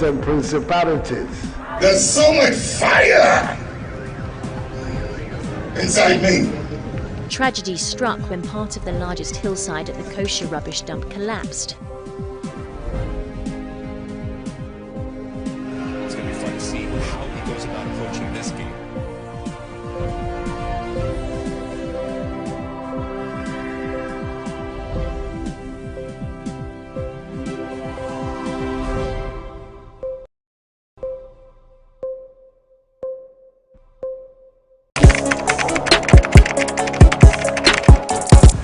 and principalities. There's so much fire inside me. Tragedy struck when part of the largest hillside at the kosher rubbish dump collapsed. It's going to be fun to see how he goes about approaching this game.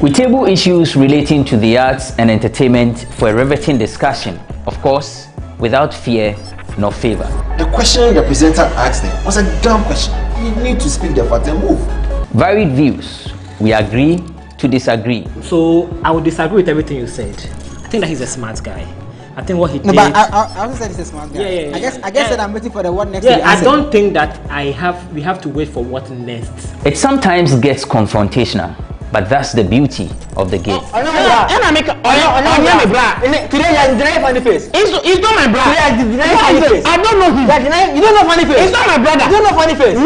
We table issues relating to the arts and entertainment for a riveting discussion, of course, without fear nor favor. The question the presenter asked them was a dumb question. You need to speak the fact and move. Varied views. We agree to disagree. So I would disagree with everything you said. I think that he's a smart guy. I think what he did. No, but I also said he's a smart guy. Yeah. I guess that I'm waiting for the what next. Yeah, I don't think that we have to wait for what next. It sometimes gets confrontational, but that's the beauty of the game. Today you are denying funny face. It's not my brother. Today you are denying funny face. I don't know him. You don't know funny face. It's not my brother. You don't know funny face.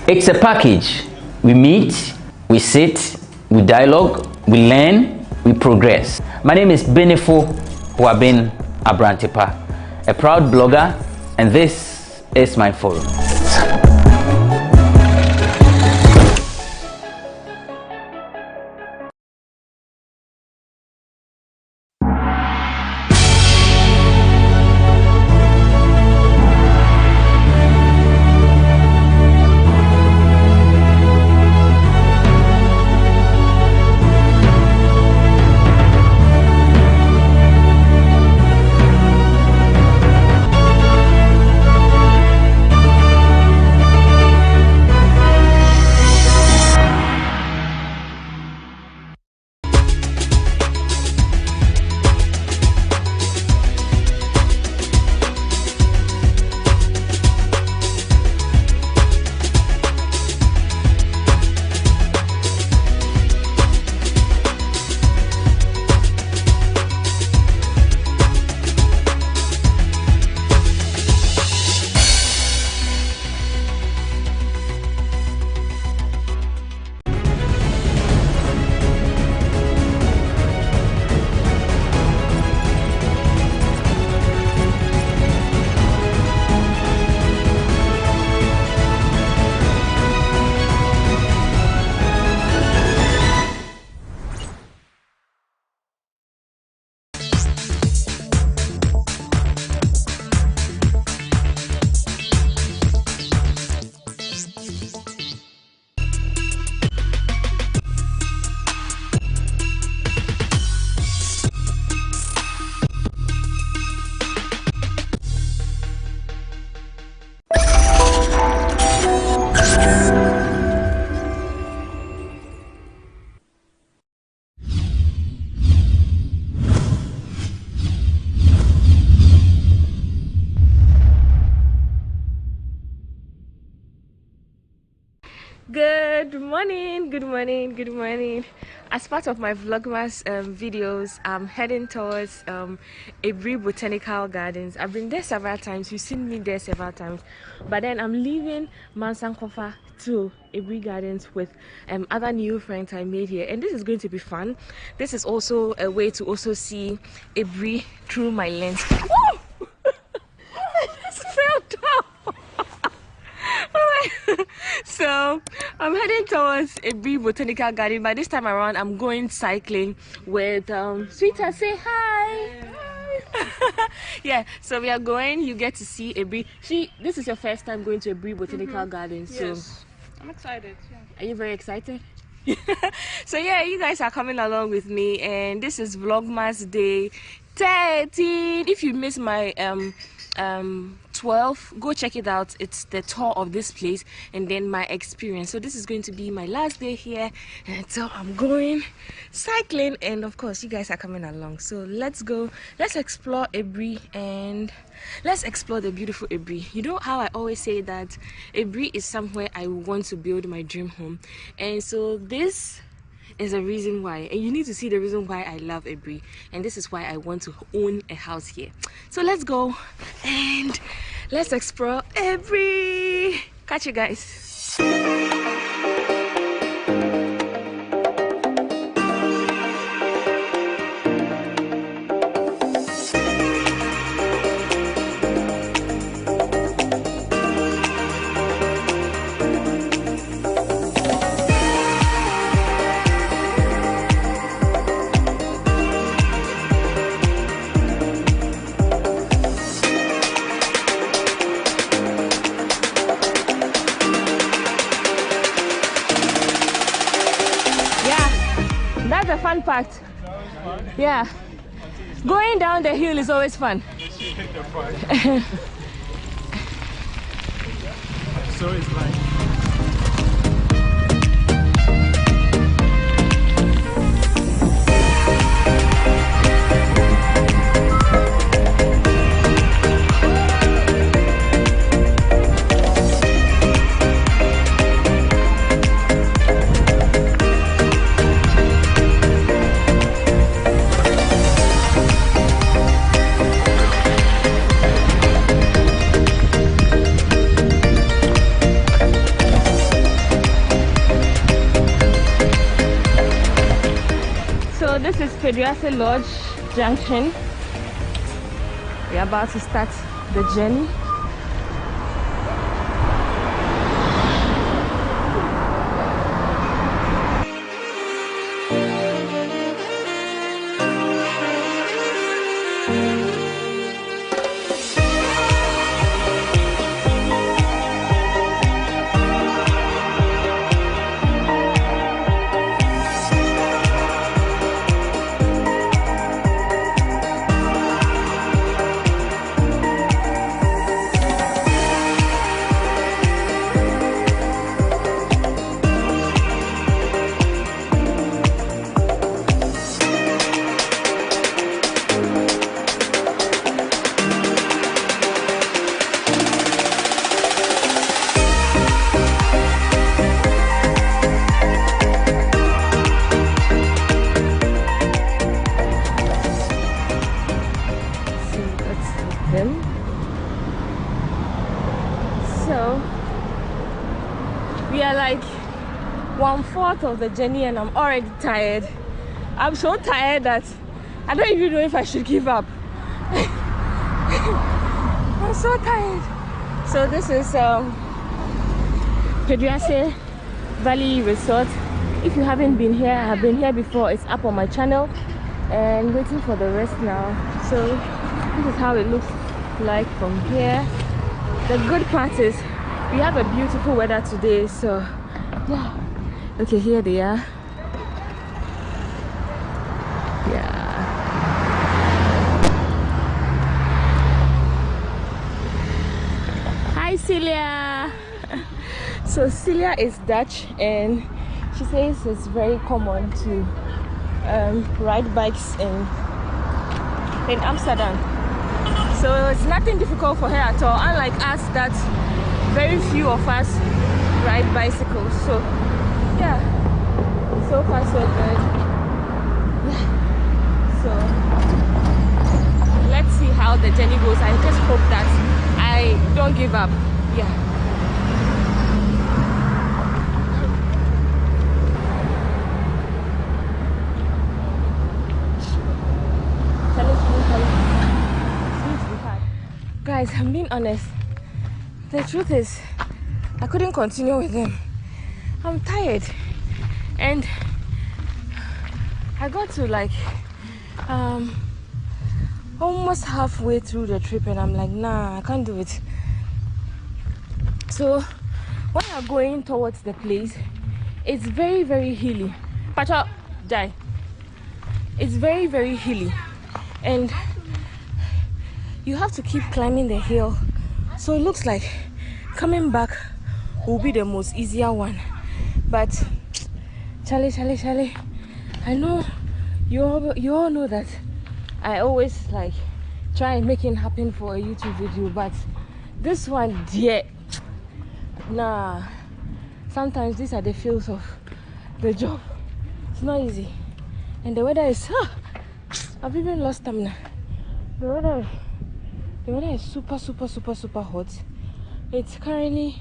It's a package. We meet, we sit, we dialogue, we learn, we progress. My name is Benefo Huabin Abrantepa, a proud blogger, and this is my forum. Good morning. As part of my Vlogmas videos, I'm heading towards Ebri Botanical Gardens. I've been there several times. You've seen me there several times. But then I'm leaving Mansankofa to Ebri Gardens with other new friends I made here. And this is going to be fun. This is also a way to also see Ebri through my lens. Woo! I just fell down. So I'm heading towards Ebri Botanical Garden. By this time around, I'm going cycling with Sweetheart. Say hi. Hi. Yeah, so we are going. You get to see Ebri. This is your first time going to Ebri Botanical Garden. So yes, I'm excited. Yeah. Are you very excited? So yeah, you guys are coming along with me, and this is Vlogmas Day 13. If you missed my 12, go check it out. It's the tour of this place and then my experience. So this is going to be my last day here, and so I'm going cycling, and of course you guys are coming along. So let's go, let's explore Ebri, and let's explore the beautiful Ebri. You know how I always say that Ebri is somewhere I want to build my dream home, and so this is a reason why, and you need to see the reason why I love Ebri, and this is why I want to own a house here. So let's go and let's explore Ebri. Catch you guys. The fun part. Yeah, going down the hill is always fun. So it's like this is Peduase Lodge Junction. We're about to start the journey. So we are like 1/4 of the journey and I'm already tired. I'm so tired that I don't even know if I should give up. I'm so tired. So this is Peduase Valley Resort. If you haven't been here, I have been here before. It's up on my channel and waiting for the rest now. So this is how it looks like from here. The good part is we have a beautiful weather today, so yeah. Okay, here they are. Yeah. Hi Celia. So Celia is Dutch and she says it's very common to ride bikes in Amsterdam. So it's nothing difficult for her at all, unlike us that very few of us ride bicycles. So yeah, so far so good. Yeah. So let's see how the journey goes. I just hope that I don't give up. Yeah. Guys, I'm being honest. The truth is, I couldn't continue with them. I'm tired. And I got to like almost halfway through the trip and I'm like, nah, I can't do it. So when you're going towards the place, it's very, very hilly. Pacha, die. It's very, very hilly. And you have to keep climbing the hill. So it looks like coming back will be the most easier one. But Charlie, I know you all know that I always like try and make it happen for a YouTube video, but this one, dear, nah. Sometimes these are the feels of the job. It's not easy. And the weather is I've even lost stamina. The weather is super hot. It's currently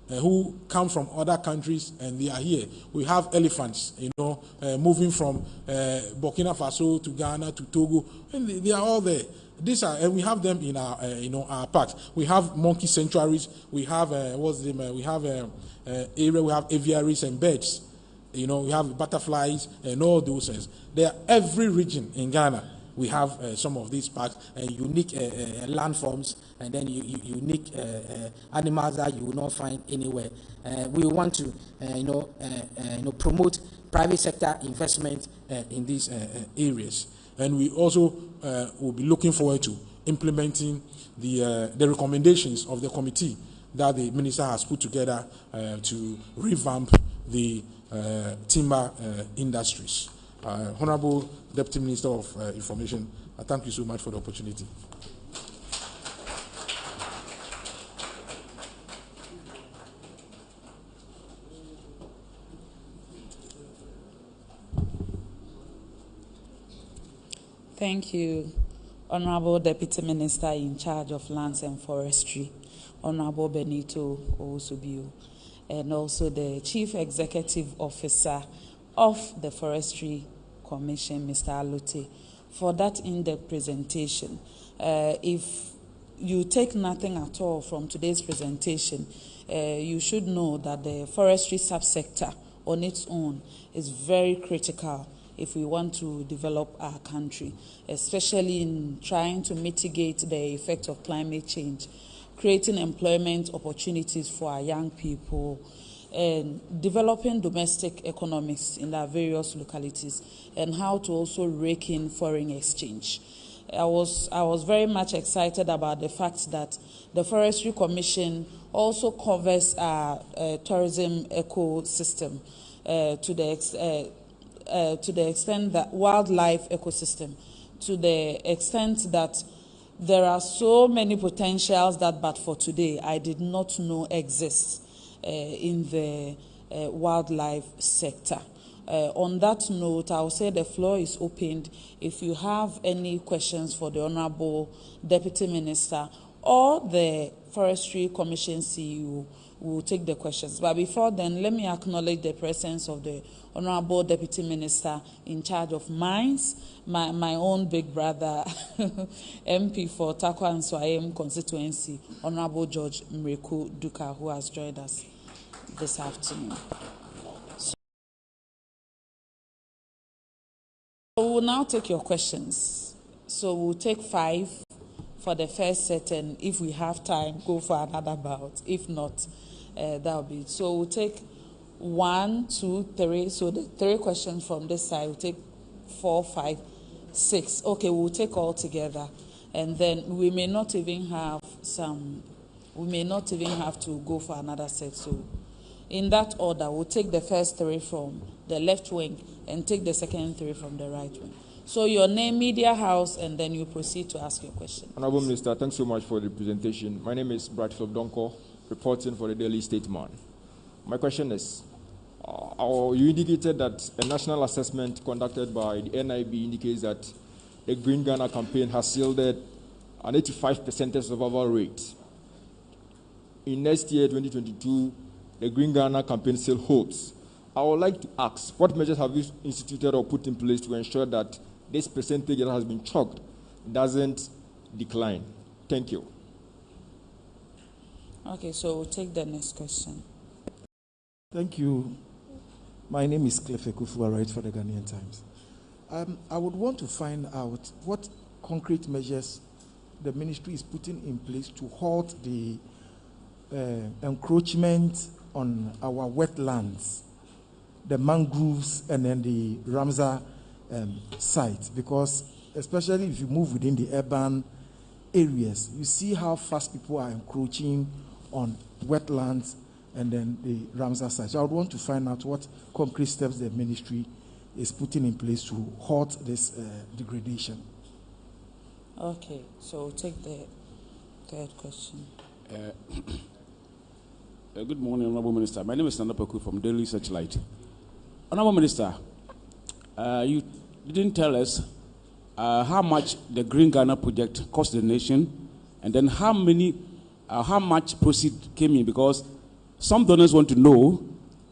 who come from other countries and they are here. We have elephants, moving from Burkina Faso to Ghana to Togo, and they are all there. And we have them in our, our parks. We have monkey sanctuaries. We have we have area. We have aviaries and birds. We have butterflies and all those things. There are every region in Ghana. We have some of these parks and unique landforms, and then unique animals that you will not find anywhere. We want to, promote private sector investment in these areas, and we also will be looking forward to implementing the recommendations of the committee that the minister has put together to revamp the timber industries. Honorable Deputy Minister of Information, I thank you so much for the opportunity. Thank you, Honorable Deputy Minister in charge of Lands and Forestry, Honorable Benito Owusu-Biu, and also the Chief Executive Officer of the Forestry Commission, Mr. Alote, for that in-depth presentation. If you take nothing at all from today's presentation, you should know that the forestry subsector on its own is very critical if we want to develop our country, especially in trying to mitigate the effect of climate change, creating employment opportunities for our young people, and developing domestic economics in our various localities, and how to also rake in foreign exchange. I was very much excited about the fact that the Forestry Commission also covers our tourism ecosystem to the extent that wildlife ecosystem, to the extent that there are so many potentials that, but for today, I did not know exist in the wildlife sector. On that note, I'll say the floor is opened. If you have any questions for the Honorable Deputy Minister or the Forestry Commission CEO, we'll take the questions. But before then, let me acknowledge the presence of the Honorable Deputy Minister in charge of mines, my own big brother, MP for Takwa and Swayem constituency, Honorable George Mreku Duka, who has joined us this afternoon. So we'll now take your questions. So we'll take 5 for the first set, and if we have time, go for another bout. If not, that'll be it. So we'll take 1, 2, 3. So the 3 questions from this side. We'll take 4, 5, 6. Okay, we'll take all together, and then we may not even have to go for another set. So in that order, we'll take the first 3 from the left wing and take the second 3 from the right wing. So your name, media house, and then you proceed to ask your question. Honorable Minister, thanks so much for the presentation. My name is Bradfield Donko, reporting for the Daily Statesman. My question is, you indicated that a national assessment conducted by the NIB indicates that the Green Ghana campaign has yielded an 85% survival rate. In next year, 2022, the Green Ghana campaign still holds. I would like to ask, what measures have you instituted or put in place to ensure that this percentage that has been chalked doesn't decline? Thank you. Okay, so we'll take the next question. Thank you. My name is Clef Ekufu, I write for the Ghanaian Times. I would want to find out what concrete measures the ministry is putting in place to halt the encroachment on our wetlands, the mangroves, and then the Ramsar site. Because especially if you move within the urban areas, you see how fast people are encroaching on wetlands and then the Ramsar site. So I would want to find out what concrete steps the ministry is putting in place to halt this degradation. Okay, so we'll take the third question. Good morning, Honorable Minister. My name is Nana Peku from Daily Searchlight. Honorable Minister, you didn't tell us how much the Green Ghana project cost the nation, and then how many how much proceed came in, because some donors want to know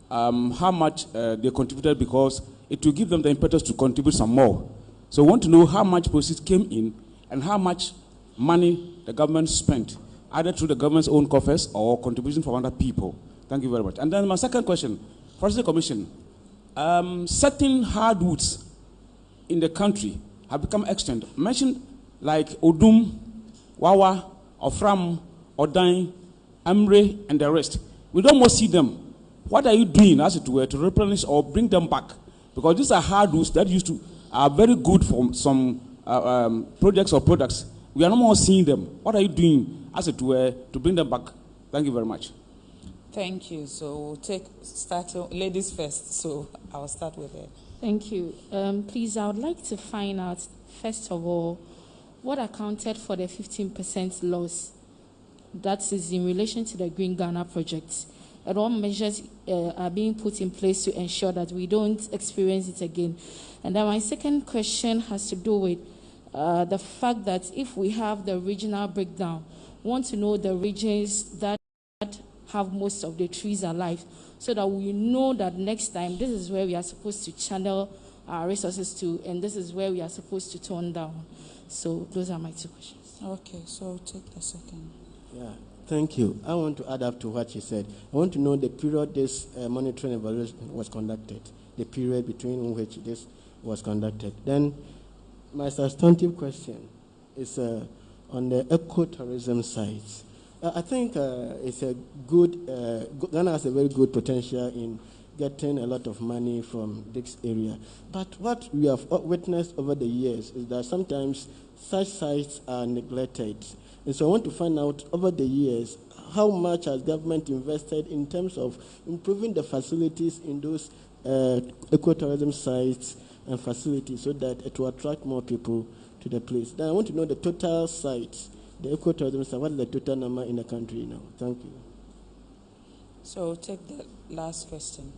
how much they contributed, because it will give them the impetus to contribute some more. So we want to know how much proceeds came in and how much money the government spent, either through the government's own coffers or contribution from other people. Thank you very much. And then my second question, Forestry Commission, certain hardwoods in the country have become extinct. Mentioned like Odum, Wawa, Ofram, Odain, Amre, and the rest. We don't most see them. What are you doing, as it were, to replenish or bring them back? Because these are hardwoods that are very good for some projects or products. We are no more seeing them. What are you doing, as it were, to bring them back? Thank you very much. Thank you. So we'll start ladies first. So I'll start with her. Thank you. Please, I would like to find out, first of all, what accounted for the 15% loss that is in relation to the Green Ghana project, and what measures are being put in place to ensure that we don't experience it again. And then my second question has to do with the fact that if we have the regional breakdown, want to know the regions that have most of the trees alive, so that we know that next time this is where we are supposed to channel our resources to, and this is where we are supposed to tone down. So those are my two questions. Okay, so take the second. Yeah, thank you. I want to add up to what you said. I want to know the period this monitoring evaluation was conducted, the period between which this was conducted. Then my substantive question is on the ecotourism side. I think it's a good, Ghana has a very good potential in getting a lot of money from this area. But what we have witnessed over the years is that sometimes such sites are neglected. And so I want to find out over the years, how much has government invested in terms of improving the facilities in those ecotourism sites and facilities, so that it will attract more people to the place. Then I want to know the total sites, the ecotourism site, what is the total number in the country now? Thank you. So take the last question.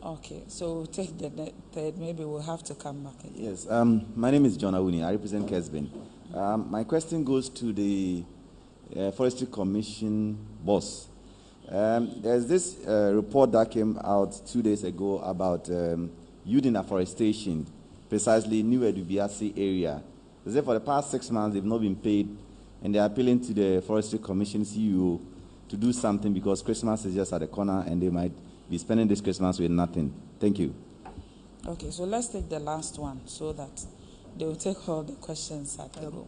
Okay, so take the third. Maybe we'll have to come back again. Yes, my name is John Awuni. I represent Kesbin. My question goes to the Forestry Commission boss. There's this report that came out 2 days ago about youth in afforestation, precisely New Edubiasi area. They say for the past 6 months they've not been paid, and they're appealing to the Forestry Commission CEO to do something, because Christmas is just at the corner and they might be spending this Christmas with nothing. Thank you. Okay, so let's take the last one so that they will take all the questions at the go.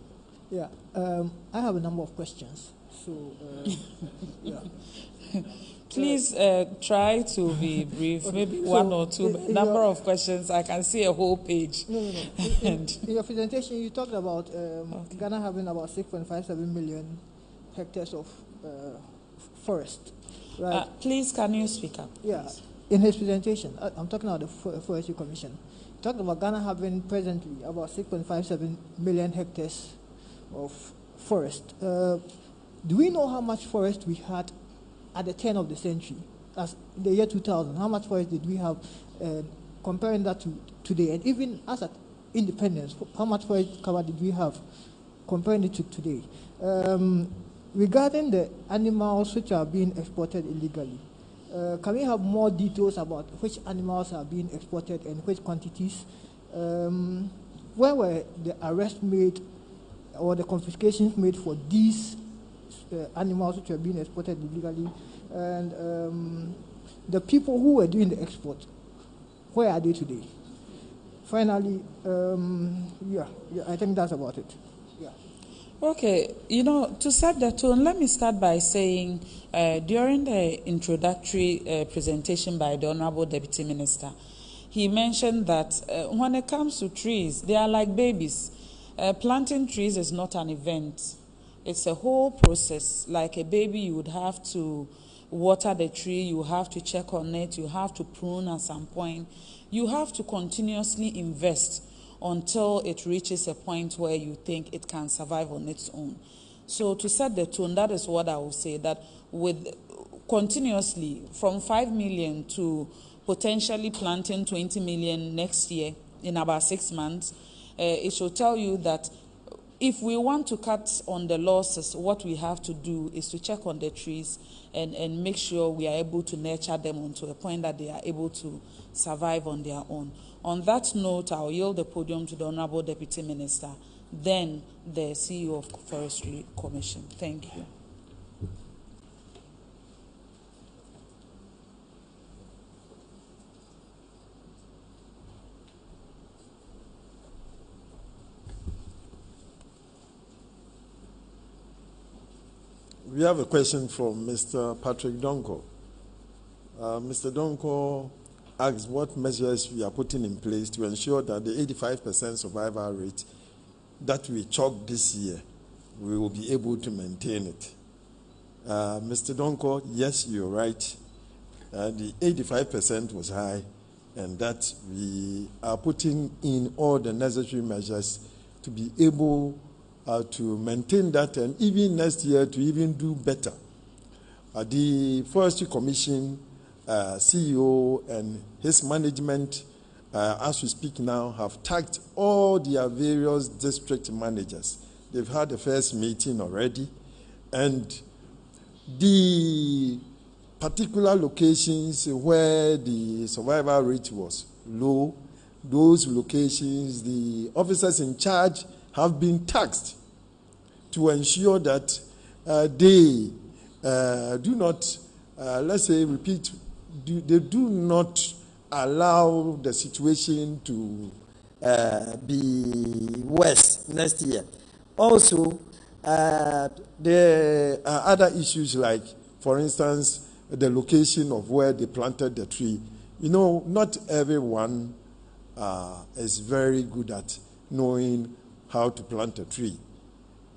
Yeah, I have a number of questions. So, yeah. Please try to be brief, okay. Maybe one or two, but number of questions, I can see a whole page. No. In your presentation, you talked about Ghana having about 6.57 million hectares of forest, right? Please, can you speak up? Yeah, please. In his presentation, I'm talking about the Forestry Commission. He talked about Ghana having presently about 6.57 million hectares of forest. Do we know how much forest we had at the turn of the century, as in the year 2000? How much forest did we have, comparing that to today? And even as at independence, how much forest cover did we have, comparing it to today? Regarding the animals which are being exported illegally, can we have more details about which animals are being exported and which quantities? Where were the arrests made or the confiscations made for these animals which were being exported illegally? And the people who were doing the export, where are they today? Finally, I think that's about it. Yeah. Okay, to set the tone, let me start by saying during the introductory presentation by the Honorable Deputy Minister, he mentioned that when it comes to trees, they are like babies. Planting trees is not an event. It's a whole process. Like a baby, you would have to water the tree, you have to check on it, you have to prune at some point. You have to continuously invest until it reaches a point where you think it can survive on its own. So to set the tone, that is what I will say, that with continuously from 5 million to potentially planting 20 million next year in about 6 months, it should tell you that if we want to cut on the losses, what we have to do is to check on the trees and make sure we are able to nurture them onto a point that they are able to survive on their own. On that note, I'll yield the podium to the Honorable Deputy Minister, then the CEO of Forestry Commission. Thank you. We have a question from Mr. Patrick Donko. Mr. Donko asks what measures we are putting in place to ensure that the 85% survival rate that we chalked this year, we will be able to maintain it. Mr. Donko, yes, you're right. The 85% was high, and that we are putting in all the necessary measures to be able to maintain that, and even next year to even do better. The Forestry Commission CEO and his management, as we speak now, have tagged all their various district managers. They've had the first meeting already, and the particular locations where the survival rate was low, those locations, the officers in charge have been taxed to ensure that they do not, let's say, they do not allow the situation to be worse next year. Also, there are other issues like, for instance, the location of where they planted the tree. You know, not everyone is very good at knowing how to plant a tree.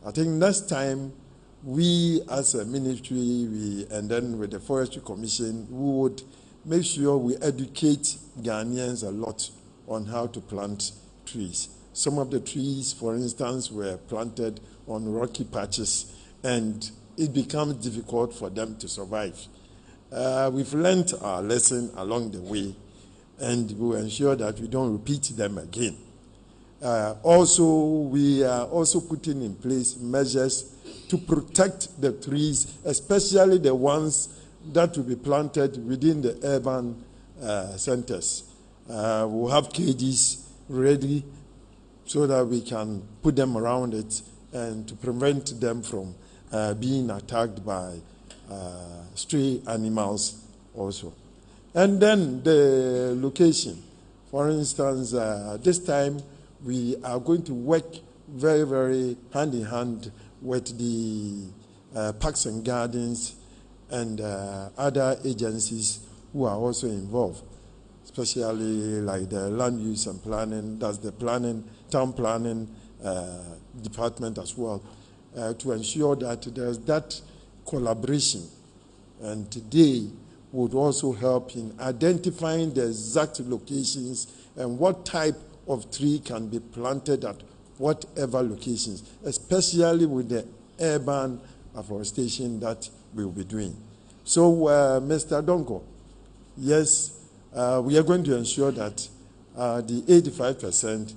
I think next time we as a ministry, and then with the Forestry Commission, we would make sure we educate Ghanaians a lot on how to plant trees. Some of the trees, for instance, were planted on rocky patches, and it becomes difficult for them to survive. We've learned our lesson along the way, and we'll ensure that we don't repeat them again. Also, we are also putting in place measures to protect the trees, especially the ones that will be planted within the urban centers. We'll have cages ready so that we can put them around it and to prevent them from being attacked by stray animals also. And then the location. For instance, this time we are going to work very, very hand in hand with the Parks and Gardens and other agencies who are also involved, especially like the land use and planning, that's the town planning department as well, to ensure that there's that collaboration. And today would also help in identifying the exact locations and what type of tree can be planted at whatever locations, especially with the urban afforestation that we'll be doing. So, Mr. Donko, yes, we are going to ensure that the 85%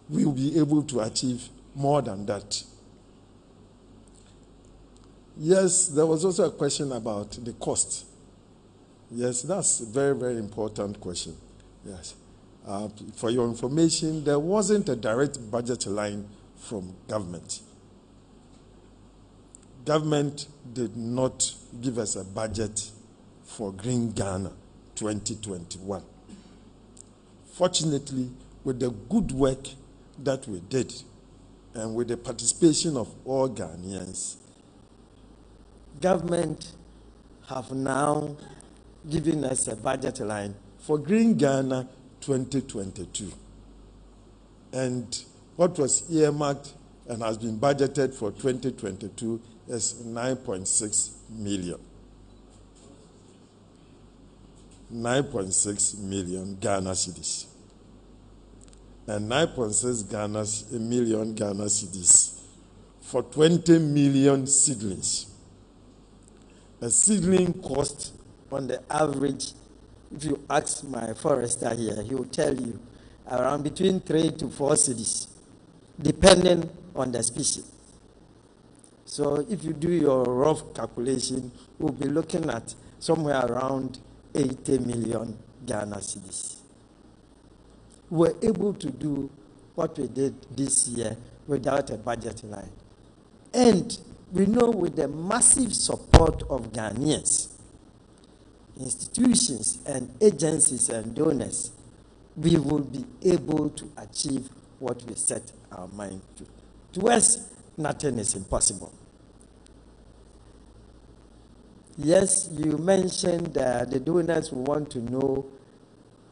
will be able to achieve more than that. Yes, there was also a question about the cost. Yes, that's a very, very important question. Yes. For your information, there wasn't a direct budget line from government. Government did not give us a budget for Green Ghana 2021. Fortunately, with the good work that we did and with the participation of all Ghanaians, government have now given us a budget line for Green Ghana 2022. And what was earmarked and has been budgeted for 2022 is 9.6 million. 9.6 million Ghana cedis. And 9.6 million Ghana cedis for 20 million seedlings. A seedling cost on the average, if you ask my forester here, he will tell you around between 3 to 4 cedis. depending on the species. So if you do your rough calculation, we'll be looking at somewhere around 80 million Ghana cedis. We're able to do what we did this year without a budget line. And we know with the massive support of Ghanaians, institutions and agencies and donors, we will be able to achieve what we set our mind to. To us, nothing is impossible. Yes, you mentioned the donors who want to know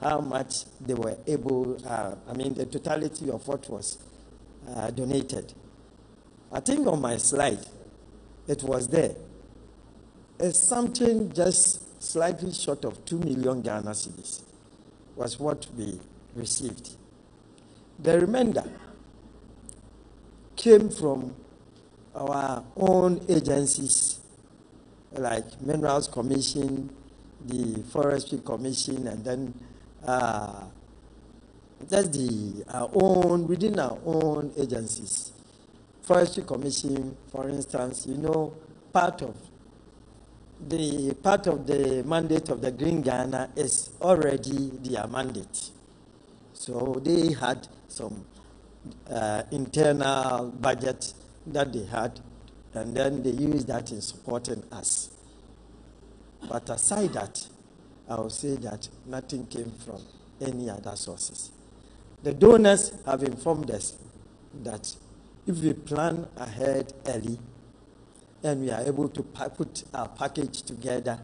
how much they were able, the totality of what was donated. I think on my slide, it was there. It's something just slightly short of 2 million Ghana cedis was what we received. The remainder came from our own agencies like Minerals Commission, the Forestry Commission, and then just within our own agencies. Forestry Commission, for instance, part of the mandate of the Green Ghana is already their mandate. So they had some internal budget that they had, and then they used that in supporting us. But aside that, I will say that nothing came from any other sources. The donors have informed us that if we plan ahead early and we are able to put our package together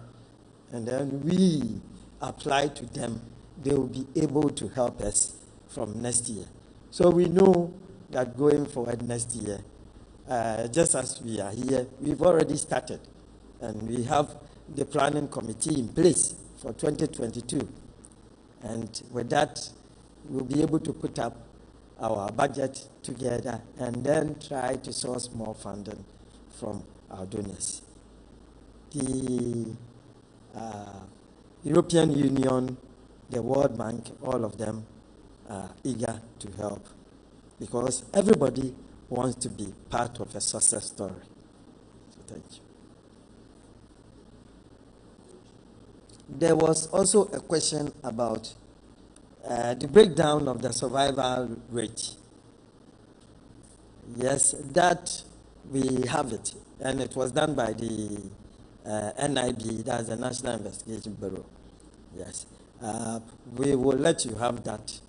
and then we apply to them, they will be able to help us from next year. So we know that going forward next year, just as we are here, we've already started and we have the planning committee in place for 2022. And with that, we'll be able to put up our budget together and then try to source more funding from our donors. The European Union, the World Bank, all of them are eager to help because everybody wants to be part of a success story. So thank you. There was also a question about the breakdown of the survival rate. Yes, that we have it, and it was done by the NIB, that's the National Investigation Bureau. Yes, we will let you have that,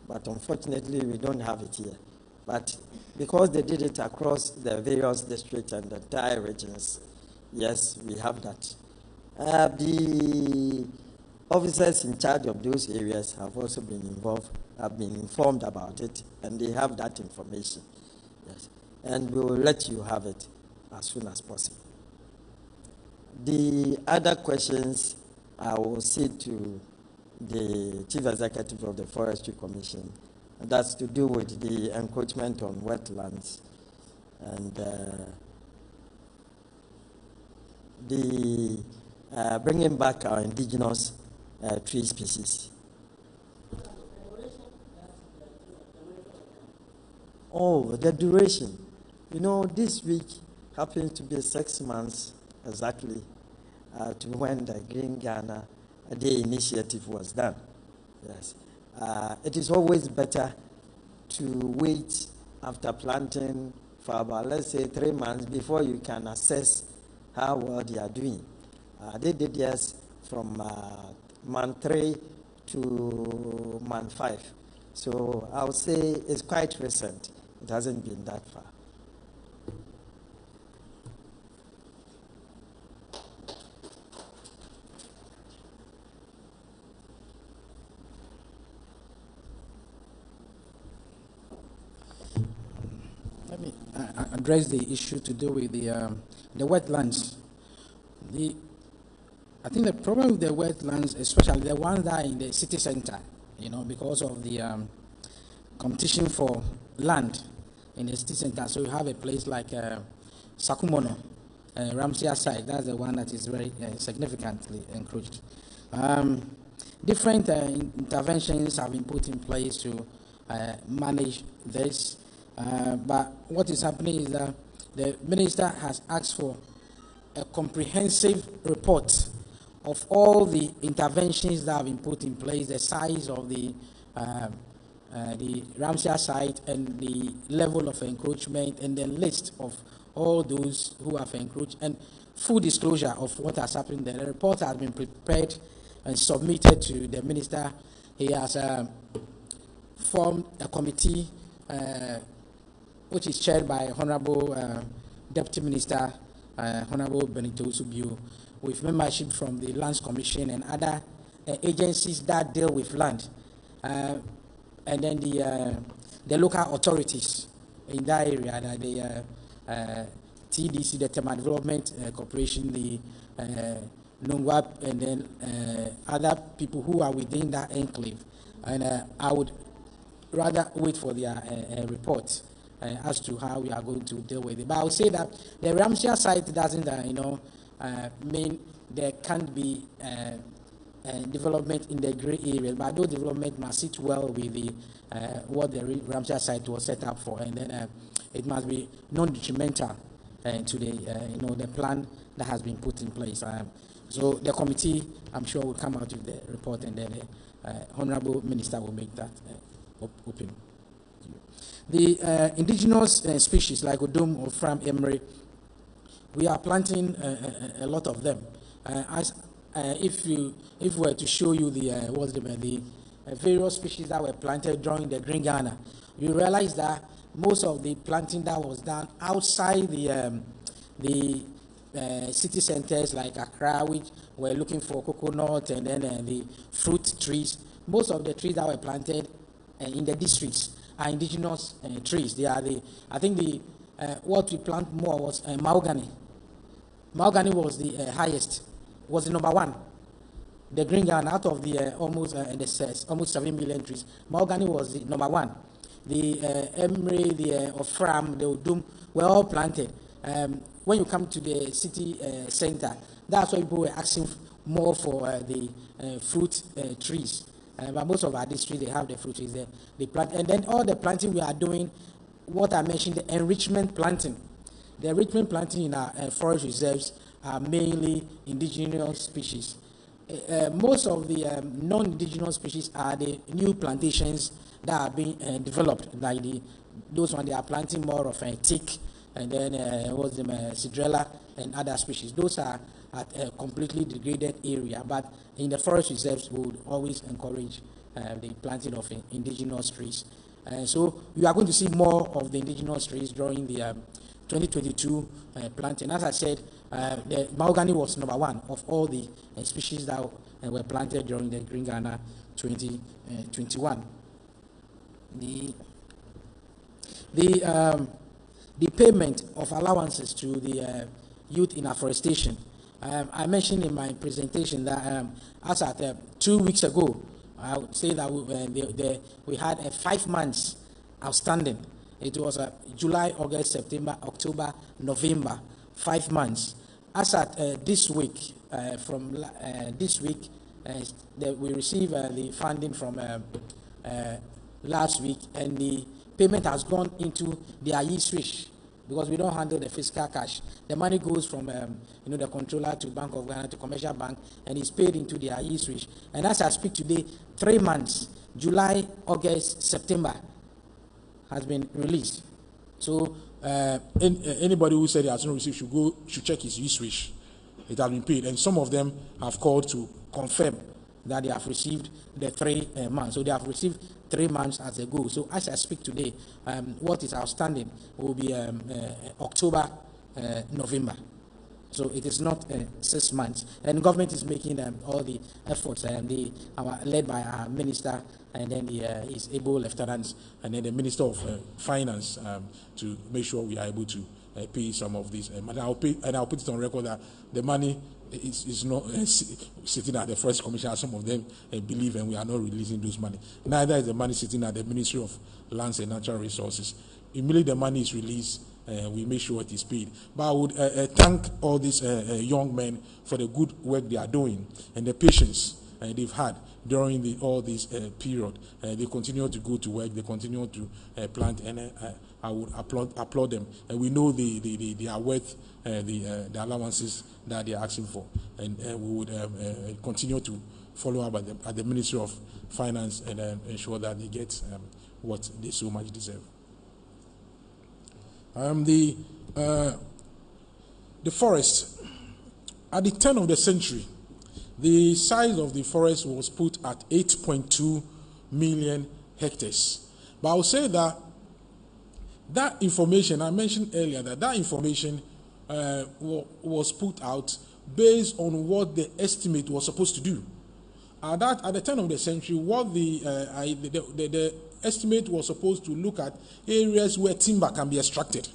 but unfortunately we don't have it here. But because they did it across the various districts and the entire regions, yes, we have that. The officers in charge of those areas have also been involved, have been informed about it, and they have that information. Yes. And we will let you have it as soon as possible. The other questions I will say to the Chief Executive of the Forestry Commission, and that's to do with the encroachment on wetlands and the bringing back our indigenous tree species. Oh, the duration. This week happens to be 6 months exactly to when the Green Ghana Day initiative was done. Yes. It is always better to wait after planting for about, let's say, 3 months before you can assess how well they are doing. They did this from month 3 to month 5. So I would say it's quite recent. It hasn't been that far. Let me address the issue to do with the wetlands. I think the problem with the wetlands, especially the ones that are in the city center, because of the competition for land in the city center. So you have a place like Sakumono, Ramsia side. That's the one that is very significantly encroached. Different interventions have been put in place to manage this. But what is happening is that the minister has asked for a comprehensive report of all the interventions that have been put in place, the size of the Ramsar site and the level of encroachment, and the list of all those who have encroached, and full disclosure of what has happened there. The report has been prepared and submitted to the minister. He has formed a committee which is chaired by Honorable Deputy Minister Honorable Benito Subio, with membership from the Lands Commission and other agencies that deal with land, and then the local authorities in that area, the TDC, the Tema Development Corporation, the NONGWAP, and then other people who are within that enclave. And I would rather wait for their report as to how we are going to deal with it. But I would say that the Ramsar site doesn't, mean there can't be development in the grey areas, but those development must sit well with the what the Ramsar site was set up for, and then it must be non-detrimental to the the plan that has been put in place. So the committee, I'm sure, will come out with the report, and then the Honourable Minister will make that open. The indigenous species like Odum or Fram Emery, we are planting a lot of them. If we were to show you the various species that were planted during the Green Ghana, you realize that most of the planting that was done outside the city centers like Accra, which were looking for coconut, and then the fruit trees. Most of the trees that were planted in the districts are indigenous trees. They are what we plant more was mahogany. Mahogany was the highest, was the number one. The Green Ghana, out of the almost 7 million trees, mahogany was the number one. The Emery, the Ofram, the Odum were all planted. When you come to the city center, that's why people were asking more for the fruit trees. But most of our districts, they have the fruit trees there. They plant, and then all the planting we are doing, what I mentioned, the enrichment planting. The enrichment planting in our forest reserves are mainly indigenous species. Most of the non-indigenous species are the new plantations that are being developed, like those ones they are planting more of a teak, and then Cedrella and other species. Those are at a completely degraded area, but in the forest reserves we would always encourage the planting of indigenous trees. So you are going to see more of the indigenous trees during the 2022 planting. As I said, the mahogany was number one of all the species that were planted during the Green Ghana 2021. The payment of allowances to the youth in afforestation. I mentioned in my presentation that as at 2 weeks ago, I would say that we had 5 months outstanding. It was July, August, September, October, November, 5 months. As at this week, we received the funding from last week, and the payment has gone into the IE switch, because we don't handle the fiscal cash. The money goes from the controller to Bank of Ghana to commercial bank, and is paid into the IE switch. And as I speak today, 3 months, July, August, September, has been released. So anybody who said he has not received should check his e-switch. It has been paid, and some of them have called to confirm that they have received the 3 months. So they have received 3 months as a goal. So as I speak today, what is outstanding will be October, November. So it is not 6 months. And government is making all the efforts, led by our minister, and then his able lieutenants, and then the Minister of Finance, to make sure we are able to pay some of these money. I'll put it on record that the money is not sitting at the Forest Commission, as some of them believe, and we are not releasing those money. Neither is the money sitting at the Ministry of Lands and Natural Resources. Immediately the money is released, we make sure it is paid. But I would thank all these young men for the good work they are doing and the patience they've had during all this period. They continue to go to work, they continue to plant, and I would applaud them. And we know they are worth the allowances that they are asking for, and we would continue to follow up at the Ministry of Finance and ensure that they get what they so much deserve. The forest. At the turn of the century, the size of the forest was put at 8.2 million hectares. But I will say that information, I mentioned earlier that information was put out based on what the estimate was supposed to do. At the turn of the century, what the estimate was supposed to look at areas where timber can be extracted.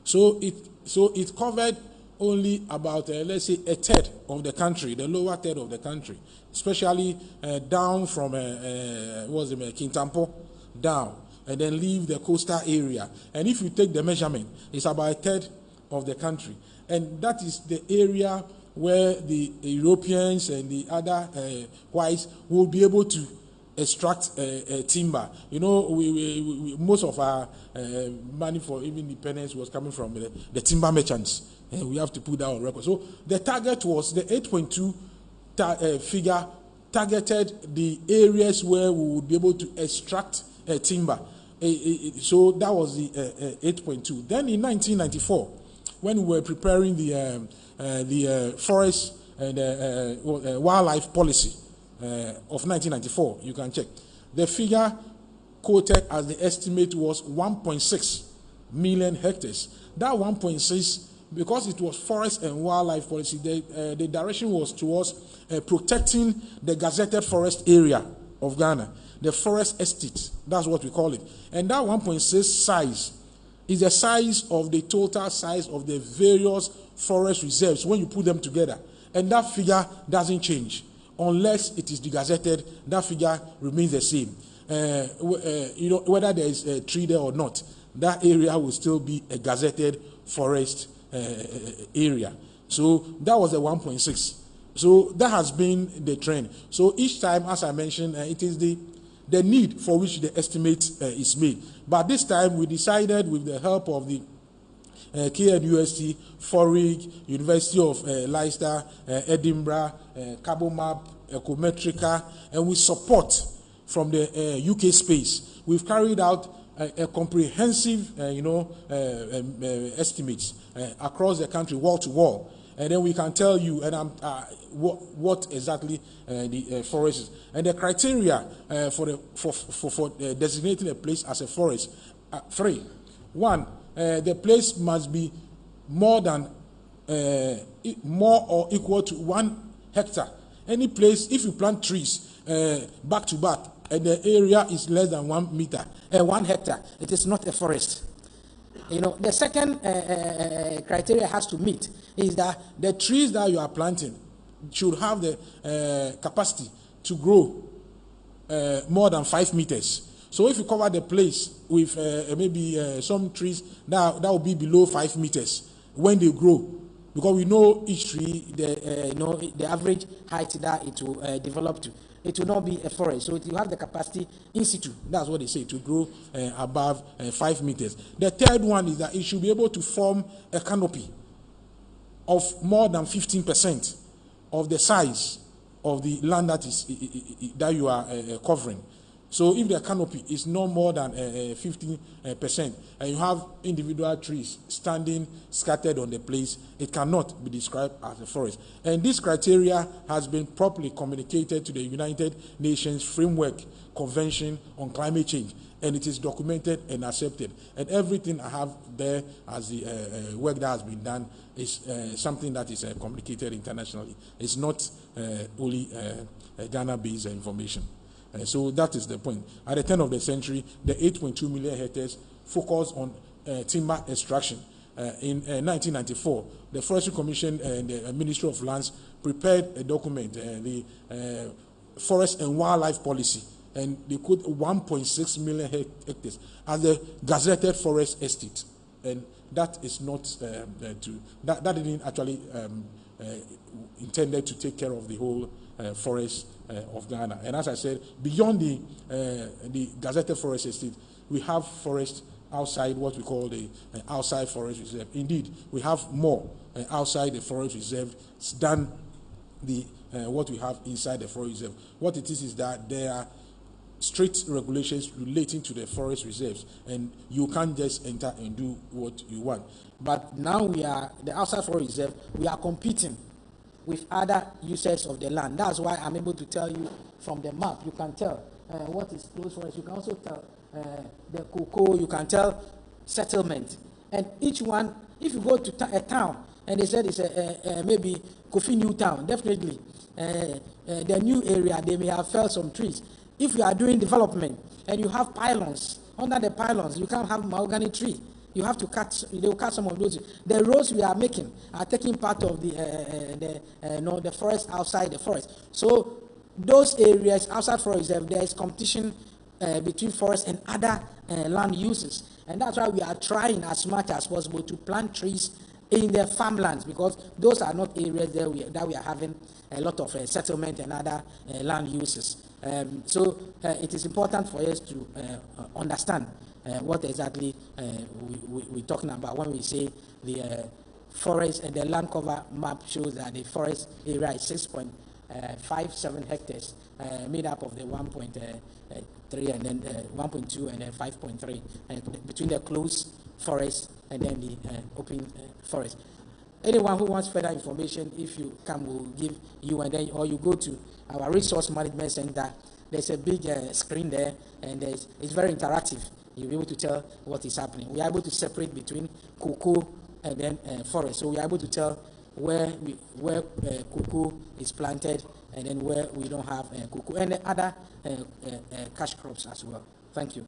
So it covered only about, let's say, a third of the country, the lower third of the country, especially down from Kintampo down, and then leave the coastal area. And if you take the measurement, it's about a third of the country. And that is the area where the Europeans and the other whites will be able to extract timber. You know, we most of our money for even independence was coming from the timber merchants. And we have to put that on record. So the target was the 8.2 figure targeted the areas where we would be able to extract timber. So that was the 8.2. Then in 1994, when we were preparing the forest and wildlife policy of 1994, you can check. The figure quoted as the estimate was 1.6 million hectares. That 1.6, because it was forest and wildlife policy, the direction was towards protecting the gazetted forest area of Ghana, the forest estate, that's what we call it. And that 1.6 size is the size of the total size of the various forest reserves when you put them together. And that figure doesn't change. Unless it is degazetted, that figure remains the same. You know, whether there is a tree there or not, that area will still be a gazetted forest area. So that was the 1.6. So that has been the trend. So each time, as I mentioned, it is the need for which the estimate is made. But this time we decided, with the help of the KNUST, Forig, University of Leicester, Edinburgh, Carbomap, Ecometrica, and with support from the UK space, we've carried out a comprehensive, estimates across the country, wall to wall. And then we can tell you what exactly the forest is. And the criteria for designating a place as a forest are three. One, the place must be more or equal to 1 hectare. Any place, if you plant trees back to back, and the area is less than 1 meter, 1 hectare, it is not a forest. You know, the second criteria has to meet is that the trees that you are planting should have the capacity to grow more than 5 meters. So if you cover the place with maybe some trees that will be below 5 meters when they grow, because we know each tree, the average height that it will develop to, it will not be a forest. So it will have the capacity in situ, that's what they say, to grow above 5 meters. The third one is that it should be able to form a canopy of more than 15% of the size of the land that you are covering. So if the canopy is no more than 15%, and you have individual trees standing scattered on the place, it cannot be described as a forest. And this criteria has been properly communicated to the United Nations Framework Convention on Climate Change, and it is documented and accepted. And everything I have there as the work that has been done is something that is communicated internationally. It's not only Ghana-based information. So that is the point. At the turn of the century, the 8.2 million hectares focused on timber extraction. In 1994, the Forestry Commission and the Ministry of Lands prepared a document, the Forest and Wildlife Policy, and they put 1.6 million hectares as the gazetted forest estate. And that is not that didn't actually intended to take care of the whole forests of Ghana. And as I said, beyond the gazetted forest estate, we have forests outside what we call the outside forest reserve. Indeed, we have more outside the forest reserve than the what we have inside the forest reserve. What it is that there are strict regulations relating to the forest reserves, and you can't just enter and do what you want. But now we are, the outside forest reserve, we are competing with other users of the land. That's why I'm able to tell you from the map, you can tell what is close forest. You can also tell the cocoa, you can tell settlement. And each one, if you go to a town, and they said it's maybe Kofi New Town, definitely the new area, they may have felled some trees. If you are doing development and you have pylons, under the pylons, you can't have mahogany tree. You have to cut, they will cut some of those. The roads we are making are taking part of the forest outside the forest. So those areas outside forest, there is competition between forest and other land uses. And that's why we are trying as much as possible to plant trees in the farmlands, because those are not areas that we are having a lot of settlement and other land uses. So it is important for us to understand what exactly we're talking about when we say the forest and the land cover map shows that the forest area is 6.57 hectares, made up of the 1.3 and then 1.2 and then 5.3 between the closed forest and then the open forest. Anyone who wants further information, if you come, we'll give you, and then or you go to our resource management center. There's a big screen there, and it's very interactive. You'll be able to tell what is happening. We are able to separate between cocoa and then forest. So we are able to tell where cocoa is planted and then where we don't have cocoa, and the other cash crops as well. Thank you.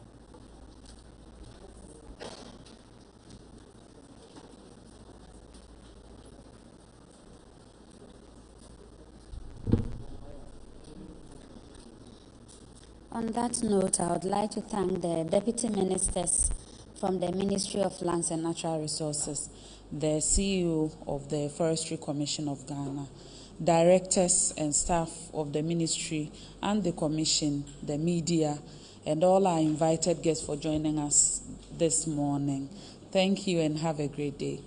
On that note, I would like to thank the Deputy Ministers from the Ministry of Lands and Natural Resources, the CEO of the Forestry Commission of Ghana, directors and staff of the Ministry and the Commission, the media, and all our invited guests for joining us this morning. Thank you and have a great day.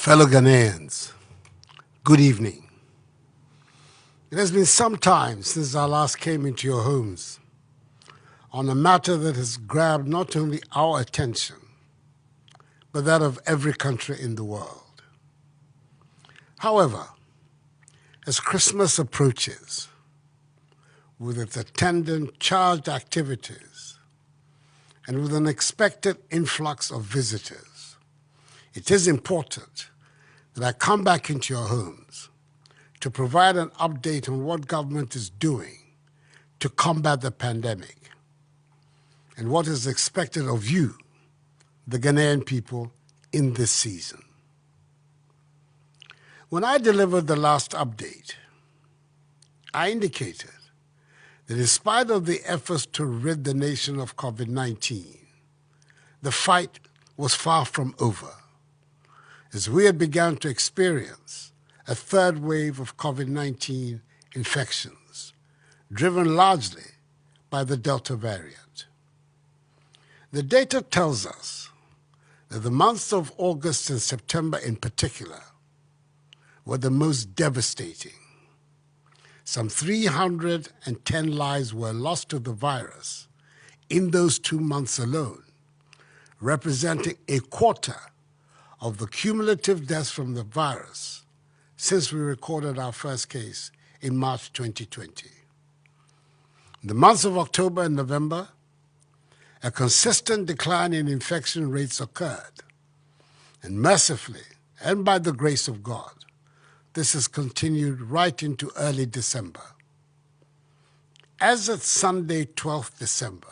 Fellow Ghanaians, good evening. It has been some time since I last came into your homes on a matter that has grabbed not only our attention, but that of every country in the world. However, as Christmas approaches, with its attendant charged activities, and with an expected influx of visitors, it is important that I come back into your homes to provide an update on what government is doing to combat the pandemic and what is expected of you, the Ghanaian people, in this season. When I delivered the last update, I indicated that in spite of the efforts to rid the nation of COVID-19, the fight was far from over, as we had begun to experience a third wave of COVID-19 infections, driven largely by the Delta variant. The data tells us that the months of August and September in particular were the most devastating. Some 310 lives were lost to the virus in those 2 months alone, representing a quarter of the cumulative deaths from the virus since we recorded our first case in March 2020. In the months of October and November, a consistent decline in infection rates occurred, and mercifully, and by the grace of God, this has continued right into early December. As of Sunday, 12th December,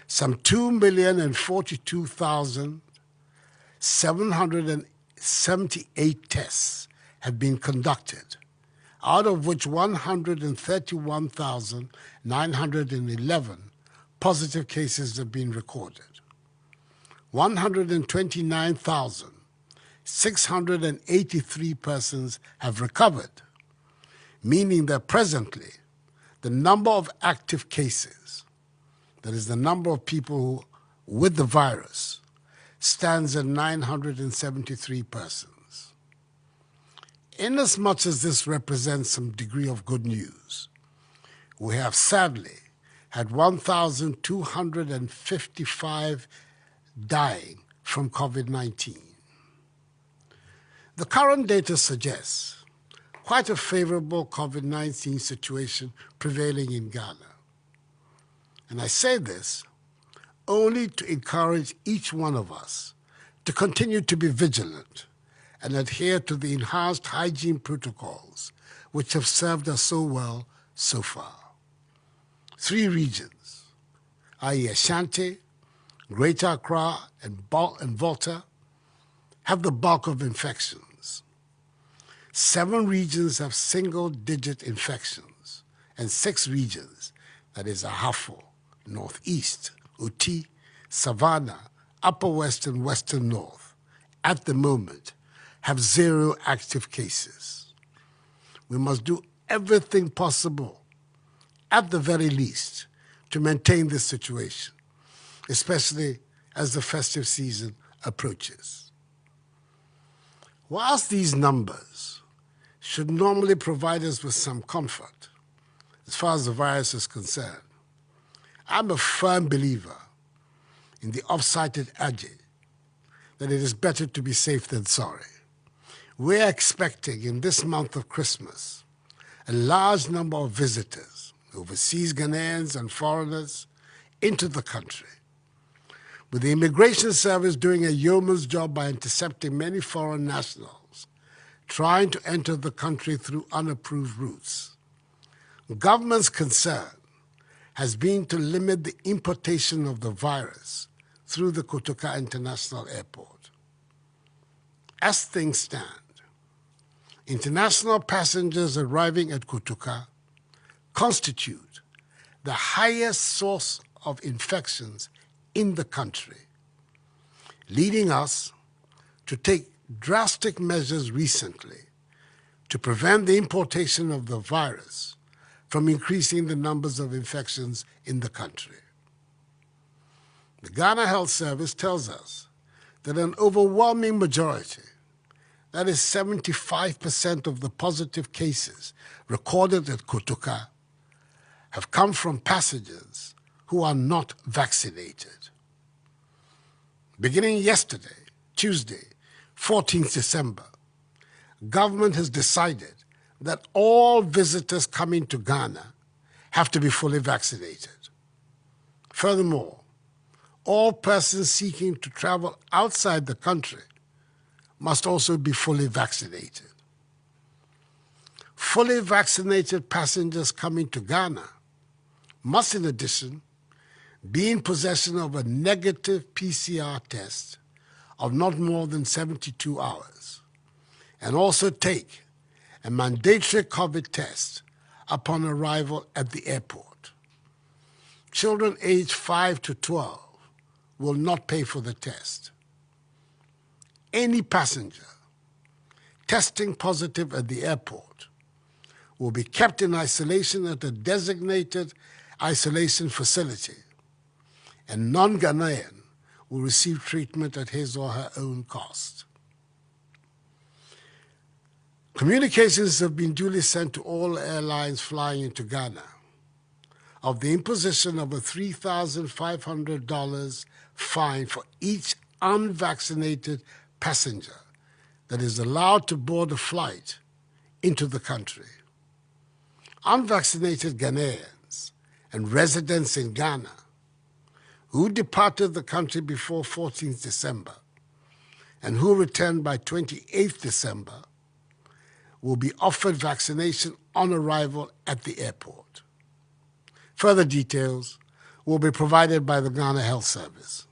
some 2,042,778 tests have been conducted, out of which 131,911 positive cases have been recorded. 129,683 persons have recovered, meaning that presently the number of active cases, that is the number of people with the virus, stands at 973 persons. Inasmuch as this represents some degree of good news, we have sadly had 1,255 dying from COVID-19. The current data suggests quite a favorable COVID-19 situation prevailing in Ghana. And I say this only to encourage each one of us to continue to be vigilant and adhere to the enhanced hygiene protocols which have served us so well so far. 3 regions, i.e. Ashanti, Greater Accra, and Volta, have the bulk of infections. 7 regions have single-digit infections, and 6 regions, that is Ahafo, Northeast, Uti, Savannah, Upper West, and Western North, at the moment, have 0 active cases. We must do everything possible, at the very least, to maintain this situation, especially as the festive season approaches. Whilst these numbers should normally provide us with some comfort as far as the virus is concerned, I'm a firm believer in the oft-cited adage that it is better to be safe than sorry. We're expecting in this month of Christmas a large number of visitors, overseas Ghanaians and foreigners, into the country, with the Immigration Service doing a yeoman's job by intercepting many foreign nationals trying to enter the country through unapproved routes. Government's concern has been to limit the importation of the virus through the Kotoka International Airport. As things stand, international passengers arriving at Kotoka constitute the highest source of infections in the country, leading us to take drastic measures recently to prevent the importation of the virus from increasing the numbers of infections in the country. The Ghana Health Service tells us that an overwhelming majority, that is 75% of the positive cases recorded at Kotoka, have come from passengers who are not vaccinated. Beginning yesterday, Tuesday, 14th December, government has decided that all visitors coming to Ghana have to be fully vaccinated. Furthermore, all persons seeking to travel outside the country must also be fully vaccinated. Fully vaccinated passengers coming to Ghana must, in addition, be in possession of a negative PCR test of not more than 72 hours, and also take a mandatory COVID test upon arrival at the airport. Children aged 5 to 12 will not pay for the test. Any passenger testing positive at the airport will be kept in isolation at a designated isolation facility, and non-Ghanaian will receive treatment at his or her own cost. Communications have been duly sent to all airlines flying into Ghana of the imposition of a $3,500 fine for each unvaccinated passenger that is allowed to board a flight into the country. Unvaccinated Ghanaians and residents in Ghana who departed the country before 14th December and who returned by 28th December will be offered vaccination on arrival at the airport. Further details will be provided by the Ghana Health Service.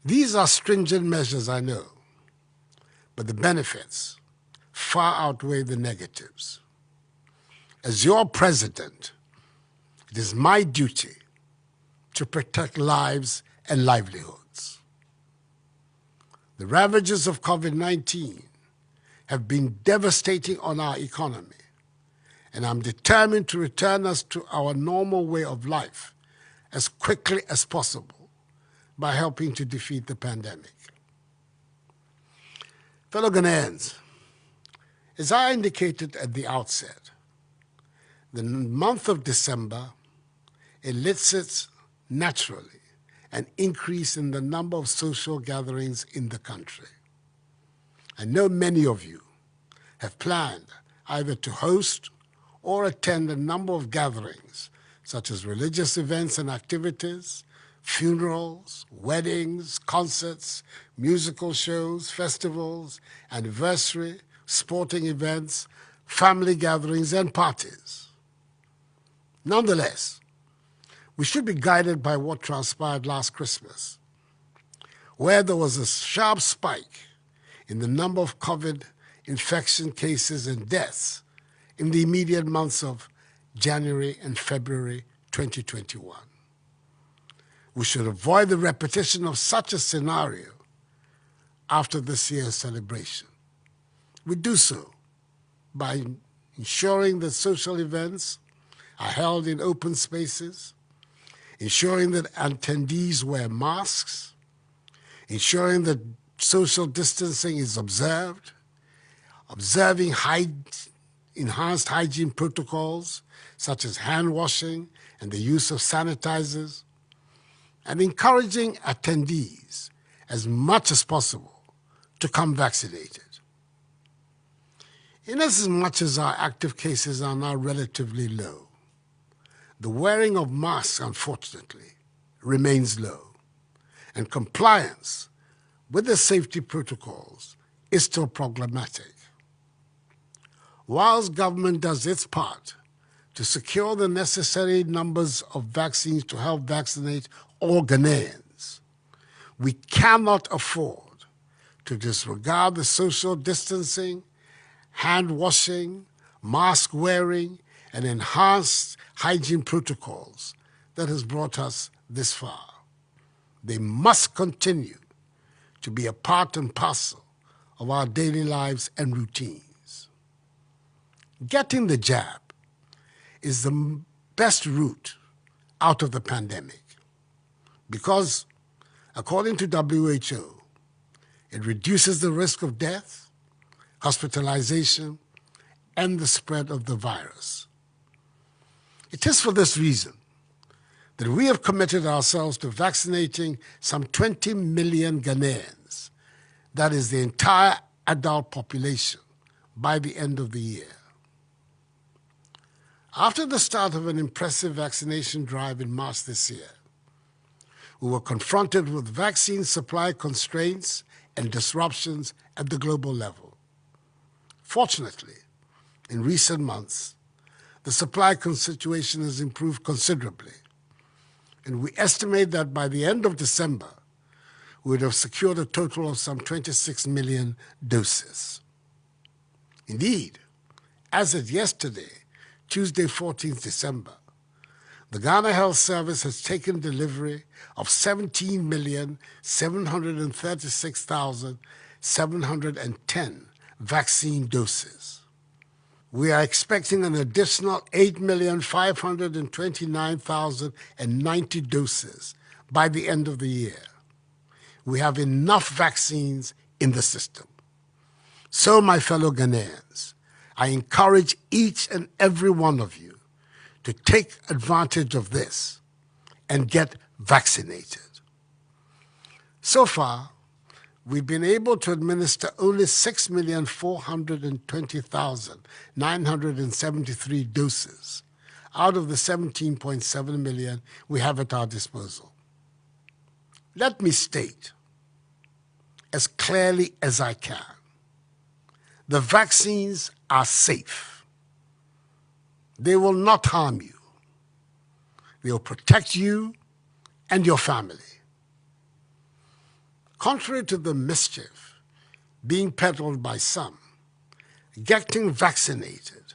These are stringent measures, I know, but the benefits far outweigh the negatives. As your president, it is my duty to protect lives and livelihoods. The ravages of COVID-19 have been devastating on our economy, and I'm determined to return us to our normal way of life as quickly as possible by helping to defeat the pandemic. Fellow Ghanaians, as I indicated at the outset, the month of December elicits naturally an increase in the number of social gatherings in the country. I know many of you have planned either to host or attend a number of gatherings, such as religious events and activities, funerals, weddings, concerts, musical shows, festivals, anniversary, sporting events, family gatherings, and parties. Nonetheless, we should be guided by what transpired last Christmas, where there was a sharp spike in the number of COVID infection cases and deaths in the immediate months of January and February 2021. We should avoid the repetition of such a scenario after this year's celebration. We do so by ensuring that social events are held in open spaces, ensuring that attendees wear masks, ensuring that social distancing is observed, observing enhanced hygiene protocols such as hand washing and the use of sanitizers, and encouraging attendees as much as possible to come vaccinated. In as much as our active cases are now relatively low, the wearing of masks, unfortunately, remains low, and compliance with the safety protocols is still problematic. Whilst government does its part to secure the necessary numbers of vaccines to help vaccinate all Ghanaians, we cannot afford to disregard the social distancing, hand washing, mask wearing, and enhanced hygiene protocols that has brought us this far. They must continue to be a part and parcel of our daily lives and routines. Getting the jab is the best route out of the pandemic because, according to WHO, it reduces the risk of death, hospitalization, and the spread of the virus. It is for this reason that we have committed ourselves to vaccinating some 20 million Ghanaians, that is the entire adult population, by the end of the year. After the start of an impressive vaccination drive in March this year, we were confronted with vaccine supply constraints and disruptions at the global level. Fortunately, in recent months, the supply situation has improved considerably, and we estimate that by the end of December, we would have secured a total of some 26 million doses. Indeed, as of yesterday, Tuesday, 14th December, the Ghana Health Service has taken delivery of 17,736,6 8,710 vaccine doses. We are expecting an additional 8,529,090 doses by the end of the year. We have enough vaccines in the system. So, my fellow Ghanaians, I encourage each and every one of you to take advantage of this and get vaccinated. So far, we've been able to administer only 6,420,973 doses out of the 17.7 million we have at our disposal. Let me state as clearly as I can, the vaccines are safe. They will not harm you. They will protect you and your family. Contrary to the mischief being peddled by some, getting vaccinated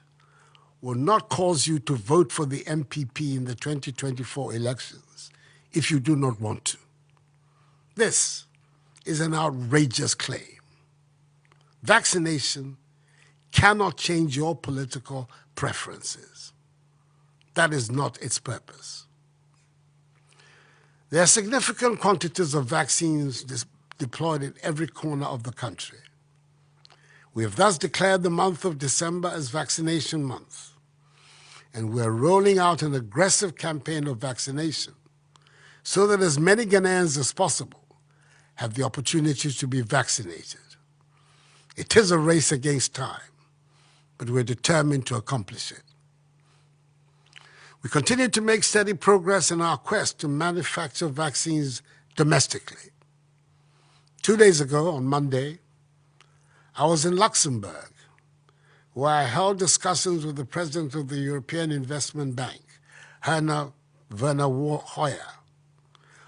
will not cause you to vote for the MPP in the 2024 elections if you do not want to. This is an outrageous claim. Vaccination cannot change your political preferences. That is not its purpose. There are significant quantities of vaccines deployed in every corner of the country. We have thus declared the month of December as Vaccination Month, and we are rolling out an aggressive campaign of vaccination so that as many Ghanaians as possible have the opportunity to be vaccinated. It is a race against time, but we're determined to accomplish it. We continue to make steady progress in our quest to manufacture vaccines domestically. 2 days ago, on Monday, I was in Luxembourg, where I held discussions with the President of the European Investment Bank, Werner Hoyer,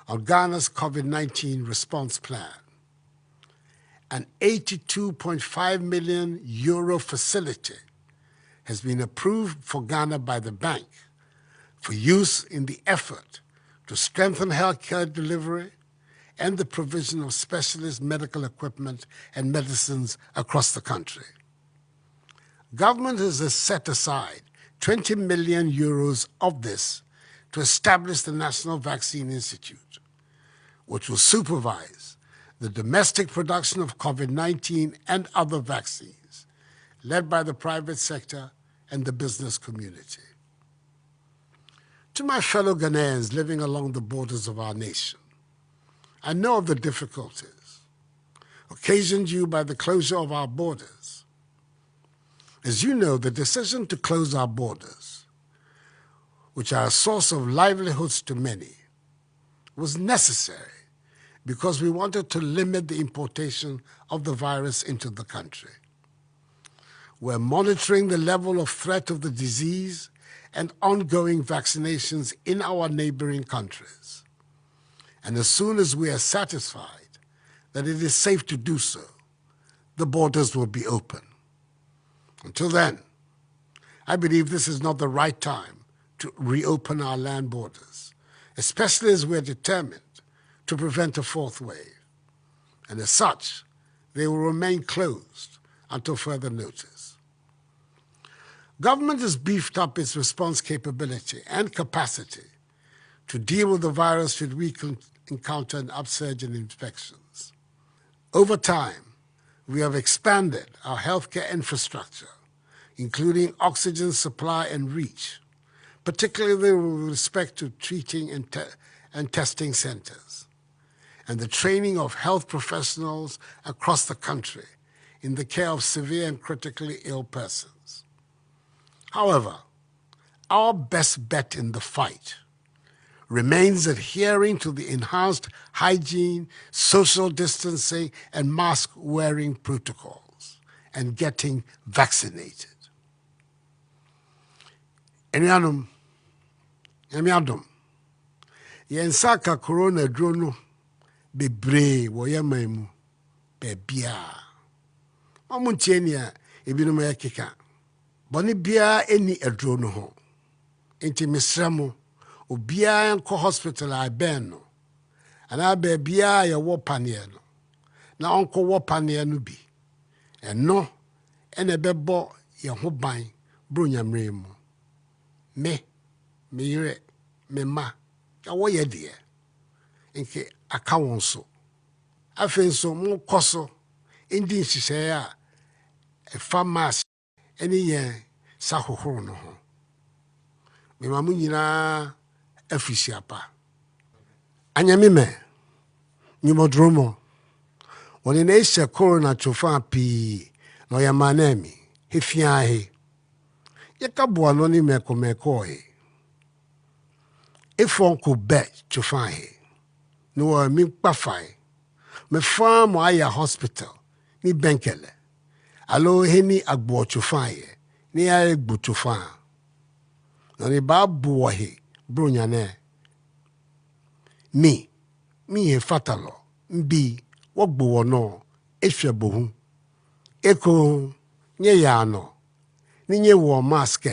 on Ghana's COVID-19 response plan. An €82.5 million facility has been approved for Ghana by the bank for use in the effort to strengthen healthcare delivery and the provision of specialist medical equipment and medicines across the country. Government has set aside €20 million of this to establish the National Vaccine Institute, which will supervise the domestic production of COVID-19 and other vaccines, led by the private sector and the business community. To my fellow Ghanaians living along the borders of our nation, I know of the difficulties occasioned you by the closure of our borders. As you know, the decision to close our borders, which are a source of livelihoods to many, was necessary because we wanted to limit the importation of the virus into the country. We're monitoring the level of threat of the disease and ongoing vaccinations in our neighboring countries. And as soon as we are satisfied that it is safe to do so, the borders will be open. Until then, I believe this is not the right time to reopen our land borders, especially as we're determined to prevent a fourth wave. And as such, they will remain closed until further notice. Government has beefed up its response capability and capacity to deal with the virus should we encounter an upsurge in infections. Over time, we have expanded our healthcare infrastructure, including oxygen supply and reach, particularly with respect to treating and testing centers, and the training of health professionals across the country in the care of severe and critically ill persons. However, our best bet in the fight remains adhering to the enhanced hygiene, social distancing, and mask-wearing protocols and getting vaccinated. Enuanom, yensaka corona drono bebre woyama mu bebia. Mamuntienia ebinum yakeka. Boni bia eni adrono ho. Enti misramo obiara nkɔ hospital a bɛn no anaa baabia a yɛwɔ paneɛ no na onko wo panea no bi eno ene bebo ye ho ban bro nyamre mu me yire me ma ka wo ye de nke aka won so afenso mo koso indi nhihye a farmers eni ye sahohoro no ho me ma mu nyina afisiapa anyame me nyumodromo woni na isha corona chofa pi no ya manemi hefia he yekabua no ni meko he ifon ko be chofa he no wa mi pafai me farm aya hospital ni benkele alo heni agbo chofa he ni ya egbo chofa no ni babu he bronya ne mi he fatalo mbi wogbo no ehwebohu eko nye ya no ni nye wo mask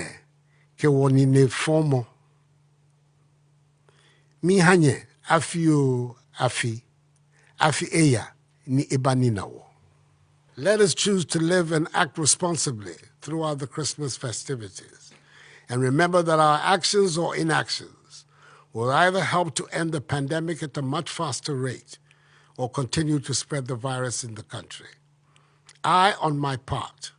ke woni ne formo mi hanye afi eya ni ebani na wo. Let us choose to live and act responsibly throughout the Christmas festivities and remember that our actions or inactions will either help to end the pandemic at a much faster rate or continue to spread the virus in the country. I, on my part,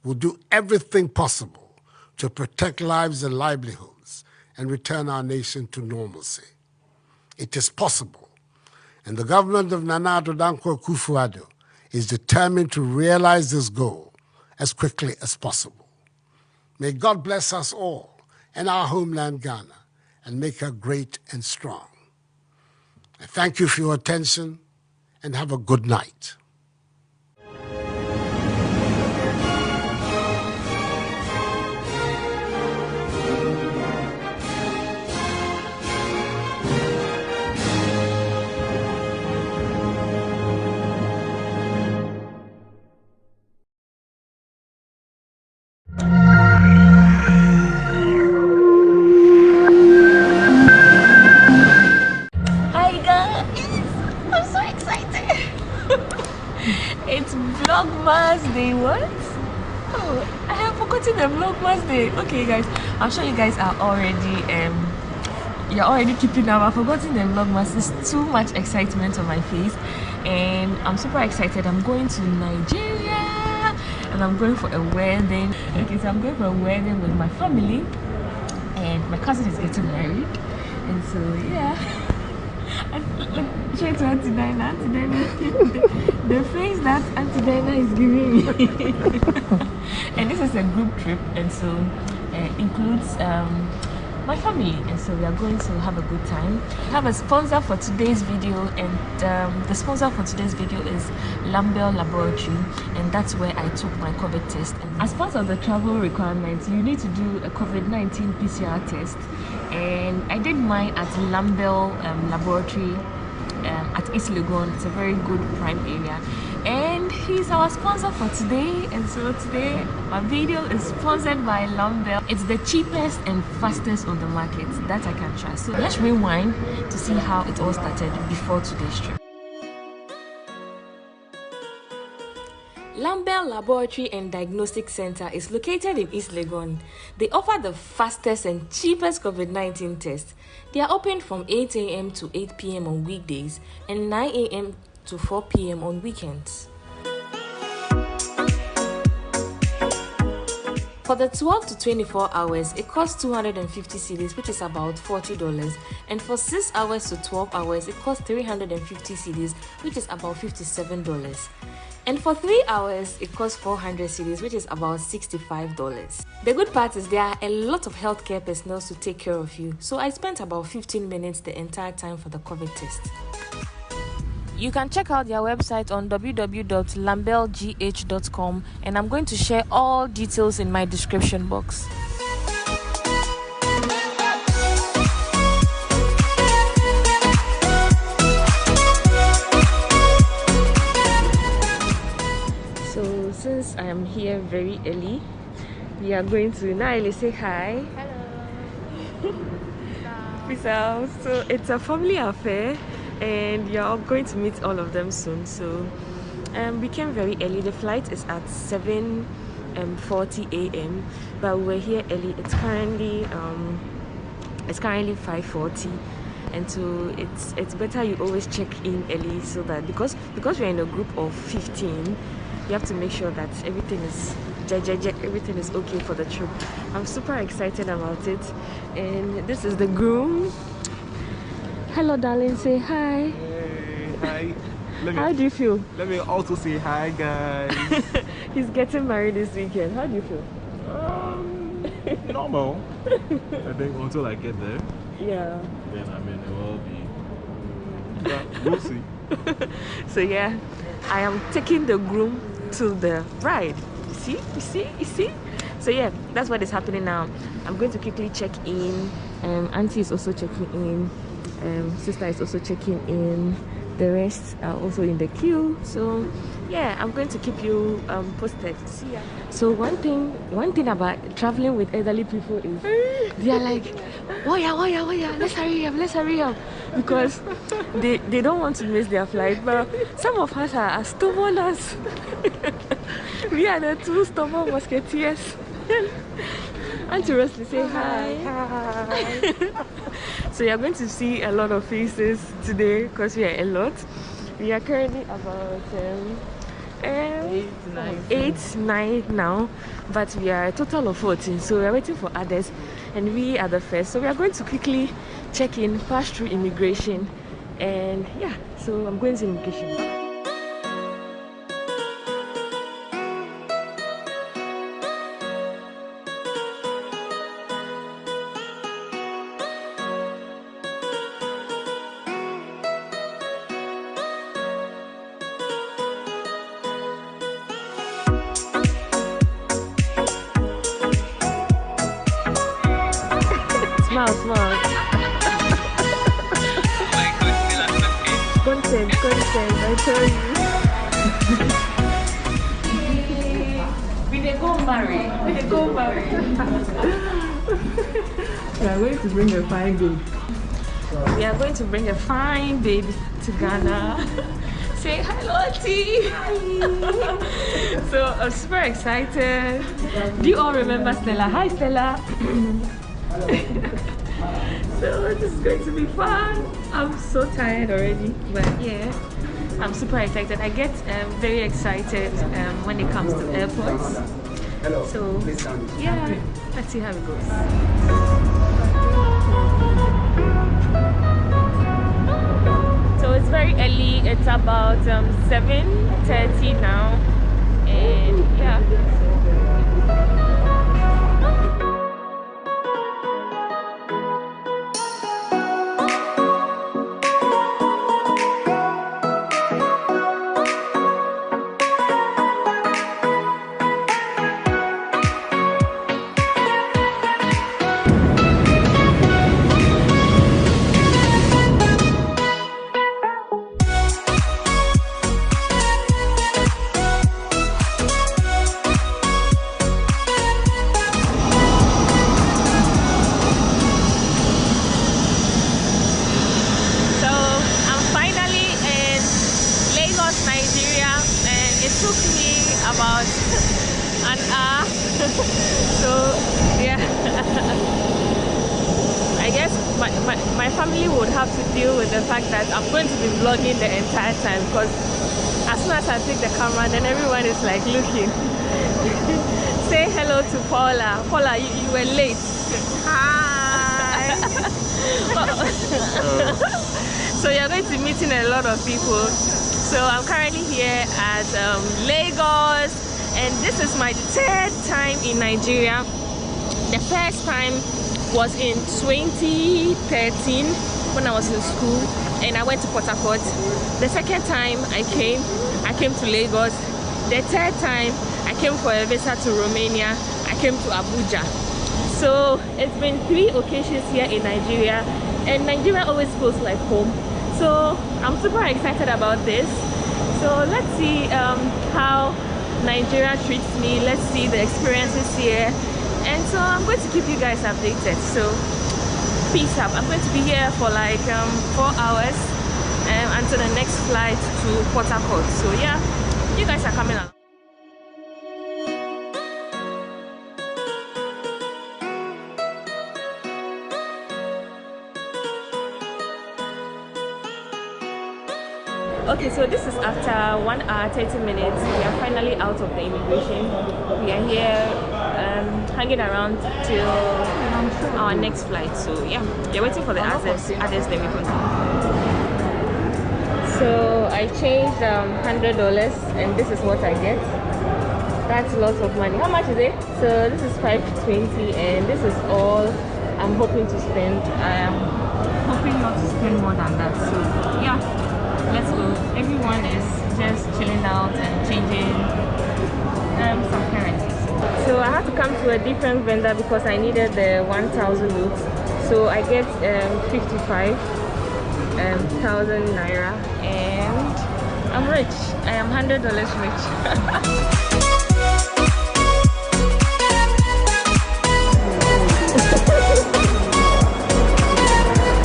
will do everything possible to protect lives and livelihoods and return our nation to normalcy. It is possible, and the government of Nana Addo Dankwa Akufo-Addo is determined to realize this goal as quickly as possible. May God bless us all and our homeland Ghana and make her great and strong. I thank you for your attention and have a good night. It's Vlogmas Day. What? Oh, I have forgotten the Vlogmas Day. Okay, guys, I'm sure you guys are already you're already keeping up. I've forgotten the Vlogmas. There's too much excitement on my face, and I'm super excited. I'm going to Nigeria, and I'm going for a wedding. Okay, so I'm going for a wedding with my family, and my cousin is getting married, and so yeah. Look, straight to Auntie Dinah. The face that Auntie Dinah is giving me. And this is a group trip, and so includes my family, and so we are going to have a good time. I have a sponsor for today's video, and the sponsor for today's video is Lambel Laboratory, and that's where I took my COVID test. And as part of the travel requirements, you need to do a COVID-19 PCR test, and I did mine at Lambel Laboratory at East Legon. It's a very good prime area, and he's our sponsor for today. And so today my video is sponsored by Lambel. It's the cheapest and fastest on the market that I can trust. So let's rewind to see how it all started before today's trip. Lambel Laboratory and Diagnostic Center is located in East Legon. They offer the fastest and cheapest COVID-19 tests. They are open from 8 a.m. to 8 p.m. on weekdays and 9 a.m. to 4 p.m. on weekends. For the 12 to 24 hours, it costs 250 cedis, which is about $40. And for 6 hours to 12 hours, it costs 350 cedis, which is about $57. And for 3 hours, it costs 400 cedis, which is about $65. The good part is there are a lot of healthcare personnel to take care of you. So I spent about 15 minutes the entire time for the COVID test. You can check out their website on www.lambelgh.com, and I'm going to share all details in my description box. So since I am here very early, we are going to Naile say hi. Hello. Peace out. So it's a family affair. and you're all going to meet all of them soon. So we came very early. The flight is at 7:40 a.m. but we're here early. It's currently 5:40, and so it's better you always check in early, so that because we're in a group of 15, you have to make sure that everything is okay for the trip. I'm super excited about it. And this is the groom. Hello, darling. Say hi. Hey, hi. How do you feel? Let me also say hi, guys. He's getting married this weekend. How do you feel? Normal. I think until I get there. Yeah. Then it will be. But we'll see. So yeah, I am taking the groom to the bride. You see? So yeah, that's what is happening now. I'm going to quickly check in. Auntie is also checking in. Sister is also checking in. The rest are also in the queue. So yeah, I'm going to keep you posted. See ya. So one thing about traveling with elderly people is they are like, oh yeah, let's hurry up, because they don't want to miss their flight. But some of us are as stubborn as we are the two stubborn musketeers. Auntie Rosalie, say hi. Hi. So you're going to see a lot of faces today because we are a lot. We are currently about 8, 9 now, but we are a total of 14. So we are waiting for others, and we are the first. So we are going to quickly check in, pass through immigration, and yeah. So I'm going to immigration. Smile. Content, I tell you. We dey go marry. We are going to bring a fine babe. We are going to bring a fine babe to Ghana. Say hi, Lottie. Hi. So I'm super excited. Do you all remember Stella? Hi, Stella. So this is going to be fun. I'm so tired already, but yeah, I'm super excited. I get very excited when it comes to airports. So yeah, let's see how it goes. So it's very early. It's about 7:30 now, and yeah. About an hour. So yeah, I guess my family would have to deal with the fact that I'm going to be vlogging the entire time, because as soon as I take the camera, then everyone is like looking. Say hello to Paula. Paula, you were late. Hi. So you're going to be meeting a lot of people. So I'm currently here at Lagos, and this is my third time in Nigeria. The first time was in 2013 when I was in school, and I went to Port Harcourt. The second time I came to Lagos. The third time I came for a visa to Romania. I came to Abuja. So it's been 3 occasions here in Nigeria, and Nigeria always feels like home. So I'm super excited about this. So let's see how Nigeria treats me. Let's see the experiences here. And so I'm going to keep you guys updated. So peace out. I'm going to be here for like 4 hours. until the next flight to Port Harcourt. So yeah, you guys are coming along. Okay, so this is after 1 hour 30 minutes. We are finally out of the immigration. We are here hanging around till our next flight. So yeah, we're waiting for the others, then we continue. So I changed $100 and this is what I get. That's lots of money. How much is it? So this is $5.20 and this is all I'm hoping to spend. I am hoping not to spend more than that. So yeah. Let's go. Everyone is just chilling out and changing some currencies. So I had to come to a different vendor because I needed the 1,000 notes. So I get 55,000 naira and I'm rich. I am $100 rich.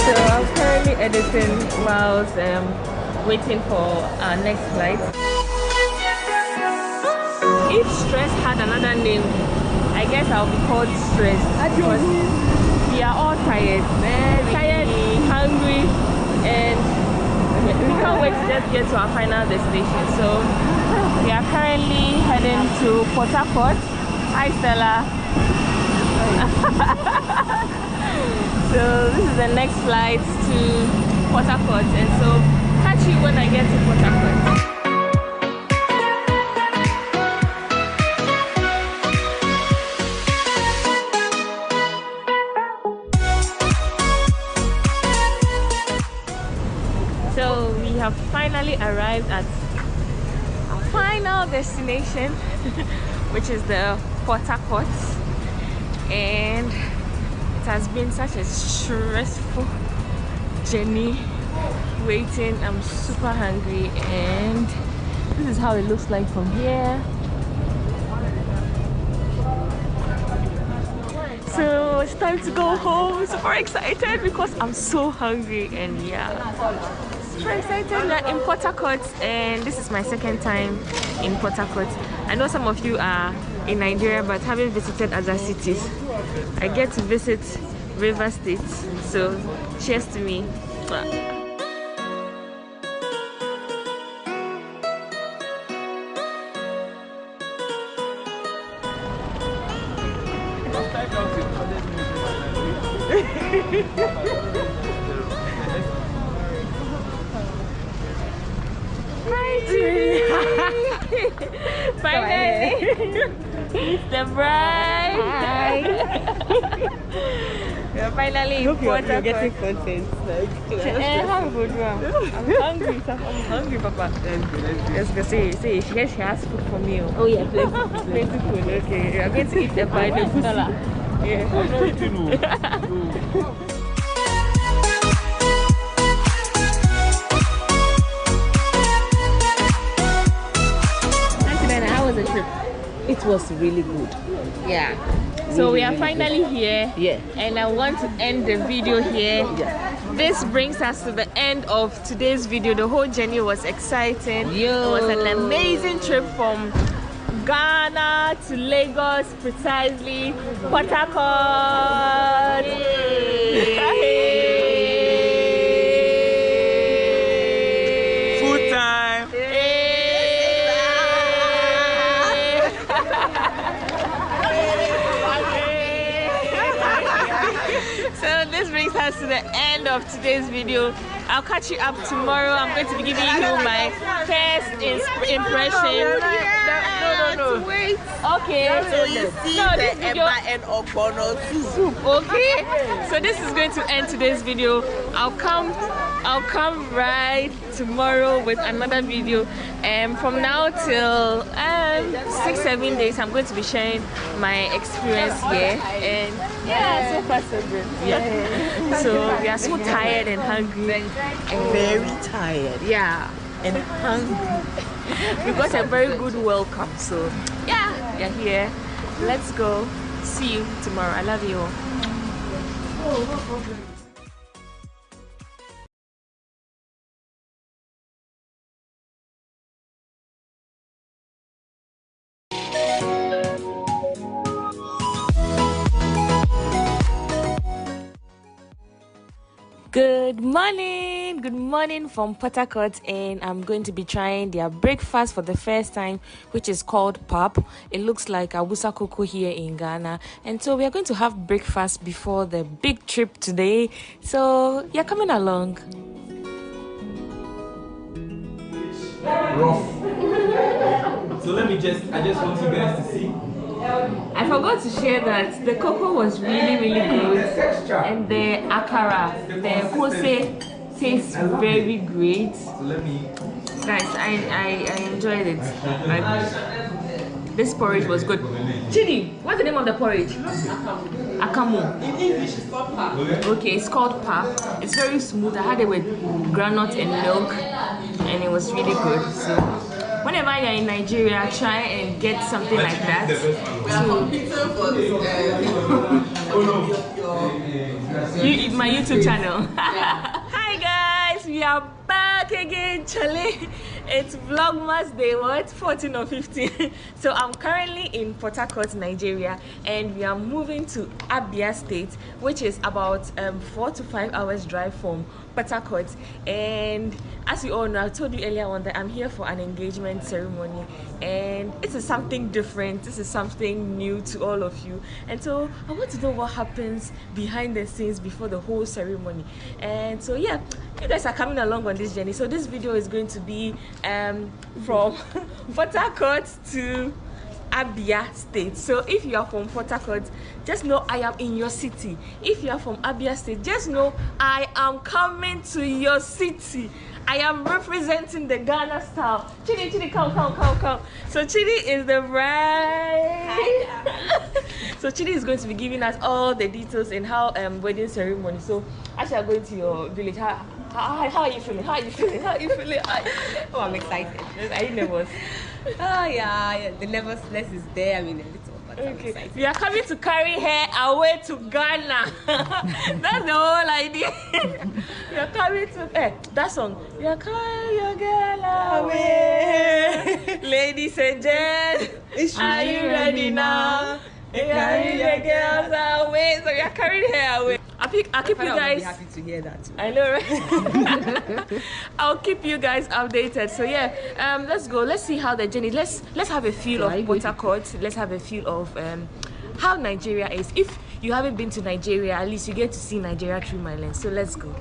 So I'm currently editing whilst waiting for our next flight. If stress had another name, I guess I'll be called stress because we are all tired, very tired, hungry, and we can't wait to just get to our final destination. So we are currently heading to Port Harcourt. Hi Stella. So this is the next flight to Port Harcourt, and so catch you when I get to Port Harcourt. So we have finally arrived at our final destination, which is the Port Harcourt, and it has been such a stressful journey waiting. I'm super hungry and this is how it looks like from here. So it's time to go home. I'm super excited because I'm so hungry and yeah, super excited. We're in Port Harcourt and this is my second time in Port Harcourt. I know some of you are in Nigeria but haven't visited other cities. I get to visit River State, so cheers to me. Hi, Julie. Finally, Mr. Bride. Hi. We're finally in Port Harcourt. You're getting content. Like, have a good one. I'm hungry. I'm hungry, Papa. Let's go say she has food for me. Oh yeah, plenty food. Okay, we are going to eat the pie. Yeah. How was the trip? It was really good. Yeah. So we are finally here. Yeah. And I want to end the video here. Yeah. This brings us to the end of today's video. The whole journey was exciting. It was an amazing trip from Ghana to Lagos, precisely Port Harcourt. Food time. So this brings us to the end of today's video. I'll catch you up tomorrow. I'm going to be giving you my first impression. No. Wait. Okay. So you see the Eba and Ogbono soup. Okay. So this is going to end today's video. I'll come right tomorrow with another video. And from now till 6-7 days, I'm going to be sharing my experience here. And yeah, so far so good. Yeah. So we are so tired and hungry. Very tired. Yeah. And hungry. We got a very good welcome. So yeah, we are here. Let's go. See you tomorrow. I love you all. Good morning from Port Harcourt, and I'm going to be trying their breakfast for the first time, which is called pap. It looks like Awusa Koko here in Ghana, and so we are going to have breakfast before the big trip today. So you're coming along. Rough. So I just want you guys to see. I forgot to share that the cocoa was really good, and the akara, the kose, tastes very great. So let me. Guys, I enjoyed it. This porridge was good. Chidi, what's the name of the porridge? Akamu. In English, it's called pap. Okay, it's called pap. It's very smooth. I had it with granite and milk, and it was really good. So whenever you're in Nigeria, try and get something like that. My YouTube channel. Hi guys, we are back again, Charlie. It's Vlogmas Day 14 or 15. So I'm currently in Port Harcourt, Nigeria, and we are moving to Abia State, which is about 4 to 5 hours drive from Port Harcourt. And as you all know, I told you earlier on that I'm here for an engagement ceremony, and this is something different. This is something new to all of you, and so I want to know what happens behind the scenes before the whole ceremony. And so yeah, you guys are coming along on this journey. So this video is going to be from Port Harcourt to Abia State. So if you are from Port Harcourt, just know I am in your city. If you are from Abia State, just know I am coming to your city. I am representing the Ghana style. Chidi, come. So Chidi is the bride. So Chidi is going to be giving us all the details in how wedding ceremony. So as you are going to your village, how are you feeling? How are you feeling? Oh, I'm excited. Are you nervous? Oh yeah, the nervousness is there. I mean, a little, but I'm excited. We are coming to carry her away to Ghana. That's the whole idea. We are coming to that song. We are carrying your girl away. Ladies and gents, are you ready now? We are carrying your girls away. So we are carrying her away. I'll keep you guys. I'll be happy to hear that too. I know, right? I'll keep you guys updated. So yeah, let's go. Let's see how the journey. Let's have a feel of Port Harcourt. Let's have a feel of how Nigeria is. If you haven't been to Nigeria, at least you get to see Nigeria through my lens. So let's go.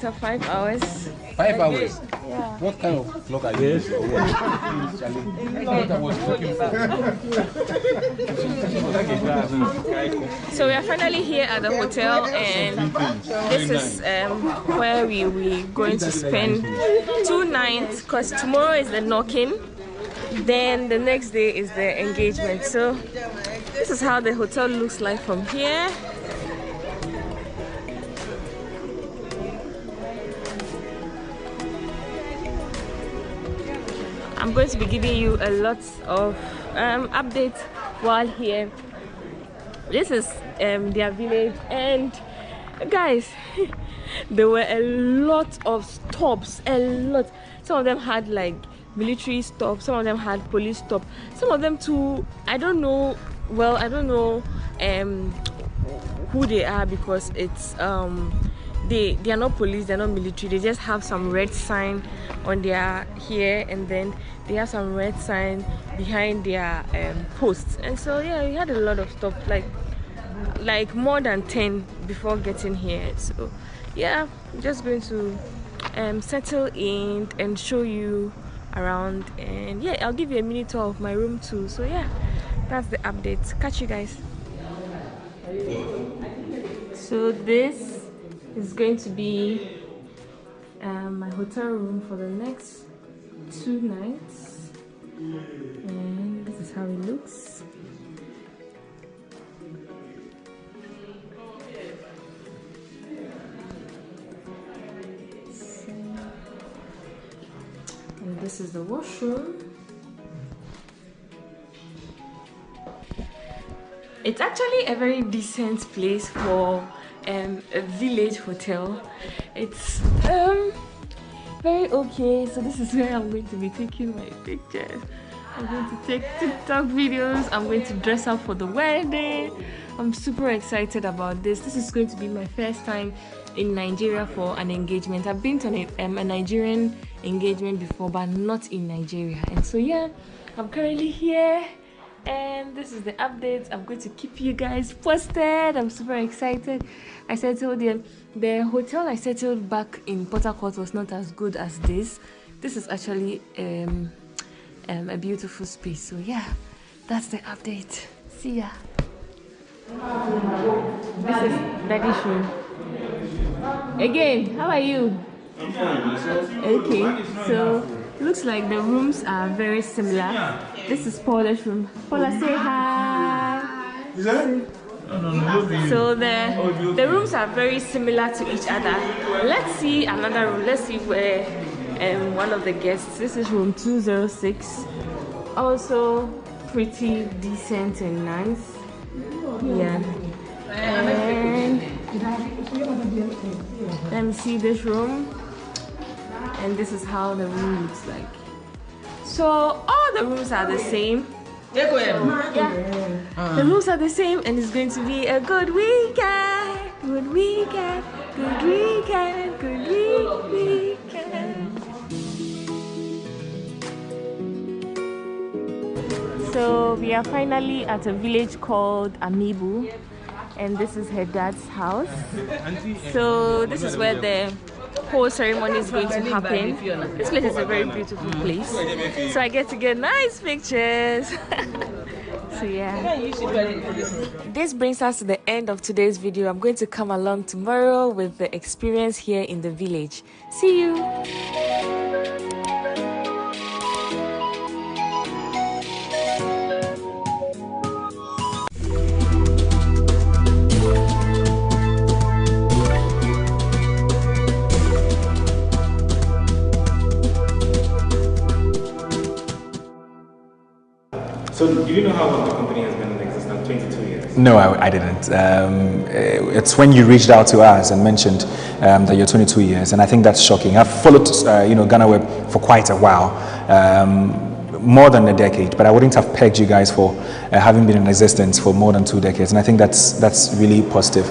after 5 hours. 5 hours? Yeah. What kind of clock are you using? What I was looking for. So we are finally here at the hotel, and this is where we're going to spend 2 nights, because tomorrow is the knocking, then the next day is the engagement. So this is how the hotel looks like from here. I'm going to be giving you a lot of updates while here. This is their village, and guys, there were a lot of stops, a lot. Some of them had like military stop, some of them had police stop, some of them too, I don't know, well, I don't know who they are, because it's they are not police, they're not military, they just have some red sign on their here, and then they have some red sign behind their posts. And so yeah, we had a lot of stuff, like more than 10 before getting here. So yeah, I'm just going to settle in and show you around, and yeah, I'll give you a mini tour of my room too. So yeah, that's the update. Catch you guys. So this is going to be my hotel room for the next 2 nights, and this is how it looks. And this is the washroom. It's actually a very decent place for a village hotel. It's very okay. So this is where I'm going to be taking my pictures. I'm going to take TikTok videos. I'm going to dress up for the wedding. I'm super excited about this. This is going to be my first time in Nigeria for an engagement. I've been to a Nigerian engagement before, but not in Nigeria. And so yeah, I'm currently here, and this is the update. I'm going to keep you guys posted. I'm super excited. I settled the hotel I settled back in Port Harcourt was not as good as this. This is actually a beautiful space. So yeah, that's the update. See ya. This is Daddy's room. Again, how are you? I'm fine. Okay, so looks like the rooms are very similar. This is Paula's room. Paula, say hi. Is that? No. So the rooms are very similar to each other. Let's see another room. Let's see where one of the guests. This is room 206. Also pretty decent and nice. Yeah. And let me see this room. And this is how the room looks like. So all the rooms are the same. Yeah. The rooms are the same, and it's going to be a good weekend. Good weekend. Good weekend. Good weekend. So we are finally at a village called Amibu, and this is her dad's house. So this is where the whole ceremony is going to happen. This place is a very beautiful place, so I get to get nice pictures. So yeah, this brings us to the end of today's video. I'm going to come along tomorrow with the experience here in the village. See you. So do you know how long the company has been in existence? 22 years? No, I didn't. It's when you reached out to us and mentioned that you're 22 years, and I think that's shocking. I've followed GhanaWeb for quite a while, more than a decade, but I wouldn't have pegged you guys for having been in existence for more than 2 decades, and I think that's really positive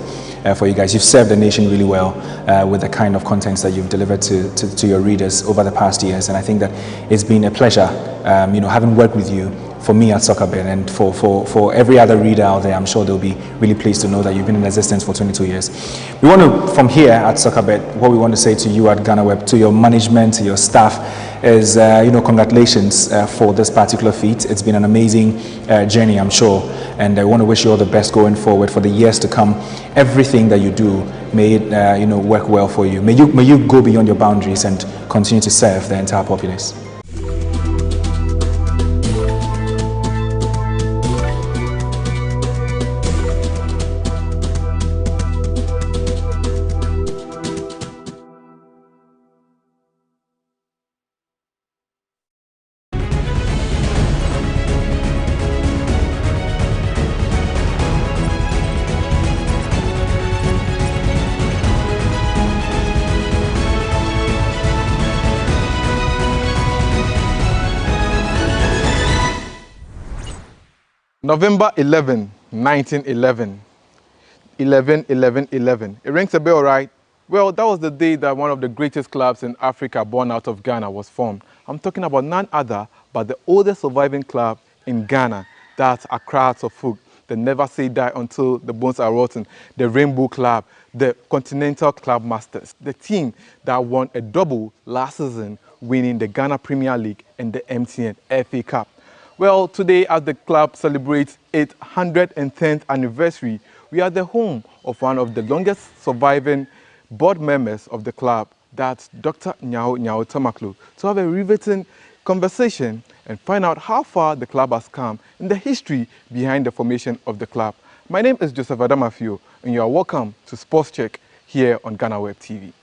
for you guys. You've served the nation really well with the kind of contents that you've delivered to your readers over the past years, and I think that it's been a pleasure, having worked with you for me at Soccerbet, and for every other reader out there. I'm sure they'll be really pleased to know that you've been in existence for 22 years. We want to, from here at Soccerbet, what we want to say to you at GhanaWeb, to your management, to your staff, is congratulations for this particular feat. It's been an amazing journey, I'm sure, and I want to wish you all the best going forward for the years to come. Everything that you do, may it work well for you. May you go beyond your boundaries and continue to serve the entire populace. November 11, 1911. 11. It rings a bell, right? Well, that was the day that one of the greatest clubs in Africa born out of Ghana was formed. I'm talking about none other but the oldest surviving club in Ghana. That's Accra Folk, the Never Say Die Until the Bones Are Rotten, the Rainbow Club, the Continental Club Masters, the team that won a double last season, winning the Ghana Premier League and the MTN FA Cup. Well, today as the club celebrates its 110th anniversary, we are the home of one of the longest surviving board members of the club, that's Dr. Nyao Tomaklo, to have a riveting conversation and find out how far the club has come and the history behind the formation of the club. My name is Joseph Adamafio, and you are welcome to Sports Check here on GhanaWeb TV.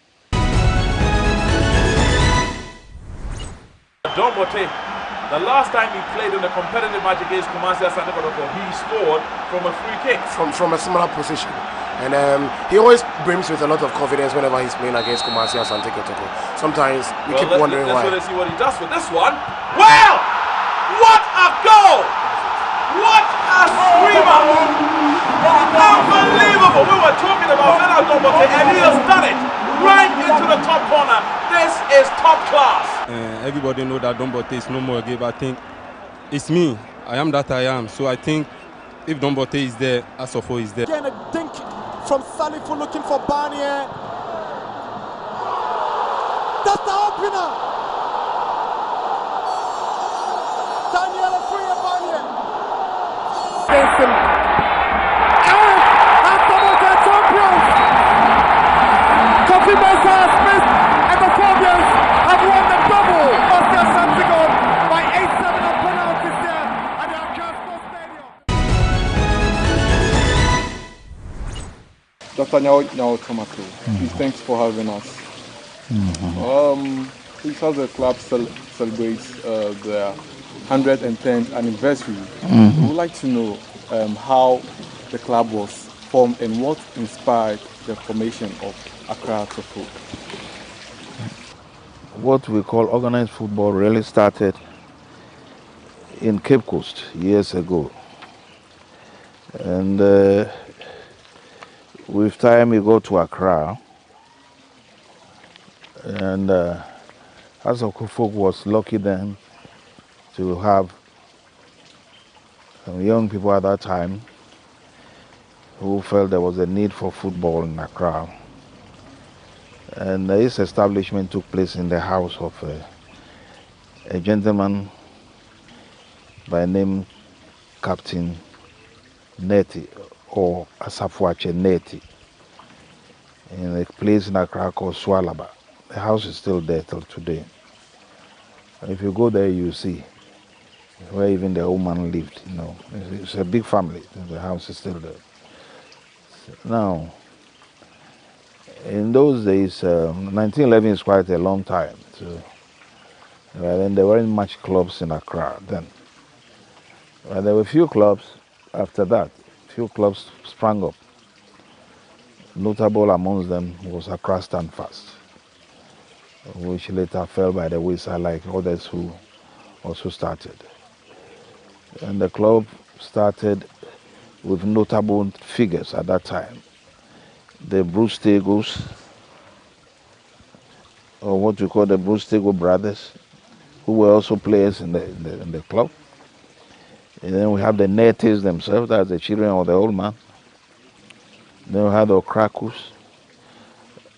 The last time he played in a competitive match against Kumasi Asante Kotoko, he scored from a free kick. From a similar position. And he always brims with a lot of confidence whenever he's playing against Kumasi Asante Kotoko. Sometimes we keep wondering why. Let's see what he does with this one. Well, what a goal! What a screamer! Unbelievable! We were talking about Bernard Dombote and he has done it right into the top corner. This is top class. Everybody know that Dombote is no more a game. I think it's me. I am that I am. So I think if Dombote is there, Asofo is there. Again, a dink from Salifu looking for Barnier. That's the opener. Daniel Akuya Barnier. Against him. And Dombote champions. Kofi Mensah Smith and the Phobians have won the double. Oscar Santiago by 8-7 on penalties there at the Accra Stadium. Dr. Nyao Tomaklo, thanks for having us. Please, as the club celebrates their 110th anniversary, we would like to know how the club was formed and what inspired the formation of Accra Folk. What we call organized football really started in Cape Coast years ago. And with time we go to Accra. And Accra Folk was lucky then to have some young people at that time who felt there was a need for football in Accra. And this establishment took place in the house of a gentleman by name Captain Neti, or Asafuache Neti, in a place in Accra called Swalaba. The house is still there till today. If you go there, you see where even the old man lived. It's a big family. The house is still there. Now, in those days, 1911 is quite a long time. So, then there weren't much clubs in Accra then. There were few clubs after that. Few clubs sprang up. Notable amongst them was Accra Standfast, which later fell by the wayside like others who also started. And the club started with notable figures at that time. The Bruce Tegos, or what we call the Bruce Tego brothers, who were also players in the club. And then we have the natives themselves, that's the children of the old man. Then we have the Okrakus.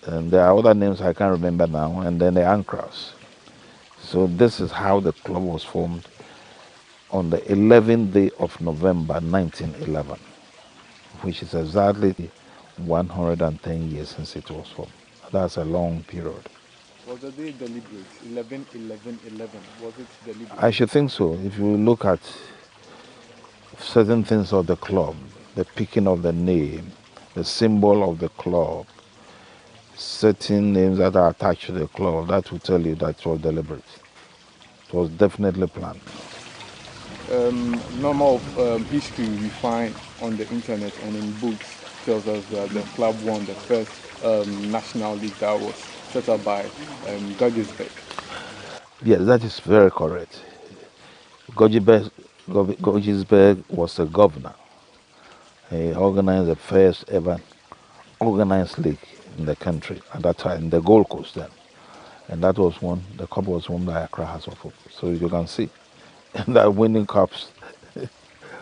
And there are other names I can't remember now. And then the Ankras. So this is how the club was formed on the 11th day of November 1911, which is exactly 110 years since it was formed. That's a long period. Was the day deliberate? 11, 11, 11. Was it deliberate? I should think so. If you look at certain things of the club, the picking of the name, the symbol of the club, certain names that are attached to the club, that will tell you that it was deliberate. It was definitely planned. Normal history we find on the internet and in books tells us that the club won the first national league that was set up by Guggisberg. Yes, that is very correct. Guggisberg was a governor. He organized the first ever organized league in the country at that time, the Gold Coast then. And that was one, the cup was won by Accra House of Hope. So you can see that winning cups,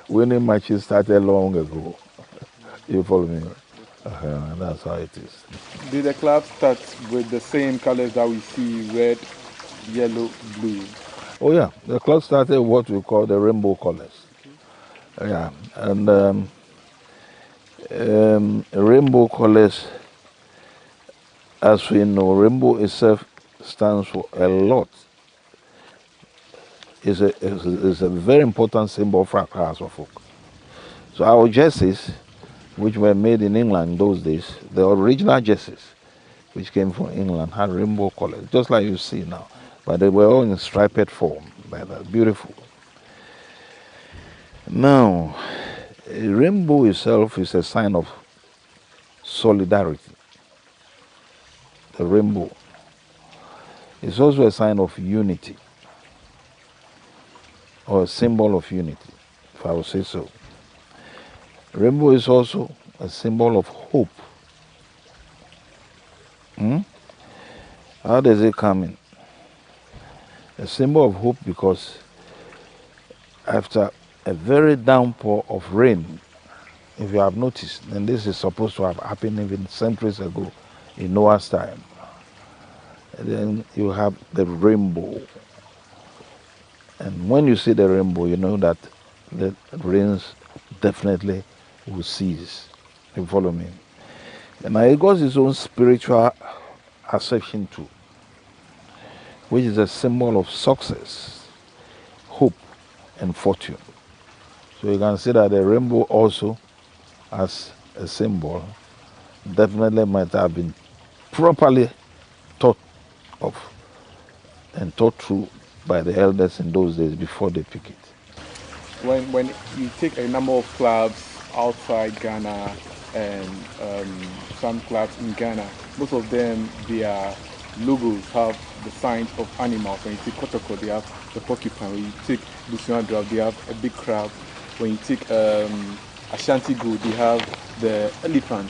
winning matches started long ago. You follow me? That's how it is. Did the club start with the same colors that we see, red, yellow, blue? Oh yeah, the club started what we call the rainbow colors. Yeah, and rainbow colors, as we know, rainbow itself stands for a lot. It's a very important symbol for Accra House of Folk. So our jerseys, which were made in England in those days, the original jerseys, which came from England, had rainbow colors, just like you see now. But they were all in striped form, like that, beautiful. Now, a rainbow itself is a sign of solidarity. The rainbow is also a sign of unity, or a symbol of unity, if I would say so. Rainbow is also a symbol of hope. How does it come in? A symbol of hope because after a very downpour of rain, if you have noticed, and this is supposed to have happened even centuries ago in Noah's time, and then you have the rainbow. And when you see the rainbow, you know that the rains definitely will cease. You follow me? And now it got its own spiritual acception too, which is a symbol of success, hope, and fortune. So you can see that the rainbow also, as a symbol, definitely might have been properly thought of and thought through by the elders in those days before they pick it. When you take a number of clubs outside Ghana and some clubs in Ghana, most of them, their logos have the signs of animals. When you take Kotoko, they have the porcupine. When you take Busuan Draft, they have a big crab. When you take Ashanti Gold, they have the elephant.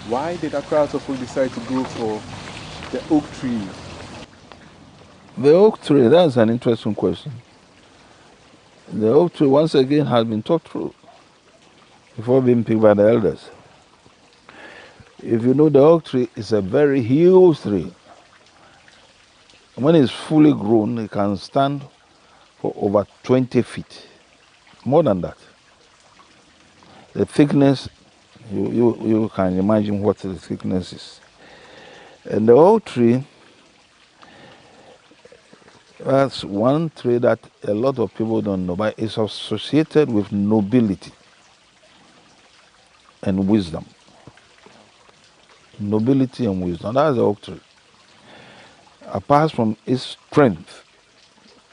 Why did Accra House of Folk decide to go for the oak tree? The oak tree, that's an interesting question. The oak tree, once again, has been thought through before being picked by the elders. If you know, the oak tree is a very huge tree. When it's fully grown, it can stand for over 20 feet, more than that. The thickness, you can imagine what the thickness is. And the oak tree, that's one tree that a lot of people don't know, but it's associated with nobility and wisdom. Nobility and wisdom, that's the oak tree. Apart from its strength,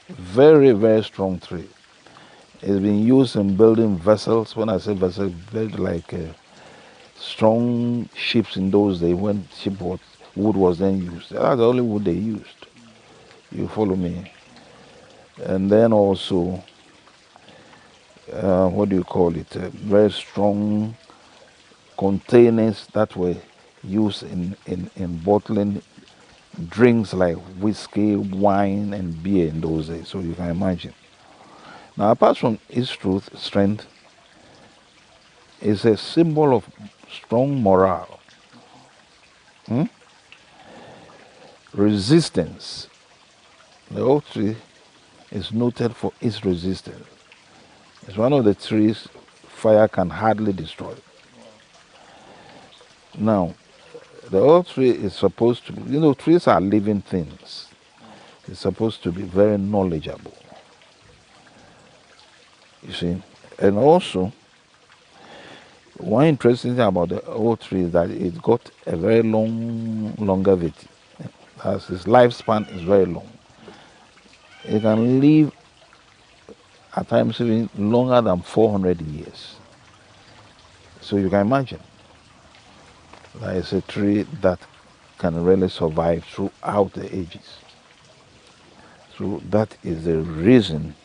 very, very strong tree. It's been used in building vessels. When I say vessels, very like strong ships in those days when wood was then used. That's the only wood they used. You follow me? And then also, what do you call it? Very strong containers that were used in bottling drinks like whiskey, wine, and beer in those days. So you can imagine. Now, apart from its strength, it's a symbol of strong morale, resistance. The oak tree is noted for its resistance. It's one of the trees fire can hardly destroy. Now, the oak tree is supposed to be, trees are living things. It's supposed to be very knowledgeable. You see, and also, one interesting thing about the oak tree is that it got a very long longevity. As its lifespan is very long. It can live at times even longer than 400 years. So you can imagine that it's a tree that can really survive throughout the ages. So that is the reason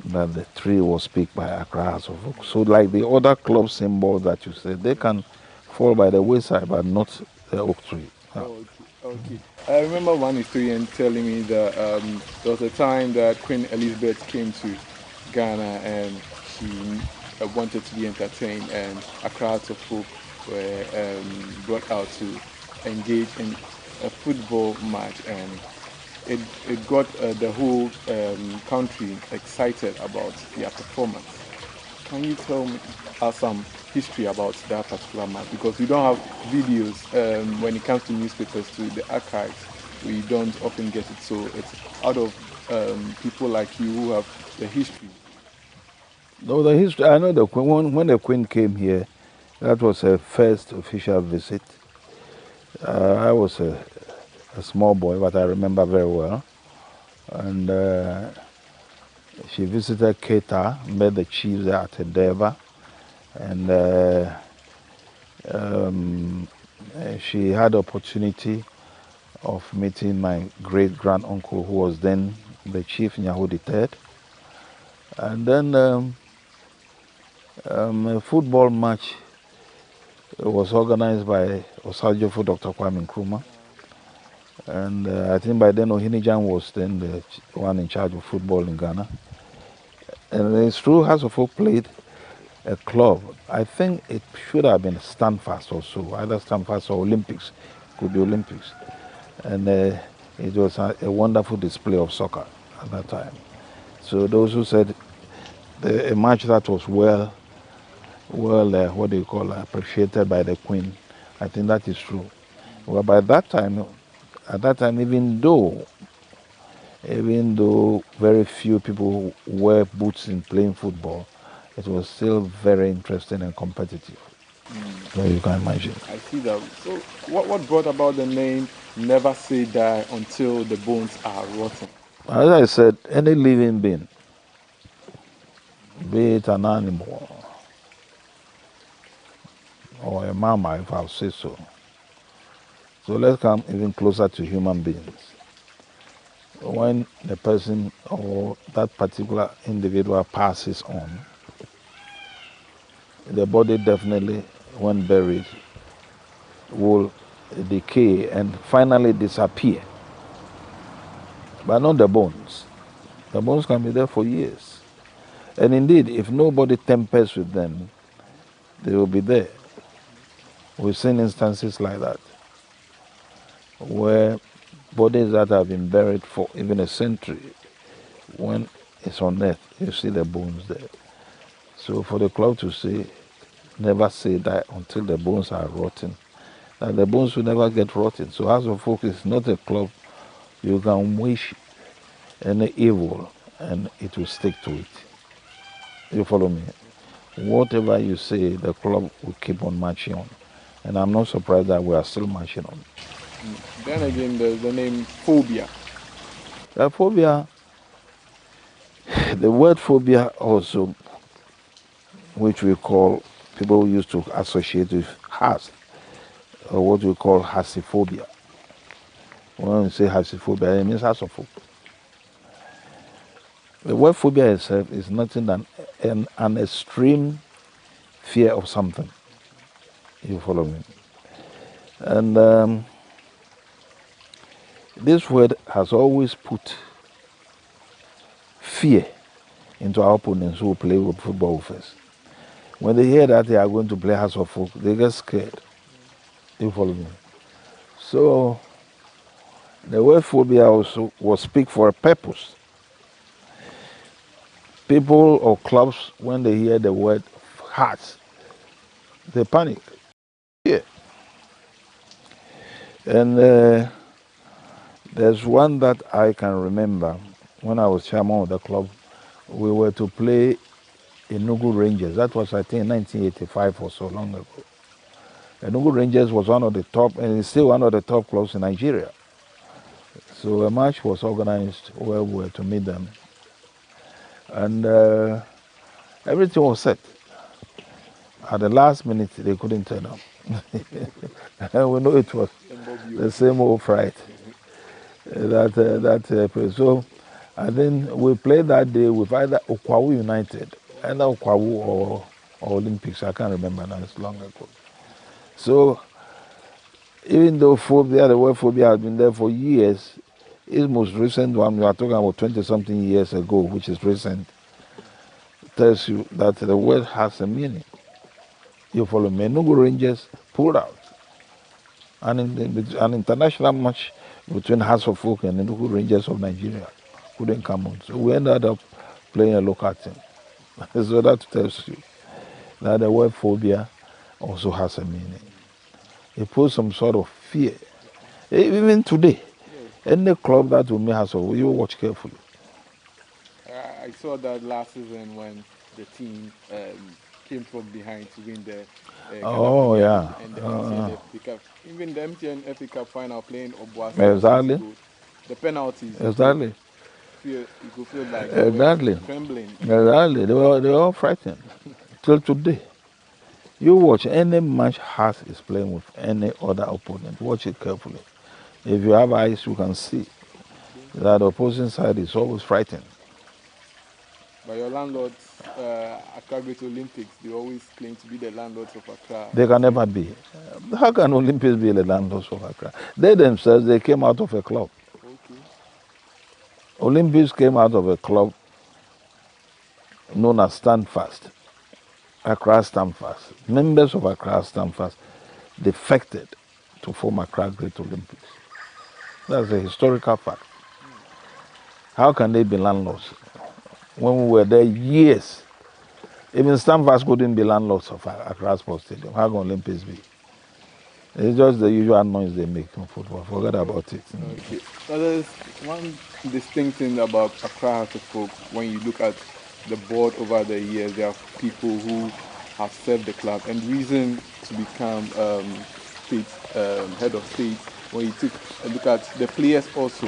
that the tree was picked by Accra House of Oak. So like the other club symbols that you said, they can fall by the wayside, but not the oak tree. Okay. I remember one historian telling me that there was a time that Queen Elizabeth came to Ghana and she wanted to be entertained, and Accra House of Oak were brought out to engage in a football match, and it got the whole country excited about their performance. Can you tell me some history about that particular match? Because we don't have videos when it comes to newspapers, to the archives. We don't often get it, so it's out of people like you who have the history. No, the history. I know the Queen. When the Queen came here, that was her first official visit. I was a small boy, but I remember very well. And she visited Keita, met the chiefs at Edeva, and she had the opportunity of meeting my great-grand-uncle, who was then the chief Nyahu III. And then a football match was organized by Osajofo Dr. Kwame Nkrumah. And I think by then Ohinijan was then the one in charge of football in Ghana. And it's true, House of Oak played a club. I think it should have been Stanfast or so, either Stanfast or Olympics, could be Olympics. And it was a wonderful display of soccer at that time. So those who said a match that was well, appreciated by the Queen, I think that is true. Well, by that time, at that time, even though very few people wear boots in playing football, it was still very interesting and competitive. So you can imagine. I see that. So what brought about the name Never Say Die Until the Bones Are Rotten? As I said, any living being, be it an animal or a mammal, if I'll say so. So let's come even closer to human beings. When the person or that particular individual passes on, the body definitely, when buried, will decay and finally disappear. But not the bones. The bones can be there for years. And indeed, if nobody tampers with them, they will be there. We've seen instances like that, where bodies that have been buried for even a century, when it's unearthed, you see the bones there. So for the club to say, never say that until the bones are rotten, that the bones will never get rotten. So House of Oak is not a club you can wish any evil and it will stick to it. You follow me? Whatever you say, the club will keep on marching on. And I'm not surprised that we are still marching on. Then again, there's the name phobia. The phobia, the word phobia also, which we call, people used to associate with has, or what we call hasiphobia. When we say hasiphobia, it means House of Oak. The word phobia itself is nothing than an extreme fear of something. You follow me? And this word has always put fear into our opponents who play with football with us. When they hear that they are going to play House of Folk, they get scared. You follow me? So the word phobia also was speak for a purpose. People or clubs, when they hear the word hearts, they panic. Yeah. And there's one that I can remember. When I was chairman of the club, we were to play Enugu Rangers. That was, I think, 1985 or so long ago. Enugu Rangers was one of the top, and it's still one of the top clubs in Nigeria. So a match was organized where we were to meet them. And everything was set. At the last minute, they couldn't turn up. And we know it was the same old fright. So I think we played that day with either Okwawu United, either Okwawu or Olympics. I can't remember now, it's long ago. So even though phobia, the word phobia has been there for years, its most recent one, we are talking about 20-something years ago, which is recent, tells you that the word has a meaning. You follow me? Enugu Rangers pulled out. An international match between House of Folk and Enugu Rangers of Nigeria couldn't come on. So we ended up playing a local team. So that tells you that the word phobia also has a meaning. It puts some sort of fear. Even today, any club that will make House of Folk, you watch carefully. I saw that last season when the team came from behind to win the Oh, yeah. and the MTN FA Cup. Even the MTN FA Cup final playing Obuasi. Exactly. The penalties. Exactly. You could feel like exactly. trembling. Exactly. They were all frightened. Till today. You watch any match Hearts is playing with any other opponent. Watch it carefully. If you have eyes, you can see that the opposing side is always frightened. But your landlords, Accra Great Olympics, they always claim to be the landlords of Accra. They can never be. How can Olympics be the landlords of Accra? They themselves, they came out of a club. Okay. Olympics came out of a club known as Stand Fast. Accra Stand Fast. Members of Accra Stand Fast defected to form Accra Great Olympics. That's a historical fact. How can they be landlords? When we were there years, even Stand Fast couldn't be landlords of Accra Sports Stadium. How can Olympics be? It's just the usual noise they make in football. Forget about it. Okay. So there's one distinct thing about Accra House of Folk. When you look at the board over the years, there are people who have served the club and reason to become head of state. When you take a look at the players also,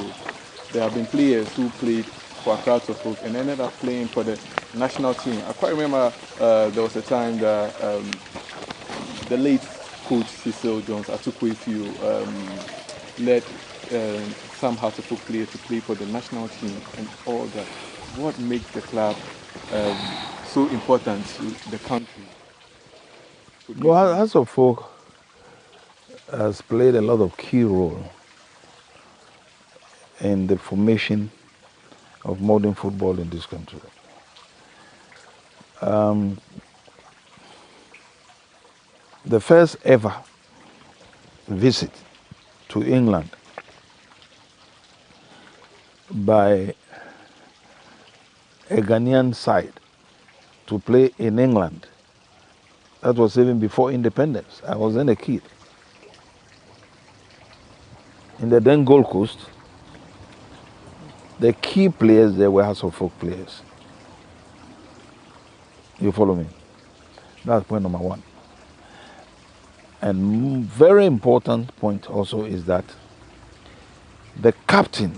there have been players who played for Accra House of Folk and ended up playing for the national team. I quite remember there was a time that the late coach Cecil Jones Atukwefiu led some House of Folk players to play for the national team and all that. What makes the club so important to the country? Well, House of Folk has played a lot of key role in the formation of modern football in this country. The first ever visit to England by a Ghanaian side to play in England, that was even before independence. I was then a kid. In the then Gold Coast, the key players there were House of Folk players. You follow me? That's point number one. And very important point also is that the captain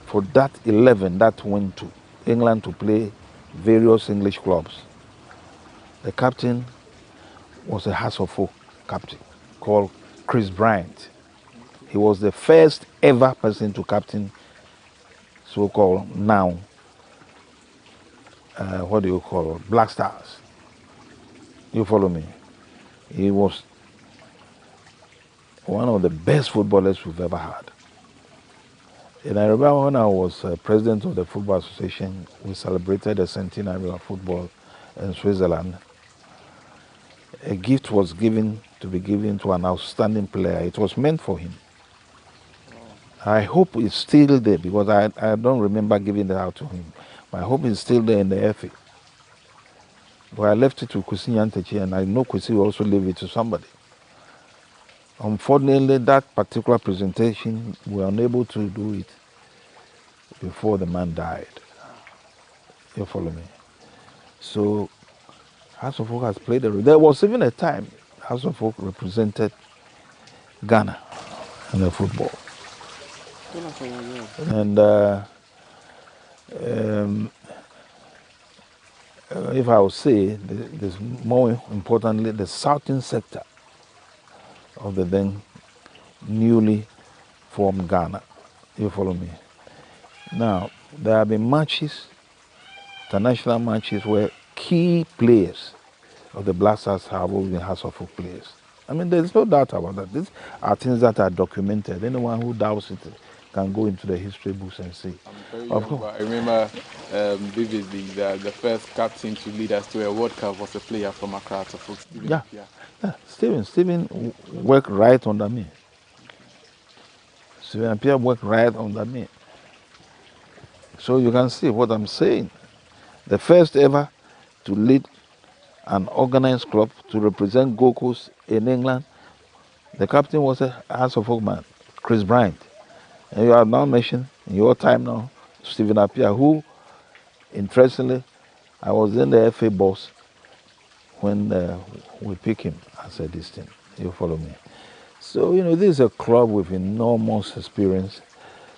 for that 11 that went to England to play various English clubs, the captain was a House of Folk captain called Chris Bryant. He was the first ever person to captain so-called now, what do you call it? Black Stars. You follow me? He was one of the best footballers we've ever had. And I remember when I was president of the Football Association, we celebrated the centenary of football in Switzerland. A gift was to be given to an outstanding player. It was meant for him. I hope it's still there because I don't remember giving that out to him. But I hope it's still there in the FA. But I left it to Kwesi Nyantakyi, and I know Kwesi will also leave it to somebody. Unfortunately, that particular presentation, we were unable to do it before the man died. You follow me? So, House of Folk has played a role. There was even a time House of Folk represented Ghana in the football. And if I would say, there's more importantly, the southern sector of the then newly formed Ghana. You follow me? Now, there have been matches, international matches, where key players of the Black Stars have always been House of Folk players. I mean, there's no doubt about that. These are things that are documented. Anyone who doubts it can go into the history books and see. Of course. I remember vividly that the first captain to lead us to a World Cup was a player from Accra, Stephen. Yeah. Stephen worked right under me. Stephen Appiah worked right under me. So you can see what I'm saying. The first ever to lead an organized club to represent Gold Coast in England, the captain was a House of Folk man, Chris Bryant. And you have now mentioned in your time now, Stephen Appiah, who, interestingly, I was in the FA boss when we picked him as a distinct. You follow me? So, this is a club with enormous experience,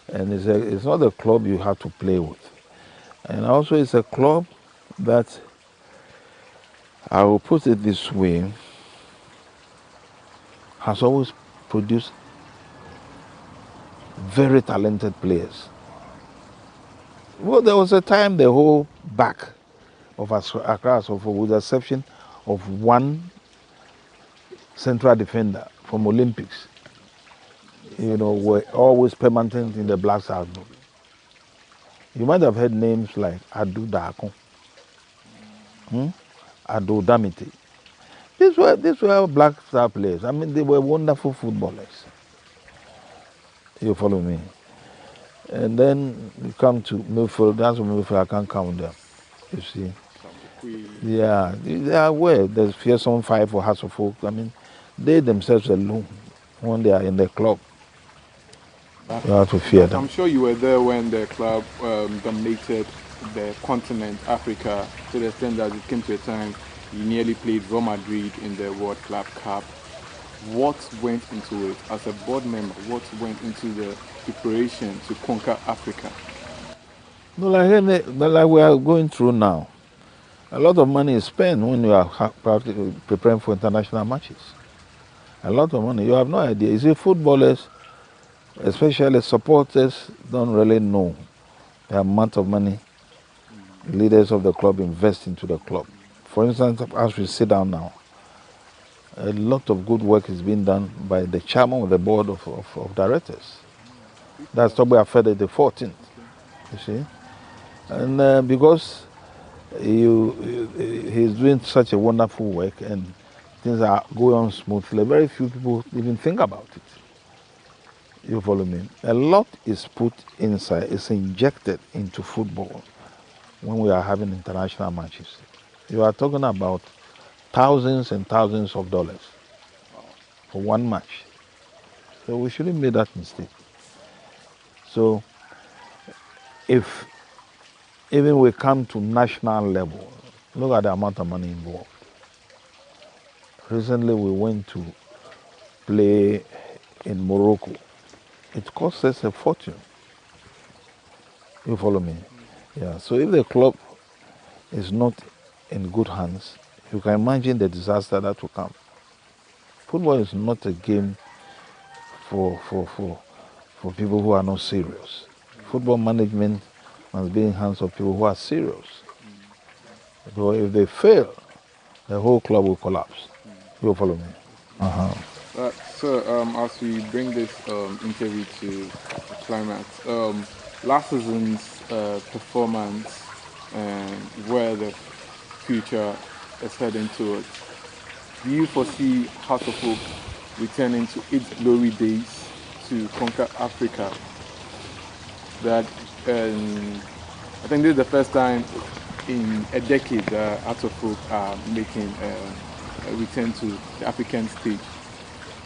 and it's not a club you have to play with. And also it's a club that, I will put it this way, has always produced very talented players. Well, there was a time the whole back of Accra, with the exception of one central defender from Olympics, were always permanent in the Black Stars group. You might have heard names like Adu Dako, Adu Damiti. These were Black Star players. I mean, they were wonderful footballers. You follow me? And then you come to midfield. That's what midfield, I can't count them. You see? Yeah, they are aware. There's Fearsome 5 for House of Folk. I mean, they themselves alone, when they are in the club, you have to fear them. I'm sure you were there when the club dominated the continent, Africa, to the extent that it came to a time you nearly played Real Madrid in the World Club Cup. What went into it? As a board member, what went into the preparation to conquer Africa? No, like we are going through now. A lot of money is spent when you are preparing for international matches. A lot of money. You have no idea. You see, footballers, especially supporters, don't really know the amount of money leaders of the club invest into the club. For instance, as we sit down now, a lot of good work is being done by the chairman of the board of directors. That's Toby Afede the 14th, you see. And because he's doing such a wonderful work and things are going on smoothly, very few people even think about it. You follow me? A lot is put inside, is injected into football when we are having international matches. You are talking about thousands and thousands of dollars for one match. So we shouldn't make that mistake. So if even we come to national level, look at the amount of money involved. Recently we went to play in Morocco. It cost us a fortune. You follow me? Yeah. So if the club is not in good hands, you can imagine the disaster that will come. Football is not a game for people who are not serious. Football management must be in hands of people who are serious. Because if they fail, the whole club will collapse. You follow me? So, as we bring this interview to a climax, last season's performance and where the future is heading towards, do you foresee Heart of Hope returning to its glory days to conquer Africa? That I think this is the first time in a decade that Heart of Hope are making a return to the African stage.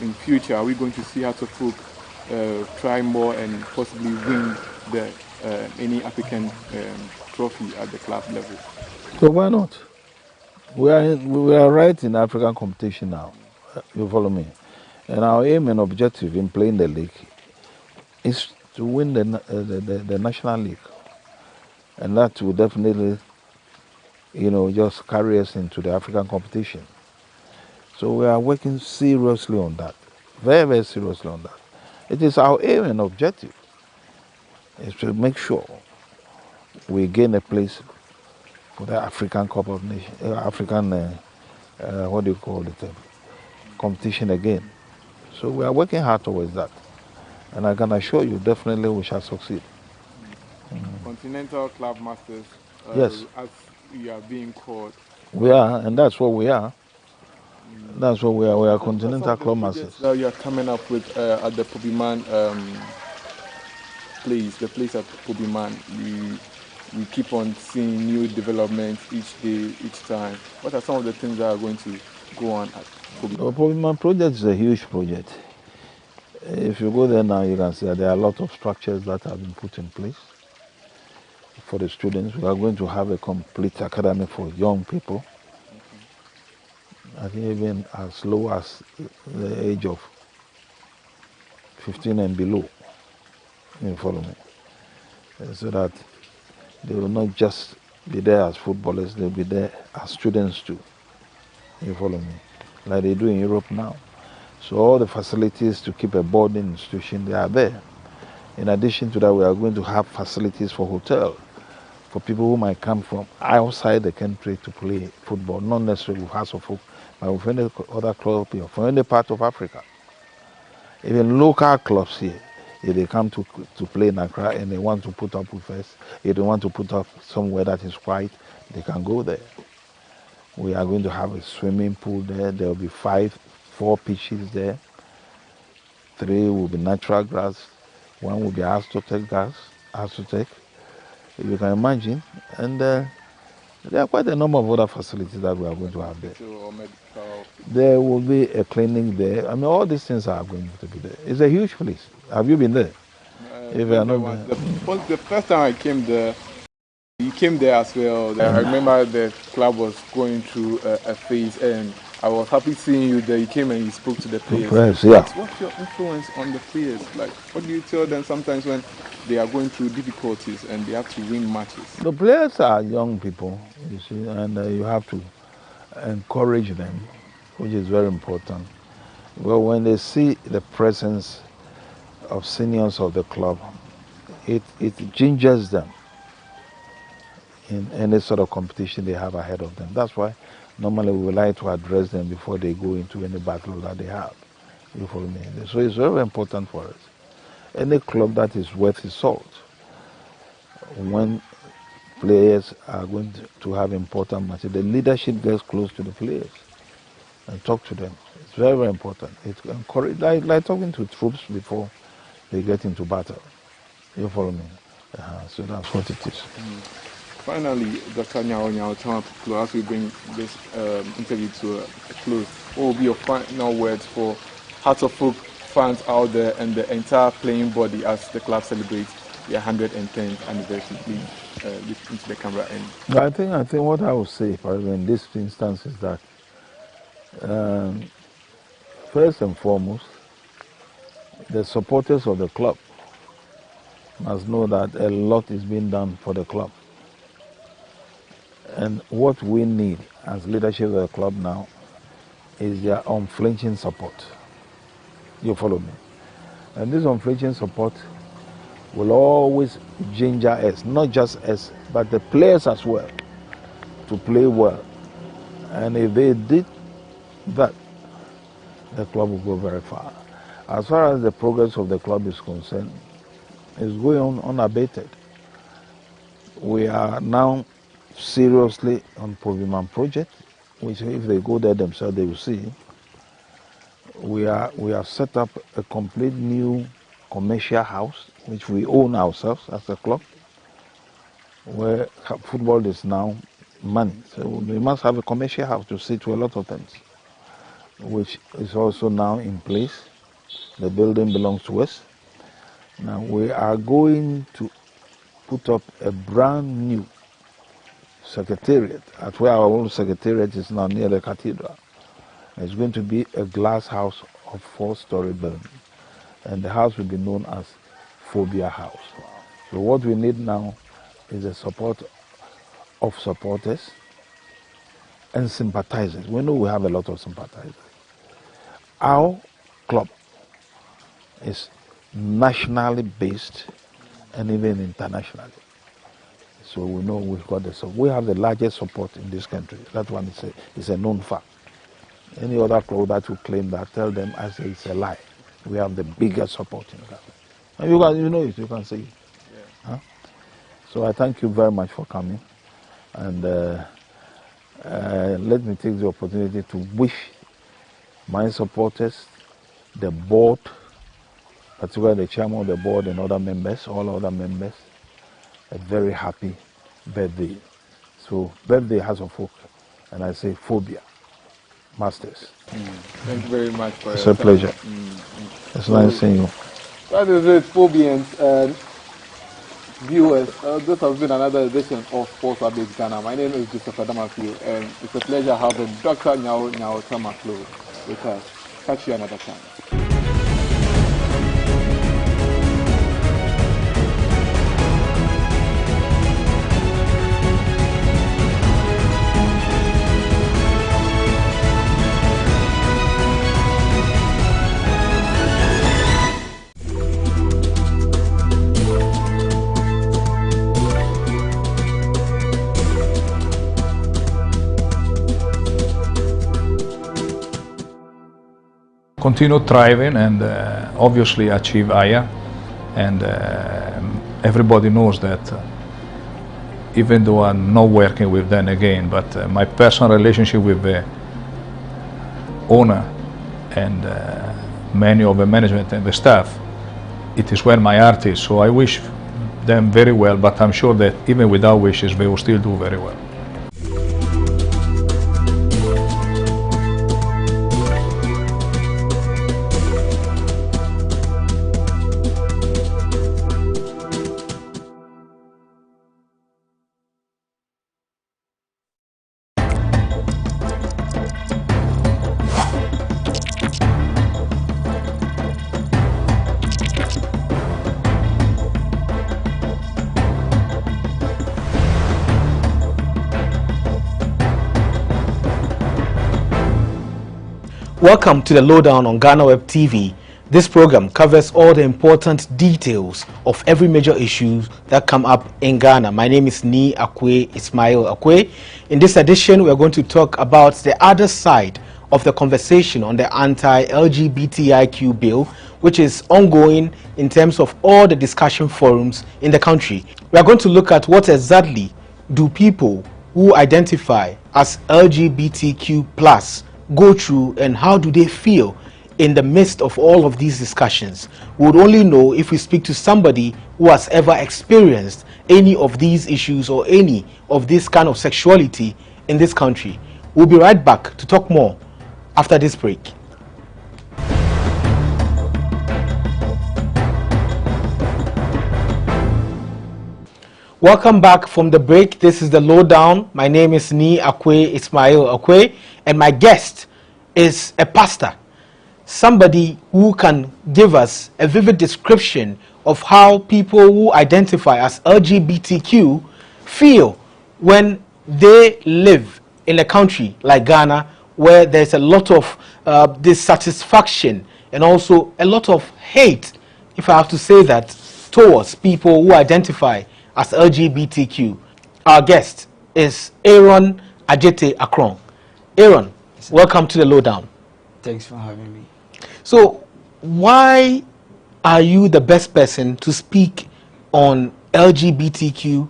In future, are we going to see Heart of Hope try more and possibly win the any African trophy at the club level? So why not? We are right in African competition now. You follow me? And our aim and objective in playing the league is to win the national league, and that will definitely, just carry us into the African competition. So we are working seriously on that, very, very seriously on that. It is our aim and objective is to make sure we gain a place for the African Cup of Nations, what do you call it, competition again. So we are working hard towards that, and I can assure you, definitely we shall succeed. Continental Club Masters. Yes. As we are being called. We are, and that's what we are. That's what we are. We are Continental Club Masters. That you are coming up with at the Pobiman place, the place at Pobiman. We keep on seeing new developments each day, each time. What are some of the things that are going to go on at Pobiman? The Pobiman project is a huge project. If you go there now, you can see that there are a lot of structures that have been put in place for the students. We are going to have a complete academy for young people. I think even as low as the age of 15 and below. You follow me? So that they will not just be there as footballers, they'll be there as students too. You follow me? Like they do in Europe now. So all the facilities to keep a boarding institution, they are there. In addition to that, we are going to have facilities for hotel, for people who might come from outside the country to play football, not necessarily with Hearts of Hope, but with any other club here, from any part of Africa. Even local clubs here, if they come to play in Accra and they want to put up with us, if they want to put up somewhere that is quiet, they can go there. We are going to have a swimming pool there. There will be 4 pitches there. 3 will be natural grass. 1 will be Aztec grass, if you can imagine. And there are quite a number of other facilities that we are going to have there. There will be a clinic there. I mean, all these things are going to be there. It's a huge place. Have you been there? If you are not there. The first time I came there, you came there as well. I remember the club was going through a phase, and I was happy seeing you there. You came and you spoke to the players. Yes, yeah. What's your influence on the players? Like, what do you tell them sometimes when they are going through difficulties and they have to win matches? The players are young people, you see, and you have to encourage them, which is very important. Well, when they see the presence of seniors of the club, it gingers them in any sort of competition they have ahead of them. That's why normally we like to address them before they go into any battle that they have. You follow me? So it's very important for us. Any club that is worth its salt, when players are going to have important matches, the leadership gets close to the players and talk to them. It's very, very important. It's like talking to troops before they get into battle. You follow me? So that's what it is. Finally, Dr. Nyao, as we bring this interview to a close, what will be your final words for Hearts of Hope fans out there and the entire playing body as the club celebrates their 110th anniversary? Please look into the camera. I think what I would say, in this instance, is that first and foremost, the supporters of the club must know that a lot is being done for the club. And what we need as leadership of the club now is their unflinching support. You follow me? And this unflinching support will always ginger us, not just us, but the players as well, to play well. And if they did that, the club will go very far. As far as the progress of the club is concerned, it's going on unabated. We are now seriously on Proviman project, which if they go there themselves, they will see. We have set up a complete new commercial house, which we own ourselves as a club, where football is now money. So we must have a commercial house to see to a lot of things, which is also now in place. The building belongs to us. Now we are going to put up a brand new secretariat at where our old secretariat is now near the cathedral. It's going to be a glass house of 4-story building, and the house will be known as Phobia House. So what we need now is the support of supporters and sympathizers. We know we have a lot of sympathizers. Our club is nationally based and even internationally. So we know we've got the support. We have the largest support in this country. That one is a known fact. Any other club that will claim that, tell them I say it's a lie. We have the biggest support in Ghana. And you know it, you can say it. Yeah. Huh? So I thank you very much for coming. And let me take the opportunity to wish my supporters, the board, particularly the chairman of the board and other members, all other members, a very happy birthday. So birthday has a folk, and I say Phobia Masters. Thank you very much for It's a pleasure. It's nice seeing you. That is it, Phobians and viewers. This has been another edition of Sports Update Ghana. My name is Joseph Adamafio, and it's a pleasure having Dr. Nyao Tamaklo with us. Catch you another time. Continue thriving and obviously achieve higher, and everybody knows that even though I'm not working with them again, but my personal relationship with the owner and many of the management and the staff, it is where my heart is. So I wish them very well, but I'm sure that even without wishes they will still do very well. Welcome to the Lowdown on GhanaWeb TV. This program covers all the important details of every major issue that come up in Ghana. My name is Ni Akwe Ismail Akwe. In this edition, we are going to talk about the other side of the conversation on the anti-LGBTIQ bill, which is ongoing in terms of all the discussion forums in the country. We are going to look at what exactly do people who identify as LGBTQ plus go through, and how do they feel in the midst of all of these discussions. We would only know if we speak to somebody who has ever experienced any of these issues or any of this kind of sexuality in this country. We'll be right back to talk more after this break. Welcome back from the break. This is the Lowdown. My name is Ni Akwe Ismail Akwe, and my guest is a pastor, somebody who can give us a vivid description of how people who identify as LGBTQ feel when they live in a country like Ghana, where there's a lot of dissatisfaction and also a lot of hate, if I have to say that, towards people who identify as LGBTQ. Our guest is Aaron Ajete Akron. Aaron, welcome to the Lowdown. Thanks for having me. So, why are you the best person to speak on LGBTQ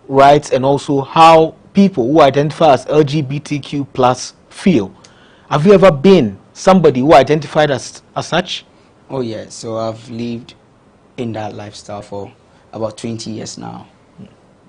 rights and also how people who identify as LGBTQ plus feel? Have you ever been somebody who identified as such? Oh yeah, so I've lived in that lifestyle for about 20 years now.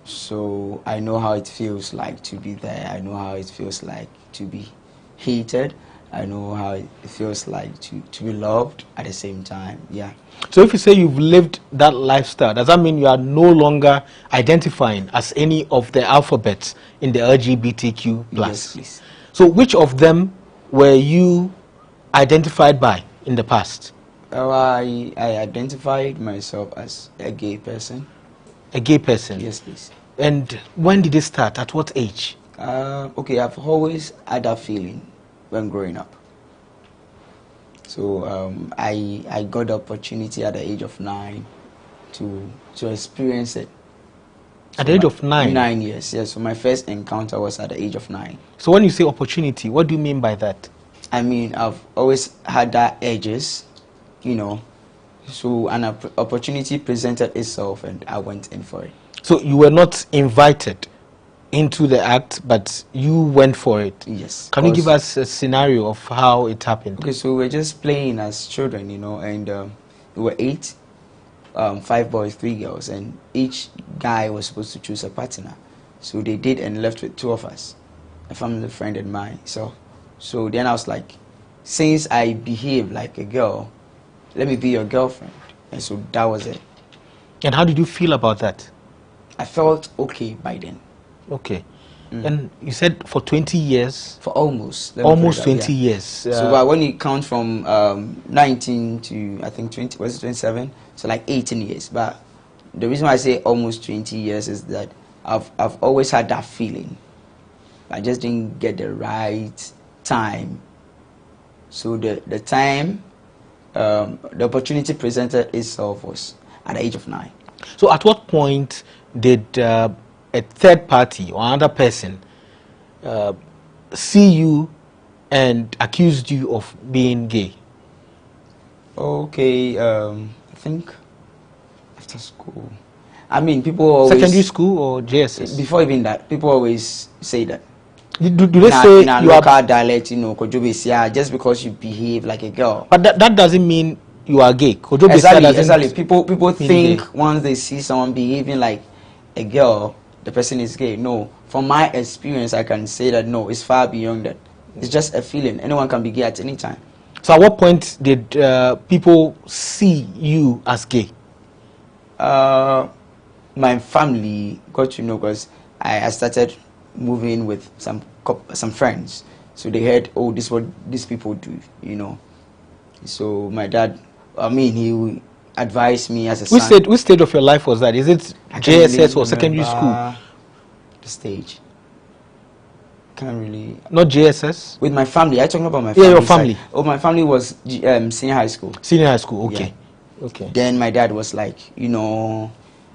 So I know how it feels like to be there. I know how it feels like to be hated. I know how it feels like to be loved at the same time. Yeah. So if you say you've lived that lifestyle, does that mean you are no longer identifying as any of the alphabets in the LGBTQ plus? Yes, please. So which of them were you identified by in the past? I identified myself as a gay person. A gay person? Yes, please. And when did it start? At what age? Okay, I've always had that feeling when growing up. So I got the opportunity at the age of 9 to experience it. At the age of 9? 9 years, yes. So my first encounter was at the age of 9. So when you say opportunity, what do you mean by that? I mean, I've always had that edges, you know. So an opportunity presented itself and I went in for it. So you were not invited into the act, but you went for it? Yes. Can you give us a scenario of how it happened? Okay, so we were just playing as children, you know, and we were 8, 5 boys, 3 girls, and each guy was supposed to choose a partner. So they did and left with 2 of us, a family friend and mine. So then I was like, since I behave like a girl, let me be your girlfriend. And so that was it. And how did you feel about that? I felt okay by then. Okay. And you said for 20 years? For almost. Almost 20 years. So when you count from 19 to, I think, 20, was it 27? So like 18 years. But the reason why I say almost 20 years is that I've always had that feeling. I just didn't get the right time. So the time, the opportunity presented itself was at the age of 9. So at what point did a third party or another person see you and accused you of being gay? Okay, I think after school. I mean, people always... Secondary school or JSS? Before even that, people always say that. Do they say in a local dialect, you know, just because you behave like a girl? But that doesn't mean you are gay. Exactly. People think gay. Once they see someone behaving like a girl, the person is gay. No. From my experience, I can say that no, it's far beyond that. It's just a feeling. Anyone can be gay at any time. So at what point did people see you as gay? My family got to know because I started moving with some friends. So they heard, oh, this is what these people do, you know. So my dad, I mean, he advised me as a son. Which stage of your life was that? Is it JSS or secondary school? The stage. Can't really. Not JSS? With my family. I'm talking about my family. Yeah, your family. Oh, my family was senior high school. Senior high school, okay. Yeah. Okay. Then my dad was like, you know,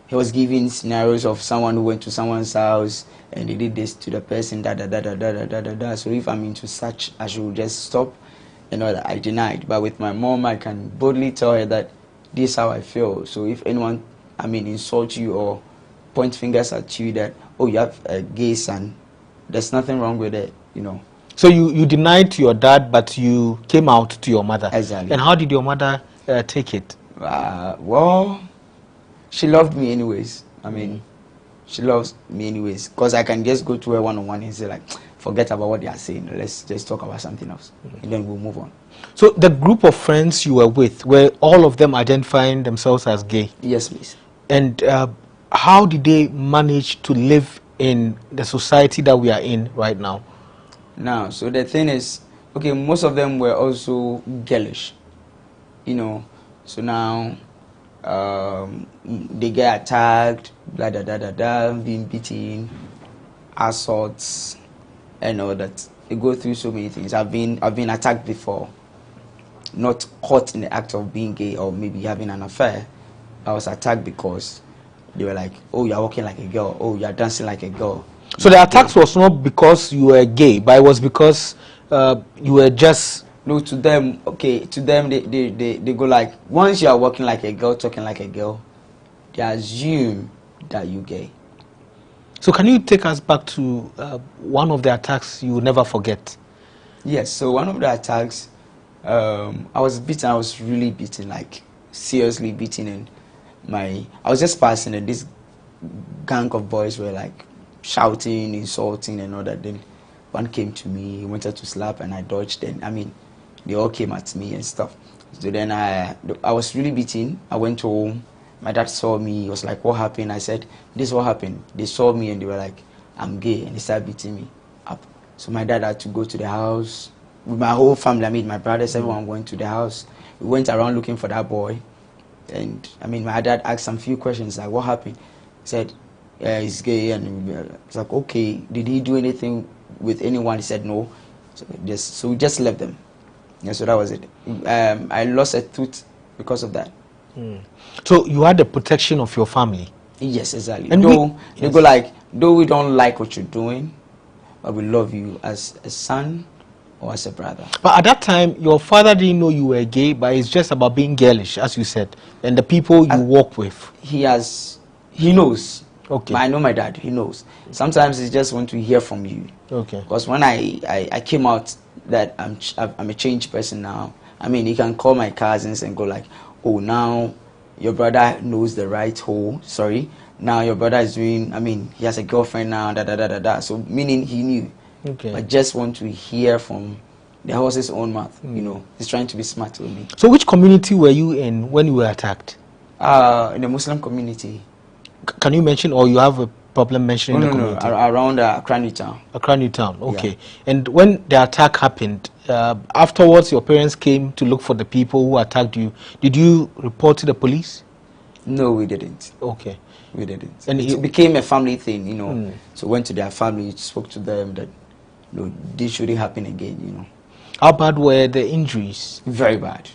he was giving scenarios of someone who went to someone's house and they did this to the person, So if I'm into such, I should just stop. You know, that I denied. But with my mom, I can boldly tell her that this is how I feel. So if anyone, I mean, insult you or point fingers at you that, oh, you have a gay son, there's nothing wrong with it, you know. So you denied to your dad, but you came out to your mother. Exactly. And how did your mother take it? Well, she loved me anyways. I mean, she loves me anyways. Because I can just go to her one-on-one and say like, forget about what they are saying. Let's just talk about something else. And then we'll move on. So the group of friends you were with, were all of them identifying themselves as gay? Yes, please. And how did they manage to live in the society that we are in right now? Now, so the thing is, okay, most of them were also girlish, you know. So now they get attacked, blah, blah, blah, blah, blah, being beaten, assaults, and all that. They go through so many things. I've been attacked before, not caught in the act of being gay or maybe having an affair. I was attacked because they were like, oh, you're walking like a girl, oh, you're dancing like a girl. So the attacks was not because you were gay, but it was because you were just No, to them, okay, to them, they go like, once you are walking like a girl, talking like a girl, they assume that you're gay. So can you take us back to one of the attacks you will never forget? Yes, so one of the attacks, I was beaten. I was really beaten, like seriously beaten, and I was just passing, and this gang of boys were like shouting, insulting, and all that. Then one came to me, he wanted to slap, and I dodged. And I mean, they all came at me and stuff. So then I was really beaten. I went home. My dad saw me. He was like, "What happened?" I said, "This is what happened." They saw me and they were like, "I'm gay," and they started beating me up. So my dad had to go to the house with my whole family. I mean, my brothers, everyone went to the house. We went around looking for that boy. And I mean, my dad asked some few questions like, "What happened?" He said, "Yeah, he's gay." And it's like, "Okay, did he do anything with anyone?" He said, "No." So we just left them. Yeah, so that was it. I lost a tooth because of that. So you had the protection of your family? Yes, exactly. And they go like, though we don't like what you're doing, but we love you as a son or as a brother. But at that time, your father didn't know you were gay, but it's just about being girlish, as you said, and the people you work with. He knows. Okay. But I know my dad, he knows. Sometimes he just want to hear from you. Okay. Because when I came out that I'm a changed person now, I mean, he can call my cousins and go like, "Oh, now your brother knows the right hole. Sorry. Now your brother is doing, I mean, he has a girlfriend now, da da da da da." So meaning he knew. Okay. I just want to hear from the horse's own mouth. You know, he's trying to be smart with me. So which community were you in when you were attacked? In the Muslim community. Can you mention, or you have a problem mentioning the community? No, around Accra New Town. Accra New Town, okay. Yeah. And when the attack happened, afterwards your parents came to look for the people who attacked you. Did you report to the police? No, we didn't. Okay. We didn't. And it became a family thing, you know. So went to their family, spoke to them that, you know, this shouldn't happen again, you know. How bad were the injuries? Very bad.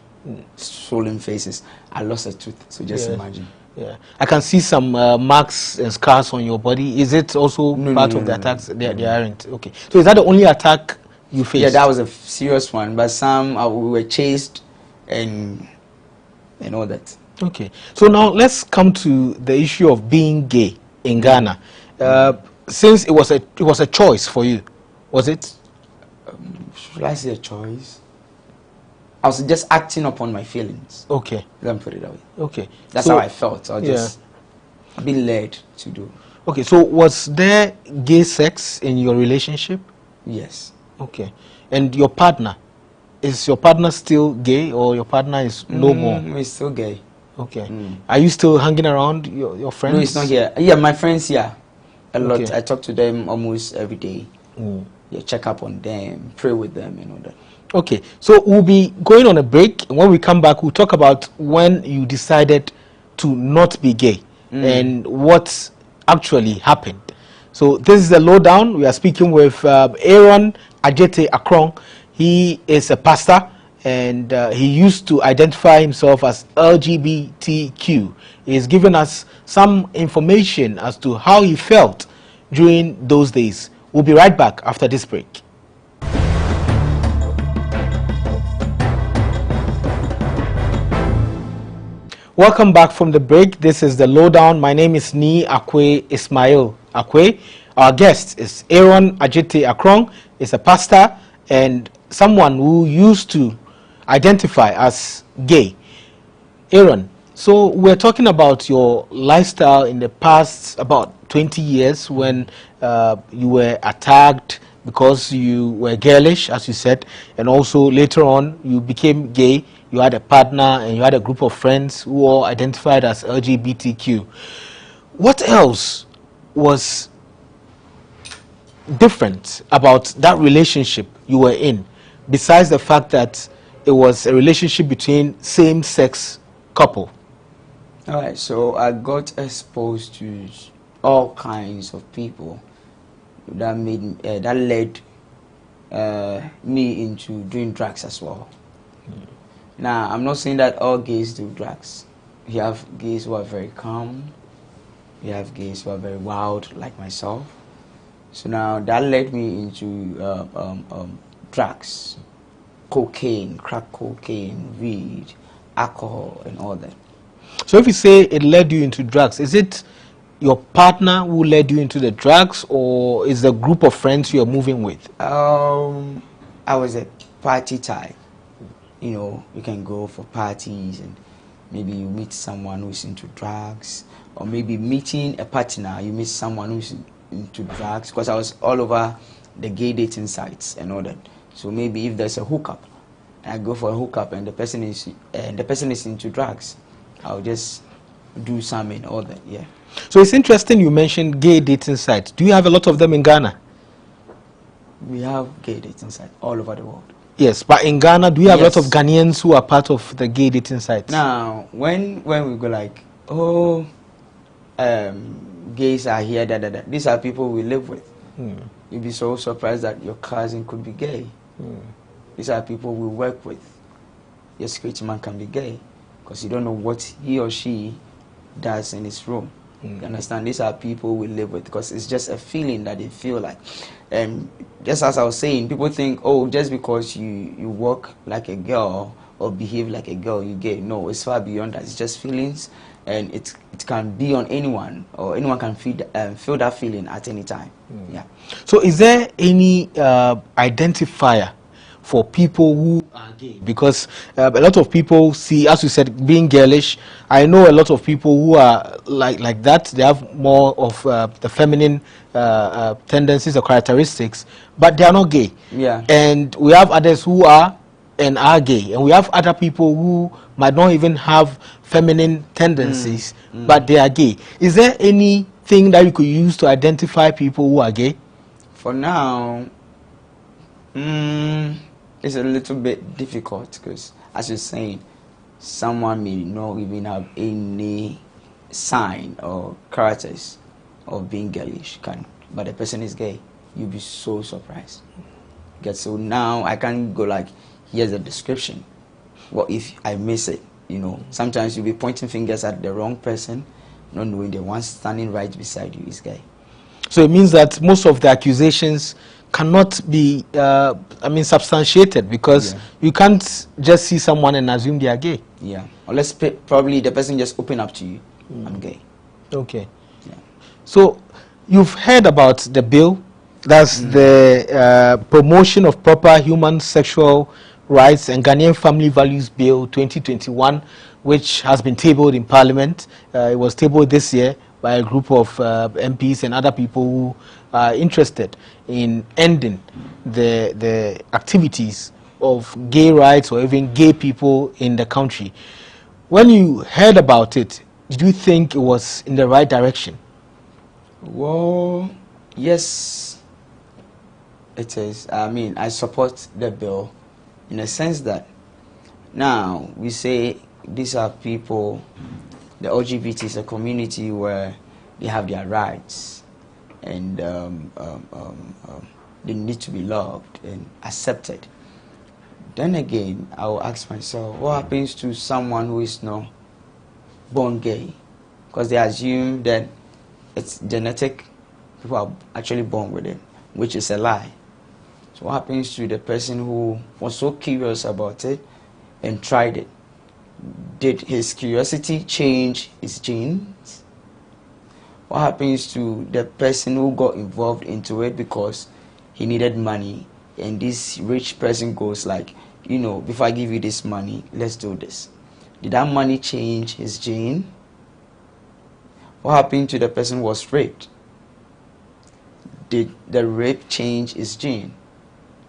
Swollen faces. I lost a tooth, so just imagine. Yeah, I can see some marks and scars on your body. Is it also part of the attacks? They aren't. Okay. So is that the only attack you faced? Yeah, that was a serious one. But some we were chased and all that. Okay. So now let's come to the issue of being gay in Ghana. Since it was a choice for you, was it? Should I say a choice? I was just acting upon my feelings. Okay. Let me put it that way. Okay. That's how I felt. I just been led to do. Okay. So was there gay sex in your relationship? Yes. Okay. And your partner, is your partner still gay, or your partner is no more? He's still gay. Okay. Are you still hanging around your friends? No, he's not here. Yeah, my friends here. A lot. I talk to them almost every day. Yeah, check up on them, pray with them, and all that. Okay, so we'll be going on a break, and when we come back, we'll talk about when you decided to not be gay and what actually happened. So this is the lowdown. We are speaking with Aaron Ajete Akrong. He is a pastor, and he used to identify himself as LGBTQ. He has given us some information as to how he felt during those days. We'll be right back after this break. Welcome back from the break. This is the lowdown. My name is Ni Akwe Ismail Akwe. Our guest is Aaron Ajete Akrong. He's a pastor and someone who used to identify as gay. Aaron, so we're talking about your lifestyle in the past about 20 years when you were attacked because you were girlish, as you said, and also later on you became gay. You had a partner and you had a group of friends who all identified as LGBTQ. What else was different about that relationship you were in, besides the fact that it was a relationship between same-sex couple? All right, so I got exposed to all kinds of people that led me into doing drugs as well. Now, I'm not saying that all gays do drugs. You have gays who are very calm. You have gays who are very wild, like myself. So now that led me into drugs. cocaine, crack cocaine, weed, alcohol, and all that. So if you say it led you into drugs, is it your partner who led you into the drugs, or is the group of friends you're moving with? I was a party type. You know, you can go for parties and maybe you meet someone who's into drugs, or maybe meeting a partner, you meet someone who's into drugs, because I was all over the gay dating sites and all that. So maybe if there's a hookup, I go for a hookup and the person is into drugs, I'll just do some and all that. Yeah. So it's interesting you mentioned gay dating sites. Do you have a lot of them in Ghana? We have gay dating sites all over the world. Yes, but in Ghana, do you have a lot of Ghanaians who are part of the gay dating sites? Now, when we go like, oh, gays are here, these are people we live with. You'd be so surprised that your cousin could be gay. These are people we work with. Your security man can be gay, because you don't know what he or she does in his room. You understand? These are people we live with, because it's just a feeling that they feel like. Just as I was saying, people think, oh, just because you walk like a girl or behave like a girl, you're gay. No, it's far beyond that. It's just feelings, and it can be on anyone, or anyone can feel that feeling at any time. Yeah. So is there any identifier for people who are gay? Because a lot of people see, as you said, being girlish. I know a lot of people who are like that. They have more of the feminine tendencies or characteristics, but they are not gay. Yeah. And we have others who are and are gay, and we have other people who might not even have feminine tendencies, but they are gay. Is there anything that you could use to identify people who are gay? For now, it's a little bit difficult, because, as you're saying, someone may not even have any sign or characters of being girlish, but the person is gay. You'll be so surprised. So now I can't go like, here's a description. What if I miss it? You know, sometimes you'll be pointing fingers at the wrong person, not knowing the one standing right beside you is gay. So it means that most of the accusations cannot be, substantiated, because you can't just see someone and assume they are gay. Yeah, unless probably the person just open up to you, I'm gay. Okay. Yeah. So you've heard about the bill, that's the Promotion of Proper Human Sexual Rights and Ghanaian Family Values Bill 2021, which has been tabled in Parliament. It was tabled this year by a group of MPs and other people who are interested in ending the activities of gay rights or even gay people in the country. When you heard about it, did you think it was in the right direction? Well, yes, it is. I support the bill in a sense that now we say these are people, the LGBT is a community where they have their rights, and they need to be loved and accepted. Then again, I will ask myself, what happens to someone who is not born gay? Because they assume that it's genetic, people are actually born with it, which is a lie. So what happens to the person who was so curious about it and tried it? Did his curiosity change his genes? What happens to the person who got involved into it because he needed money, and this rich person goes like, you know, before I give you this money, let's do this. Did that money change his gene? What happened to the person who was raped? Did the rape change his gene?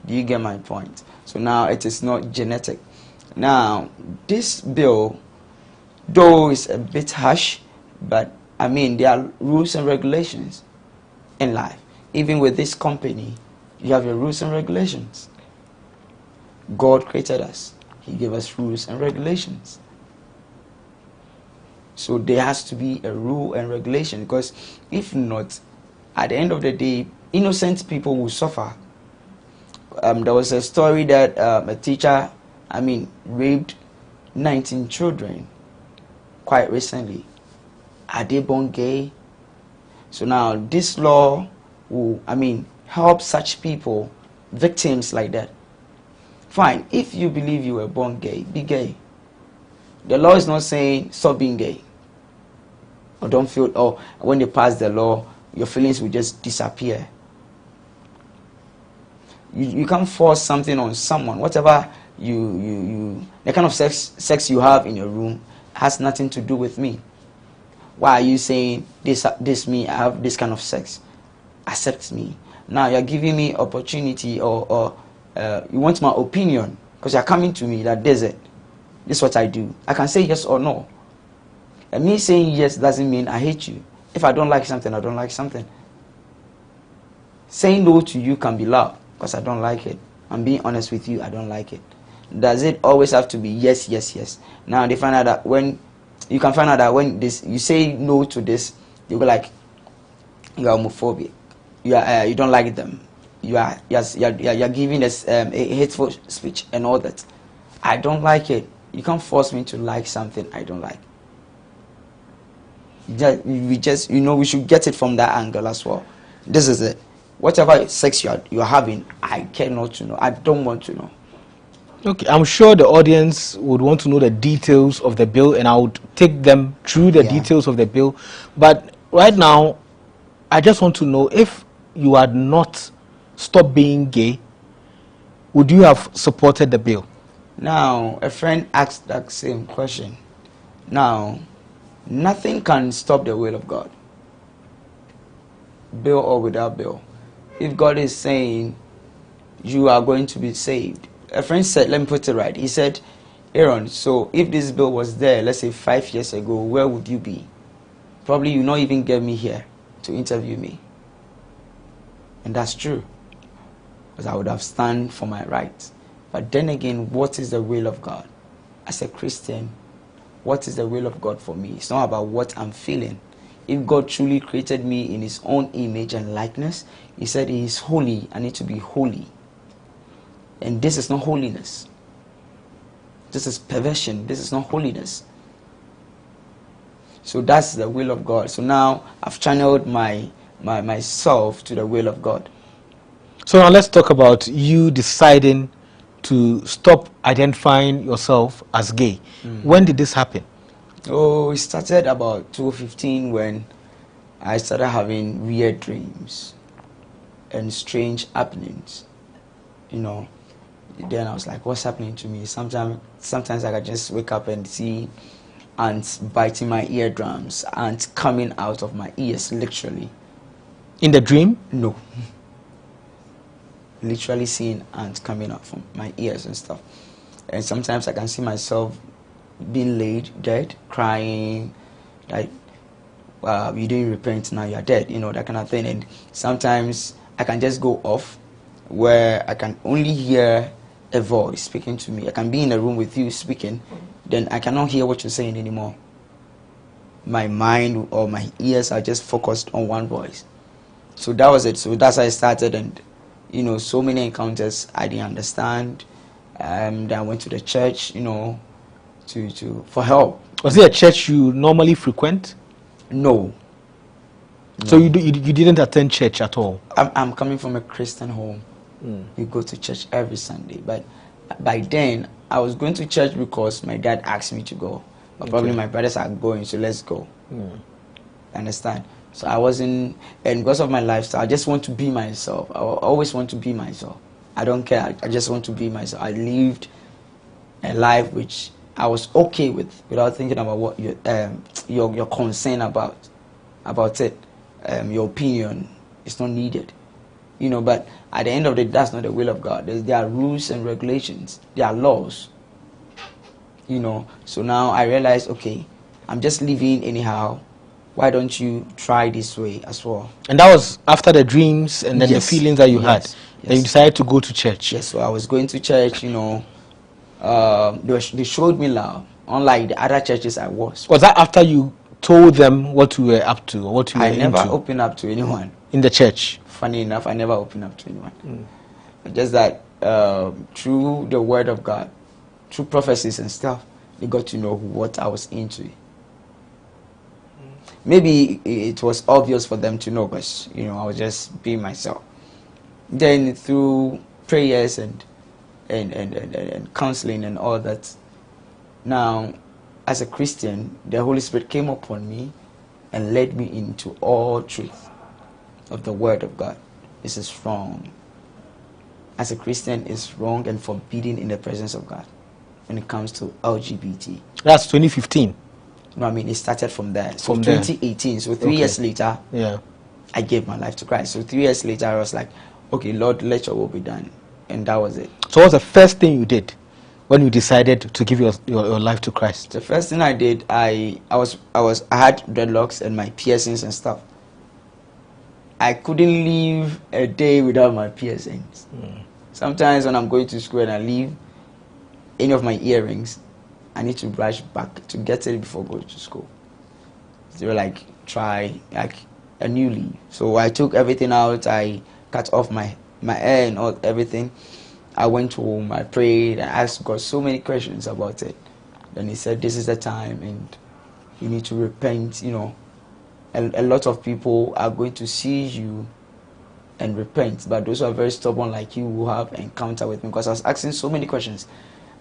Do you get my point? So now it is not genetic. Now, this bill, though is a bit harsh, but there are rules and regulations in life. Even with this company, you have your rules and regulations. God created us. He gave us rules and regulations. So there has to be a rule and regulation, because if not, at the end of the day, innocent people will suffer. There was a story that a teacher, raped 19 children quite recently. Are they born gay? So now this law will, help such people, victims like that. Fine. If you believe you were born gay, be gay. The law is not saying stop being gay. Or don't feel, or when they pass the law, your feelings will just disappear. You can't force something on someone. Whatever the kind of sex you have in your room has nothing to do with me. Why are you saying this me, I have this kind of sex? Accept me. Now you're giving me opportunity or you want my opinion because you're coming to me that this is what I do. I can say yes or no. And me saying yes doesn't mean I hate you. If I don't like something, I don't like something. Saying no to you can be loud because I don't like it. I'm being honest with you, I don't like it. Does it always have to be yes, yes, yes? Now they find out that when you can find out that when you say no to this, you go like you are homophobic. You don't like them. You're giving us a hateful speech and all that. I don't like it. You can't force me to like something I don't like. We should get it from that angle as well. This is it. Whatever sex you're having, I care not to know. I don't want to know. Okay, I'm sure the audience would want to know the details of the bill, and I would take them through the details of the bill. But right now, I just want to know, if you had not stopped being gay, would you have supported the bill? Now, a friend asked that same question. Now, nothing can stop the will of God, bill or without bill. If God is saying you are going to be saved, a friend said, let me put it right. He said, Aaron, so if this bill was there, let's say 5 years ago, where would you be? Probably you not even get me here to interview me. And that's true, because I would have stand for my rights. But then again, what is the will of God? As a Christian, what is the will of God for me? It's not about what I'm feeling. If God truly created me in his own image and likeness, he said he is holy, I need to be holy. And this is not holiness. This is perversion. This is not holiness. So that's the will of God. So now I've channeled myself to the will of God. So now let's talk about you deciding to stop identifying yourself as gay. When did this happen? Oh, it started about 2015 when I started having weird dreams and strange happenings. Then I was like, what's happening to me? Sometimes I could just wake up and see ants biting my eardrums, ants coming out of my ears, literally. In the dream? No. Literally seeing ants coming out from my ears and stuff. And sometimes I can see myself being laid dead, crying, like, you didn't repent, now you're dead, that kind of thing. And sometimes I can just go off where I can only hear a voice speaking to me. I can be in a room with you speaking, then I cannot hear what you're saying anymore. My mind or my ears are just focused on one voice. So that was it. So that's how I started, and so many encounters I didn't understand. Then I went to the church, for help. Was it a church you normally frequent? No. So you didn't attend church at all? I'm coming from a Christian home. We go to church every Sunday. But by then, I was going to church because my dad asked me to go. But probably my brothers are going, so let's go. Understand? So I wasn't, and because of my lifestyle, I just want to be myself. I always want to be myself. I don't care. I just want to be myself. I lived a life which I was okay with, without thinking about what your concern about it. Your opinion is not needed. But at the end of the day, that's not the will of God. There are rules and regulations. There are laws. So now I realize, okay, I'm just living anyhow. Why don't you try this way as well? And that was after the dreams and then the feelings that you had. Then you decided to go to church. Yes, so I was going to church, they showed me love, unlike the other churches I was. Was that after you told them what you were up to, or what you were into? I never opened up to anyone. In the church? Funny enough, I never opened up to anyone. Just that through the word of God, through prophecies and stuff, they got to know what I was into. Maybe it was obvious for them to know, but I was just being myself. Then through prayers and and counseling and all that. Now, as a Christian, the Holy Spirit came upon me and led me into all truth of the Word of God. This is wrong. As a Christian, it's wrong and forbidden in the presence of God when it comes to LGBT. That's 2015. No, I mean, it started from there. So From 2018. So 3 years later, yeah, I gave my life to Christ. So 3 years later, I was like, okay, Lord, let your will be done. And that was it. So what's the first thing you did when you decided to give your life to Christ? The first thing I did, I had dreadlocks and my piercings and stuff. I couldn't live a day without my piercings. Sometimes when I'm going to school and I leave any of my earrings, I need to rush back to get it before going to school. They were like, try like a new leaf. So I took everything out. I cut off my hair and all everything. I went home. I prayed and asked God so many questions about it. Then He said, "This is the time, and you need to repent." You know, a lot of people are going to see you and repent, but those who are very stubborn like you will have encounter with me, because I was asking so many questions.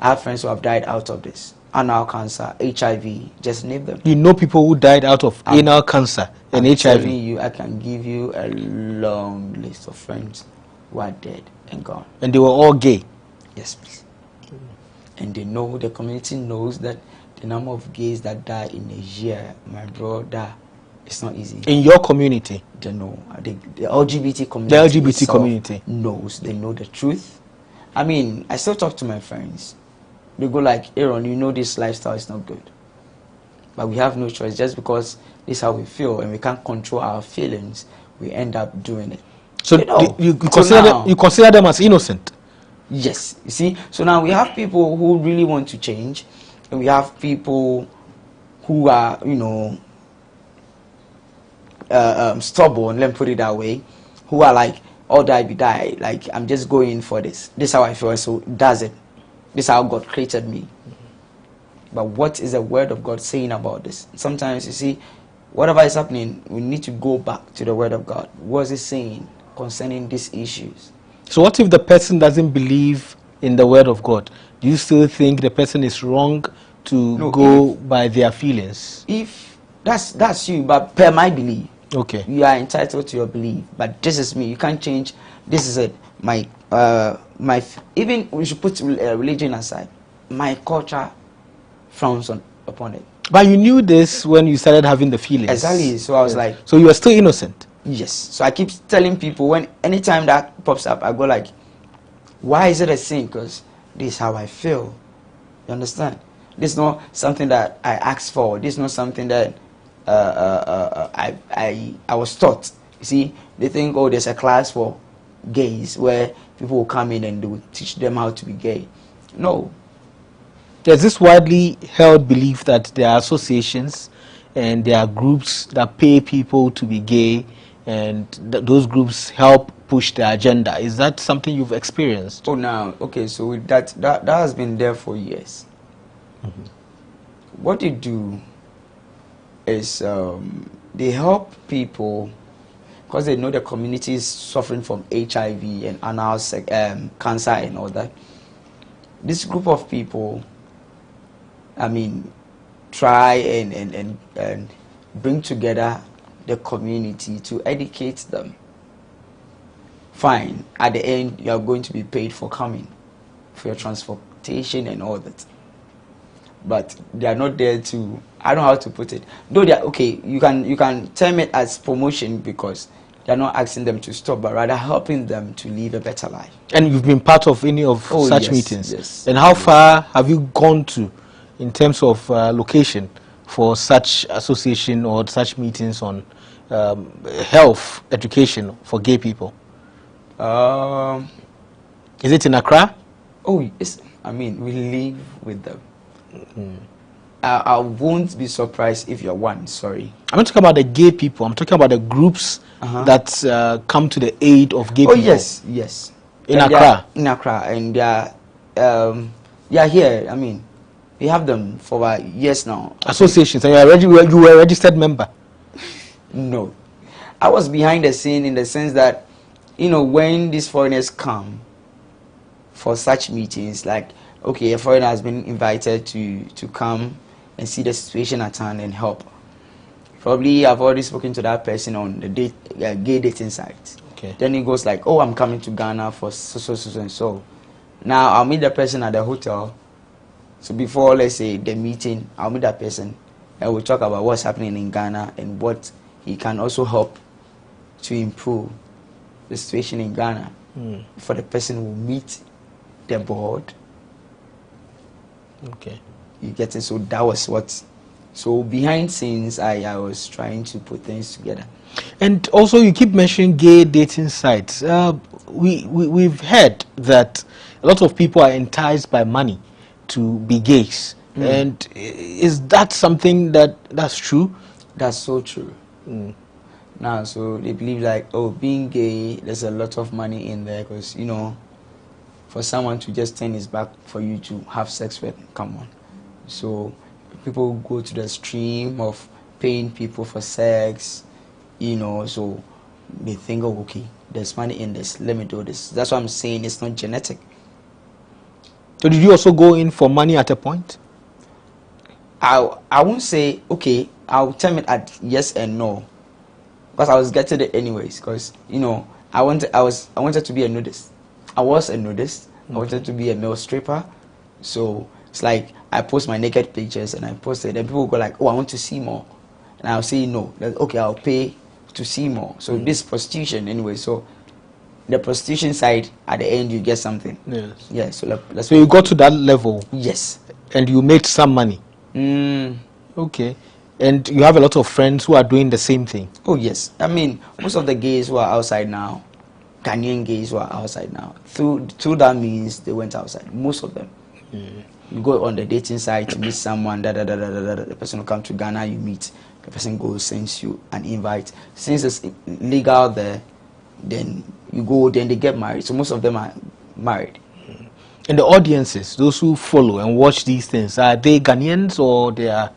I have friends who have died out of this. Anal cancer, HIV, just name them. You know people who died out of anal cancer and HIV? I'm telling you, I can give you a long list of friends who are dead and gone. And they were all gay? Yes, please. And they know, the community knows that the number of gays that die in a year, my brother, it's not easy. In your community? They know. The LGBT community. The LGBT community knows. They know the truth. I mean, I still talk to my friends. They go like, Aaron, you know this lifestyle is not good. But we have no choice. Just because this is how we feel and we can't control our feelings, we end up doing it. So you consider them as innocent? Yes. You see? So now we have people who really want to change. And we have people who are, you know, stubborn, let me put it that way, who are like, all die be die, like I'm just going for this. This is how I feel, so does it. This is how God created me. But what is the Word of God saying about this? Sometimes you see, whatever is happening, we need to go back to the Word of God. What is it saying concerning these issues? So what if the person doesn't believe in the Word of God? Do you still think the person is wrong to go by their feelings? If that's you, but per my belief. Okay. You are entitled to your belief, but this is me. You can't change. This is it. Even we should put religion aside. My culture frowns upon it. But you knew this when you started having the feelings. Exactly. So I was like. So you were still innocent. Yes. So I keep telling people anytime that pops up, I go like, why is it a sin? Because this is how I feel. You understand? This is not something that I asked for. This is not something that I was taught. You see, they think, oh, there's a class for gays where people will come in and they will teach them how to be gay. No. There's this widely held belief that there are associations and there are groups that pay people to be gay, and those groups help push the agenda. Is that something you've experienced? Oh, now, okay, so that has been there for years. What they do is they help people because they know the community is suffering from HIV and anal cancer and all that. This group of people, I mean, try and bring together the community to educate them. Fine, at the end you are going to be paid for coming, for your transportation and all that. But they are not there to, I don't know how to put it. Though they are, okay, you can term it as promotion because they are not asking them to stop, but rather helping them to live a better life. And you've been part of any of such meetings? Yes. And how far have you gone to in terms of location for such association or such meetings on health education for gay people? Is it in Accra? Oh, yes. I mean, we live with them. I won't be surprised if you're one. Sorry. I'm not talking about the gay people. I'm talking about the groups that come to the aid of gay people. Oh, yes, yes. In Accra? In Accra. And they are here. I mean, we have them for years now. Associations. And you were a registered member? No. I was behind the scene in the sense that, you know, when these foreigners come for such meetings, like, okay, a foreigner has been invited to come and see the situation at hand and help. Probably I've already spoken to that person on the gay dating site. Okay. Then he goes like, oh, I'm coming to Ghana for so and so. Now I'll meet the person at the hotel. So before, let's say, the meeting, I'll meet that person and we'll talk about what's happening in Ghana and what he can also help to improve the situation in Ghana. For the person who meet the board. Okay. You get it? So that was what. So behind scenes, I was trying to put things together. And also, you keep mentioning gay dating sites. We've heard that a lot of people are enticed by money to be gays. And is that something that's true? That's so true. Now, so they believe like, oh, being gay, there's a lot of money in there because, you know, for someone to just turn his back for you to have sex with, come on. So people go to the stream of paying people for sex, you know, so they think, oh, okay, there's money in this, let me do this. That's what I'm saying, it's not genetic. So did you also go in for money at a point? I won't say, okay, I'll tell it at yes and no. Because I was getting it anyways, because, you know, I wanted to be a nudist. I was a nudist. I wanted to be a male stripper. So it's like I post my naked pictures and I posted, and people go like, oh, I want to see more. And I'll say no. Like, okay, I'll pay to see more. So this prostitution anyway. So the prostitution side, at the end, you get something. Yes. Yeah. So you got to that level. Yes. And you made some money. Okay. And you have a lot of friends who are doing the same thing. Oh yes. I mean, most of the gays who are outside now, Ghanaian gays who are outside now, through that means they went outside. Most of them. You go on the dating site to meet someone, the person will come to Ghana, you meet, the person goes, sends you an invite. Since it's legal there, then you go, then they get married. So most of them are married. And the audiences, those who follow and watch these things, are they Ghanaians or they are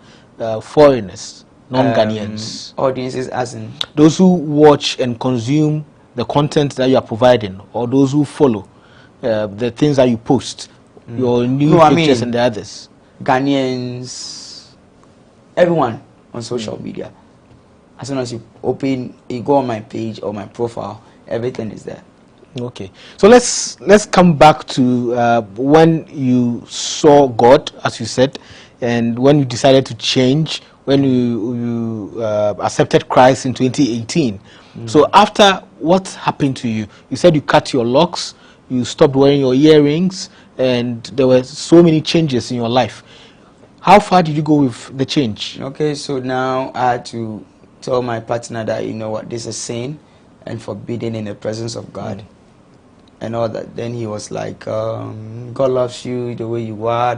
foreigners, non-Ghanaians? Audiences as in? Those who watch and consume the content that you are providing, or those who follow the things that you post, your new pictures and the others. Ghanaians, everyone on social media. As soon as you go on my page or my profile, everything is there. Okay, so let's come back to when you saw God, as you said, and when you decided to change, when you accepted Christ in 2018. So after, what happened to you? You said you cut your locks, you stopped wearing your earrings, and there were so many changes in your life. How far did you go with the change? Okay, so now I had to tell my partner that, you know what, this is sin and forbidden in the presence of God. And all that. Then he was like, God loves you the way you are,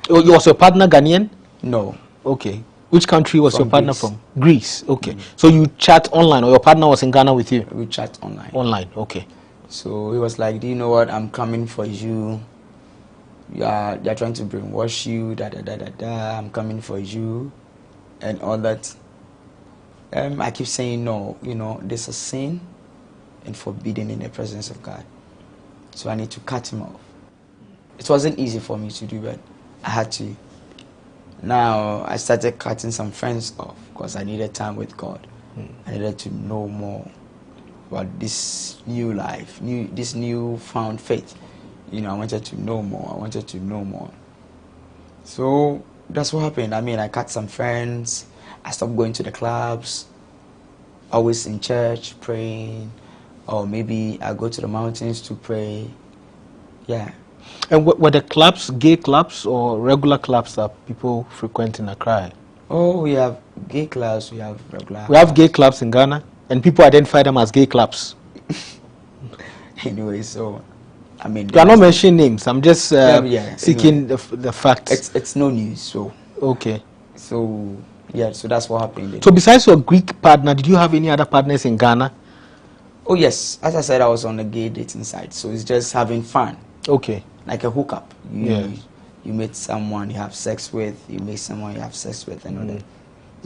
Oh, was your partner Ghanaian? No. Okay. Which country was your partner Greece. from? Greece. Okay. So you chat online, or your partner was in Ghana with you? We chat online. Online, okay. So he was like, do you know what, I'm coming for you. They're trying to brainwash you, I'm coming for you, and all that. I keep saying no, you know, this is sin and forbidden in the presence of God. So I need to cut him off. It wasn't easy for me to do, but I had to. Now I started cutting some friends off because I needed time with God. I needed to know more about this new life, this new found faith. You know, I wanted to know more. So that's what happened. I mean, I cut some friends. I stopped going to the clubs. Always in church praying, or maybe I go to the mountains to pray. Yeah. And were the clubs gay clubs or regular clubs that people frequent in Accra? Oh, we have gay clubs, we have regular. We have gay clubs in Ghana, and people identify them as gay clubs. Anyway, so I mean, you are not mentioning names. I'm just seeking anyway, the facts. It's no news. So okay. So yeah, so that's what happened. So besides your Greek partner, did you have any other partners in Ghana? Oh yes, as I said, I was on the gay dating side, so it's just having fun. Okay. Like a hookup. You meet someone you have sex with, you meet someone you have sex with, and all that.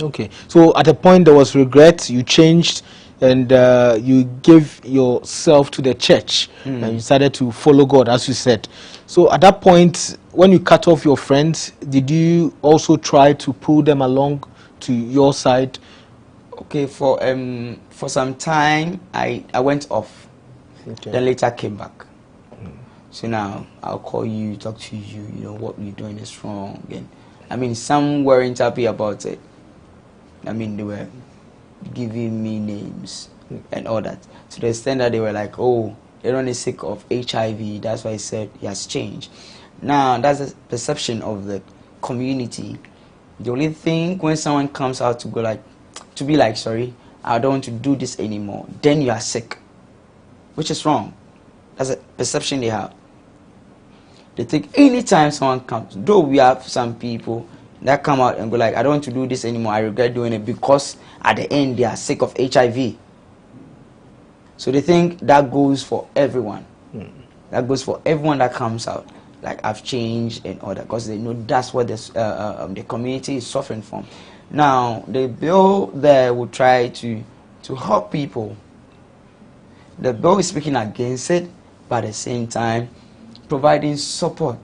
Okay. So at a point there was regret, you changed and you gave yourself to the church and you decided to follow God, as you said. So at that point, when you cut off your friends, did you also try to pull them along to your side? Okay, for some time I went off. Okay. Then later came back. So now I'll call you, talk to you, you know, what you're doing is wrong. And I mean, some weren't happy about it. I mean, they were giving me names and all that. To the extent that they were like, oh, they're only sick of HIV. That's why I said he has changed. Now, that's the perception of the community. The only thing when someone comes out to go like, to be like, sorry, I don't want to do this anymore, then you are sick, which is wrong. That's a perception they have. They think anytime someone comes, though we have some people that come out and go like, I don't want to do this anymore, I regret doing it, because at the end they are sick of HIV. So they think that goes for everyone. That goes for everyone that comes out. Like, I've changed and all that, because they know that's what the community is suffering from. Now, the bill there will try to help people. The bill is speaking against it, but at the same time, providing support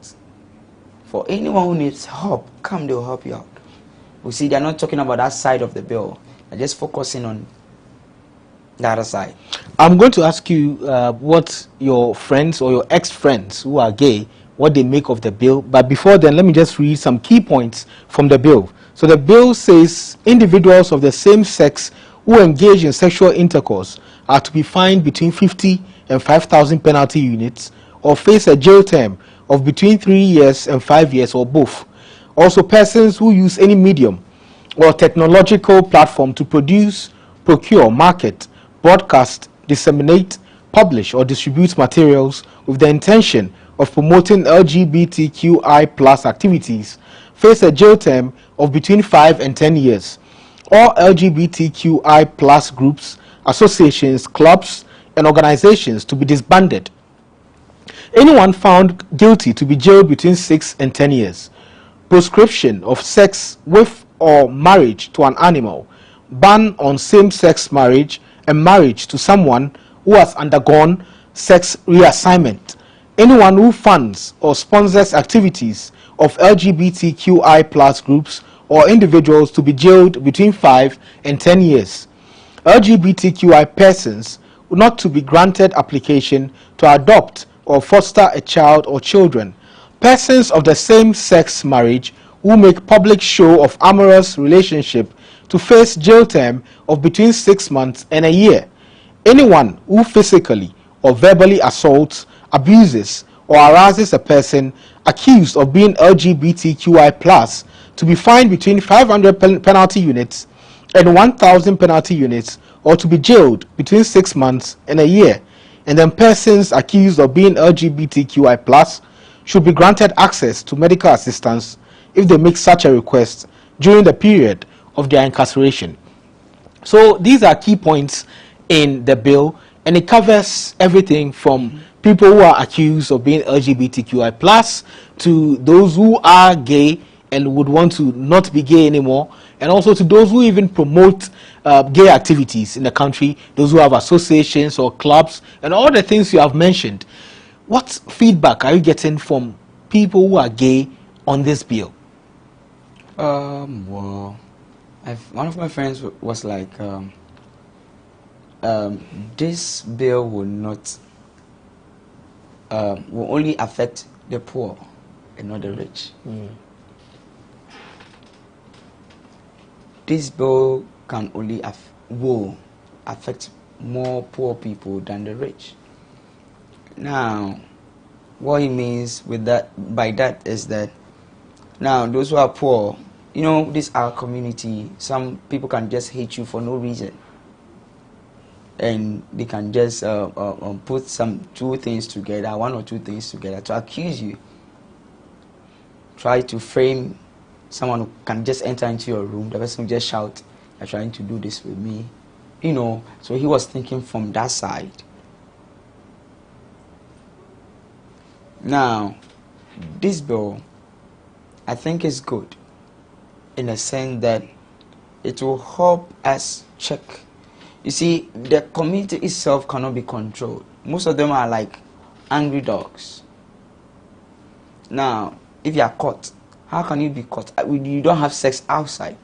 for anyone who needs help. Come, they'll help you out. We see, they're not talking about that side of the bill. They're just focusing on the other side. I'm going to ask you what your friends or your ex-friends who are gay, what they make of the bill. But before then, let me just read some key points from the bill. So the bill says individuals of the same sex who engage in sexual intercourse are to be fined between 50 and 5,000 penalty units or face a jail term of between 3 years and 5 years or both. Also, persons who use any medium or technological platform to produce, procure, market, broadcast, disseminate, publish, or distribute materials with the intention of promoting LGBTQI+ activities face a jail term of between 5 and 10 years. All LGBTQI+ groups, associations, clubs, and organizations to be disbanded. Anyone found guilty to be jailed between 6 and 10 years. Proscription of sex with or marriage to an animal. Ban on same-sex marriage and marriage to someone who has undergone sex reassignment. Anyone who funds or sponsors activities of LGBTQI+ groups or individuals to be jailed between 5 and 10 years. LGBTQI persons not to be granted application to adopt or foster a child or children. Persons of the same sex marriage who make public show of amorous relationship to face jail term of between 6 months and a year. Anyone who physically or verbally assaults, abuses, or harasses a person accused of being LGBTQI+ to be fined between 500 penalty units and 1,000 penalty units, or to be jailed between 6 months and a year. And then persons accused of being LGBTQI+ should be granted access to medical assistance if they make such a request during the period of their incarceration. So these are key points in the bill, and it covers everything from people who are accused of being LGBTQI+ to those who are gay and would want to not be gay anymore, and also to those who even promote gay activities in the country, those who have associations or clubs, and all the things you have mentioned. What feedback are you getting from people who are gay on this bill? Well, one of my friends was like, this bill will not, will only affect the poor and not the rich. This bill can only will affect more poor people than the rich. Now, what he means with that, by that, is that now those who are poor, you know, this our community, some people can just hate you for no reason, and they can just put two things together, one or two things together to accuse you, try to frame someone who can just enter into your room, the person will just shout, "You're trying to do this with me," you know. So he was thinking from that side. Now, this bill, I think, is good in a sense that it will help us check. You see, the community itself cannot be controlled. Most of them are like angry dogs. Now, if you are caught, how can you be caught? You don't have sex outside.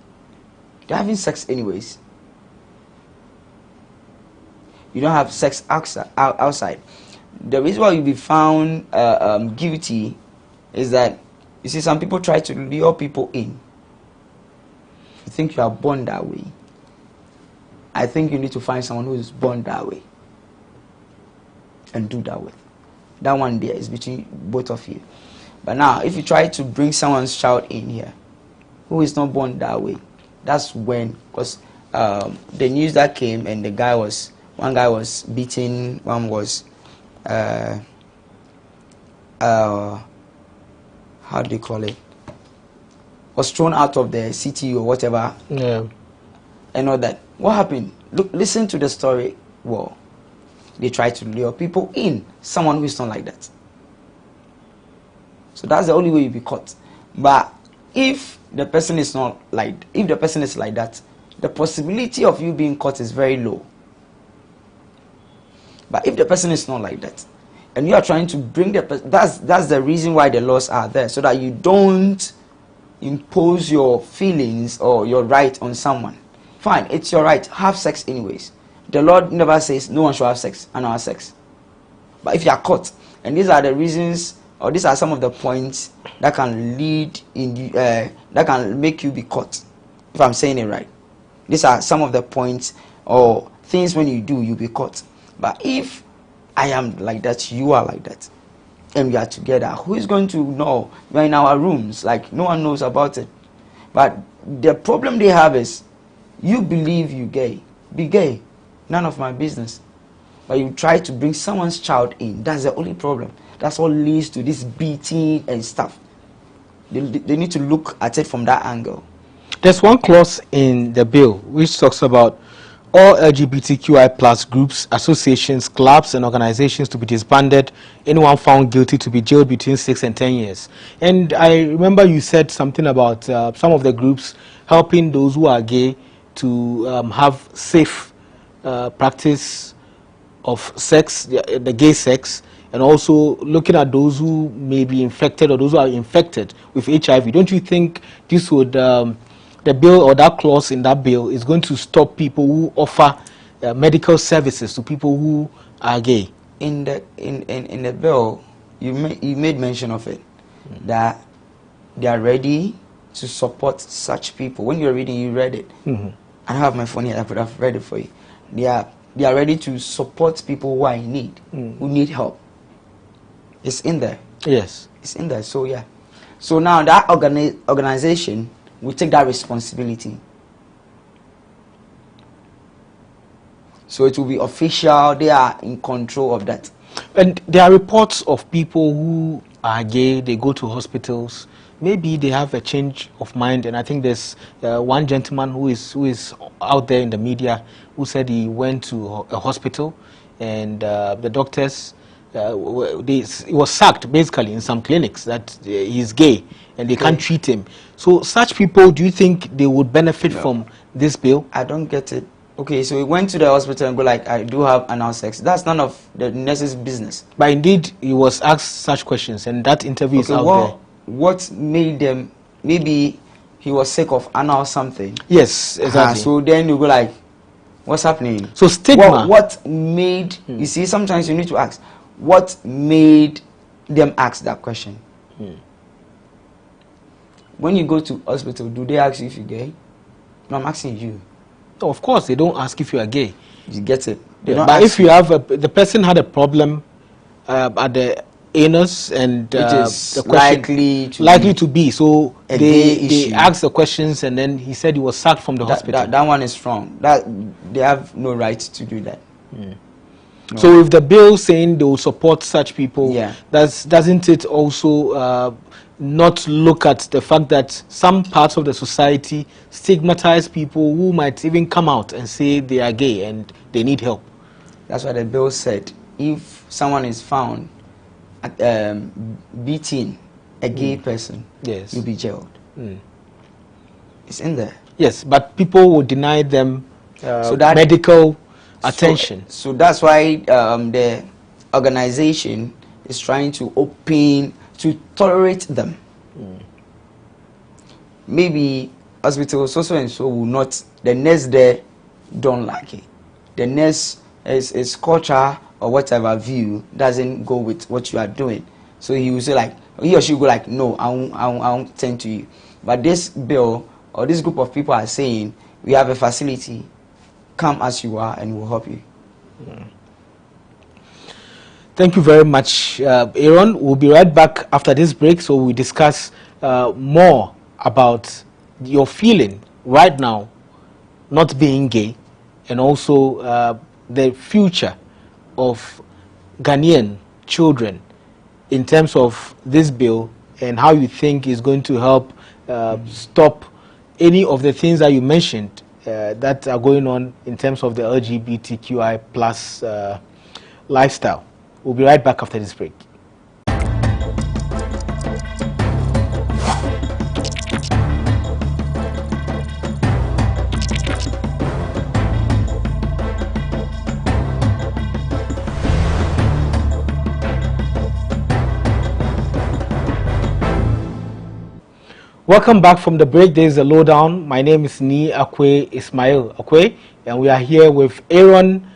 You're having sex anyways. You don't have sex outside. The reason why you'll be found guilty is that, you see, some people try to lure people in. You think you are born that way. I think you need to find someone who is born that way and do that with. That one there is between both of you. But now, if you try to bring someone's child in here who is not born that way, that's when, because the news that came and one guy was beaten, one was, how do you call it? Was thrown out of the city or whatever. Yeah. And all that. What happened? Look, listen to the story. Well, they try to lure people in. Someone who is not like that. So that's the only way you be caught. But if the person is not like, if the person is like that, the possibility of you being caught is very low. But if the person is not like that, and you are trying to bring the person, that's the reason why the laws are there, so that you don't impose your feelings or your right on someone. Fine, it's your right. Have sex anyways. The Lord never says no one should have sex and not have sex. But if you are caught, and these are the reasons, or these are some of the points that can lead in that can make you be caught. If I'm saying it right, these are some of the points or things when you do, you'll be caught. But if I am like that, you are like that, and we are together, who is going to know? We're in our rooms, like no one knows about it. But the problem they have is, you believe you gay, be gay, none of my business. But you try to bring someone's child in, that's the only problem. That's what leads to this beating and stuff. They need to look at it from that angle. There's one clause in the bill which talks about all LGBTQI plus groups, associations, clubs and organizations to be disbanded, anyone found guilty to be jailed between 6 and 10 years. And I remember you said something about some of the groups helping those who are gay to have safe practice of sex, the gay sex, and also looking at those who may be infected or those who are infected with HIV. Don't you think this would, the bill or that clause in that bill is going to stop people who offer medical services to people who are gay? In the bill, you made mention of it, that they are ready to support such people. When you're reading, you read it. I don't have my phone here, I could have read it for you. They are ready to support people who are in need, who need help. It's in there. Yes. It's in there, so yeah. So now that organization will take that responsibility. So it will be official, they are in control of that. And there are reports of people who are gay, they go to hospitals, maybe they have a change of mind, and I think there's one gentleman who is out there in the media who said he went to a hospital and the doctors, he was sacked basically in some clinics that he's gay and they can't treat him. So such people, do you think they would benefit from this bill? I don't get it. Okay, so he went to the hospital and go like, I do have anal sex. That's none of the nurse's business. But indeed, he was asked such questions, and that interview is out there. What made them, maybe he was sick of anal something. Yes, exactly. So then you go like, what's happening? So stigma. What made, you see, sometimes you need to ask, what made them ask that question? When you go to hospital, do they ask you if you're gay? No, I'm asking you. No, of course, they don't ask if you are gay. You get it. But if you have the person had a problem at the anus and the question likely to be, so they asked the questions, and then he said he was sacked from the hospital. That one is wrong. That they have no right to do that. No. So if the bill saying they will support such people, doesn't it also not look at the fact that some parts of the society stigmatize people who might even come out and say they are gay and they need help? That's what the bill said. If someone is found beating a gay person, you'll be jailed. It's in there. Yes, but people will deny them medical attention. So that's why the organization is trying to to tolerate them. Maybe hospitals so and so will not, the nurse there don't like it. The nurse is culture or whatever view doesn't go with what you are doing. So he will say like, he or she will go like, no, I won't tend to you. But this bill or this group of people are saying, we have a facility, come as you are and we'll help you. Thank you very much, Aaron. We'll be right back after this break, so we discuss more about your feeling right now, not being gay, and also the future of Ghanaian children in terms of this bill and how you think is going to help stop any of the things that you mentioned that are going on in terms of the LGBTQI plus lifestyle. We'll be right back after this break. Welcome back from the break. There is a lowdown. My name is Ismail Akwe, and we are here with Aaron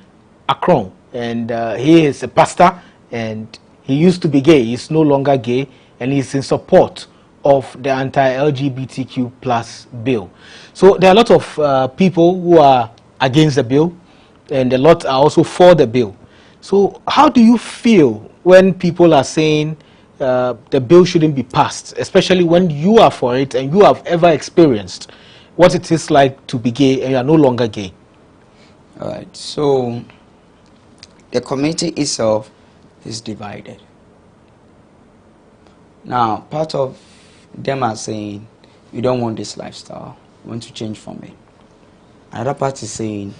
Akron, and he is a pastor, and he used to be gay. He's no longer gay, and he's in support of the anti-LGBTQ plus bill. So there are a lot of people who are against the bill, and a lot are also for the bill. So how do you feel when people are saying the bill shouldn't be passed, especially when you are for it and you have ever experienced what it is like to be gay and you are no longer gay? All right, so the community itself is divided. Now, part of them are saying, we don't want this lifestyle, we want to change from it. Another part is saying,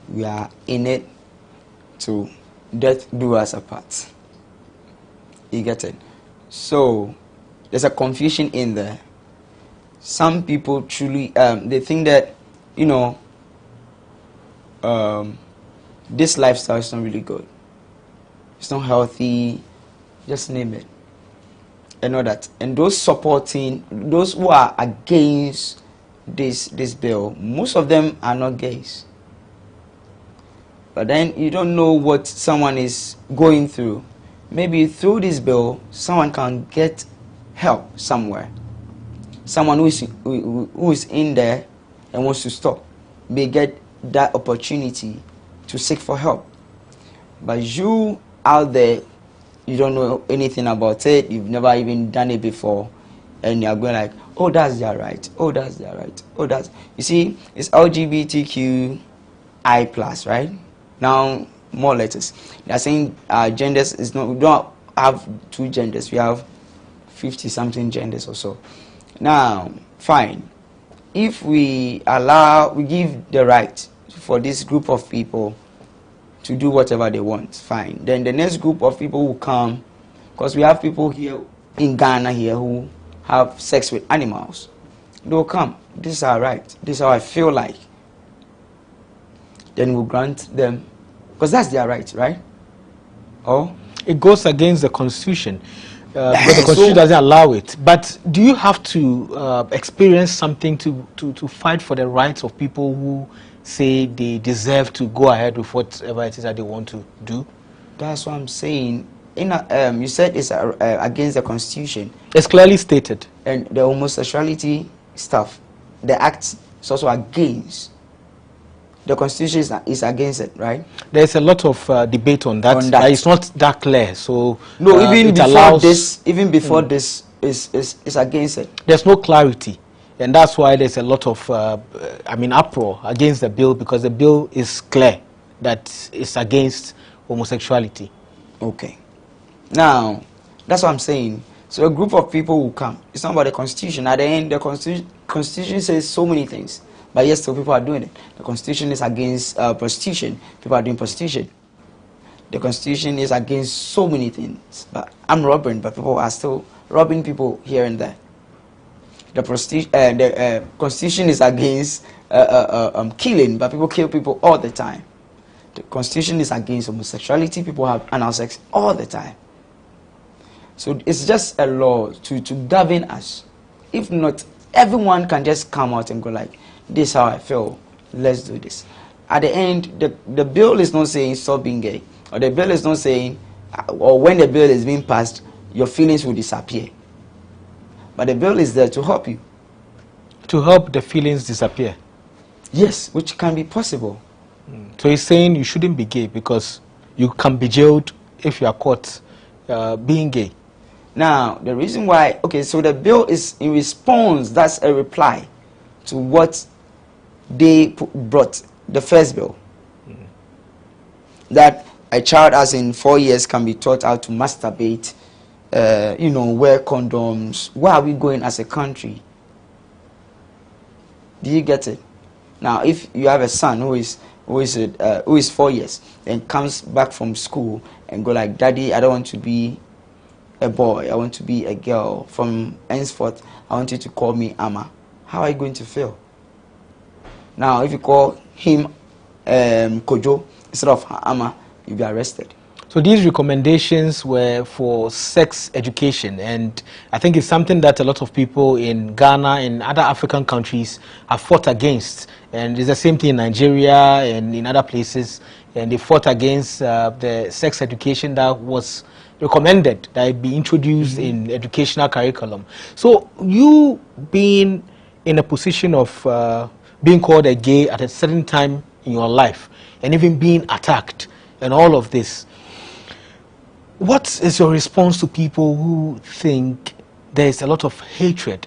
we are in it to death do us apart. You get it? So there's a confusion in there. Some people truly they think that, you know, this lifestyle is not really good. It's not healthy. Just name it. And all that. And those supporting, those who are against this bill, most of them are not gays. But then you don't know what someone is going through. Maybe through this bill, someone can get help somewhere. Someone who is in there and wants to stop may get that opportunity to seek for help. But you out there, you don't know anything about it, you've never even done it before, and you're going like, oh, that's their right, oh, that's their right, oh, that's... You see, it's LGBTQI+, right? Now, more letters. They are saying genders is not, we don't have 2 genders, we have 50-something genders or so. Now, fine. If we give the right for this group of people to do whatever they want, fine. Then the next group of people will come, because we have people here in Ghana here who have sex with animals. They will come. This is our right. This is how I feel like. Then we'll grant them, because that's their right, right? Oh, it goes against the Constitution. Because the Constitution doesn't allow it. But do you have to experience something to fight for the rights of people who say they deserve to go ahead with whatever it is that they want to do? That's what I'm saying. You said it's against the Constitution. It's clearly stated. And the homosexuality stuff, the act is also against. The Constitution is against it, right? There's a lot of debate on that. But it's not that clear. So no, even before this, is against it. There's no clarity, and that's why there's a lot of uproar against the bill, because the bill is clear that it's against homosexuality. Okay. Now, that's what I'm saying. So a group of people will come. It's not about the Constitution. At the end, the Constitution says so many things. But yes, still people are doing it. The Constitution is against prostitution. People are doing prostitution. The Constitution is against so many things. But I'm robbing, but people are still robbing people here and there. the constitution is against killing, but people kill people all the time. The constitution is against homosexuality. People have anal sex all the time. So it's just a law to govern us. If not, everyone can just come out and go like, this is how I feel, let's do this. At the end, the bill is not saying stop being gay. Or the bill is not saying, or when the bill is being passed, your feelings will disappear. But the bill is there to help you. To help the feelings disappear? Yes, which can be possible. So he's saying you shouldn't be gay because you can be jailed if you are caught being gay. Now, the reason why, okay, so the bill is in response, that's a reply to what they brought, the first bill. That a child as in 4 years can be taught how to masturbate, wear condoms. Where are we going as a country? Do you get it? Now, if you have a son who is 4 years and comes back from school and go like, Daddy, I don't want to be a boy, I want to be a girl. From henceforth, I want you to call me Ama. How are you going to feel? Now, if you call him Kojo instead of Ama, you'll be arrested. So these recommendations were for sex education, and I think it's something that a lot of people in Ghana and other African countries have fought against. And it's the same thing in Nigeria and in other places, and they fought against the sex education that was recommended that it be introduced in educational curriculum. So you being in a position of being called a gay at a certain time in your life, and even being attacked and all of this, what is your response to people who think there is a lot of hatred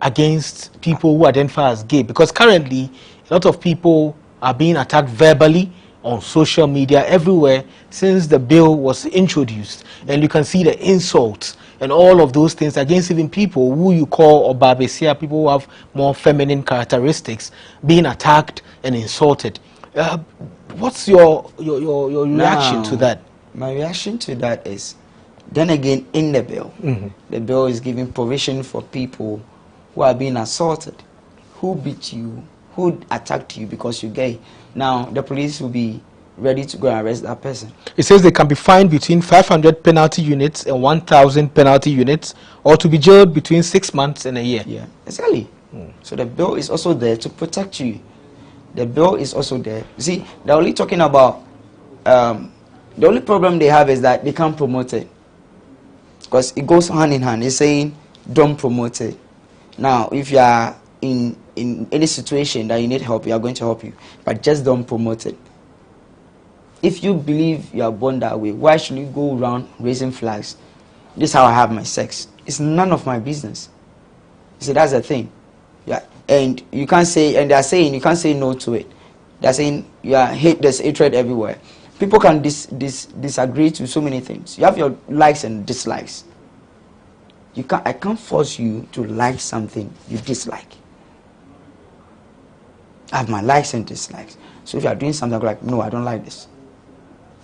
against people who identify as gay? Because currently, a lot of people are being attacked verbally on social media everywhere since the bill was introduced. And you can see the insults and all of those things against even people who you call Obabesia, people who have more feminine characteristics, being attacked and insulted. What's your reaction to that? My reaction to that is, then again, in the bill, the bill is giving provision for people who are being assaulted, who beat you, who attacked you because you're gay. Now, the police will be ready to go and arrest that person. It says they can be fined between 500 penalty units and 1,000 penalty units, or to be jailed between 6 months and a year. Yeah, exactly. So the bill is also there to protect you. The bill is also there. You see, they're only talking about, the only problem they have is that they can't promote it. Because it goes hand in hand. It's saying, don't promote it. Now, if you are in any situation that you need help, we are going to help you. But just don't promote it. If you believe you are born that way, why should you go around raising flags? This is how I have my sex. It's none of my business. You see, that's the thing. Yeah. And you can't say, and they're saying you can't say no to it. They're saying there's hatred everywhere. People can disagree to so many things. You have your likes and dislikes. I can't force you to like something you dislike. I have my likes and dislikes. So if you are doing something, I'm like, no, I don't like this.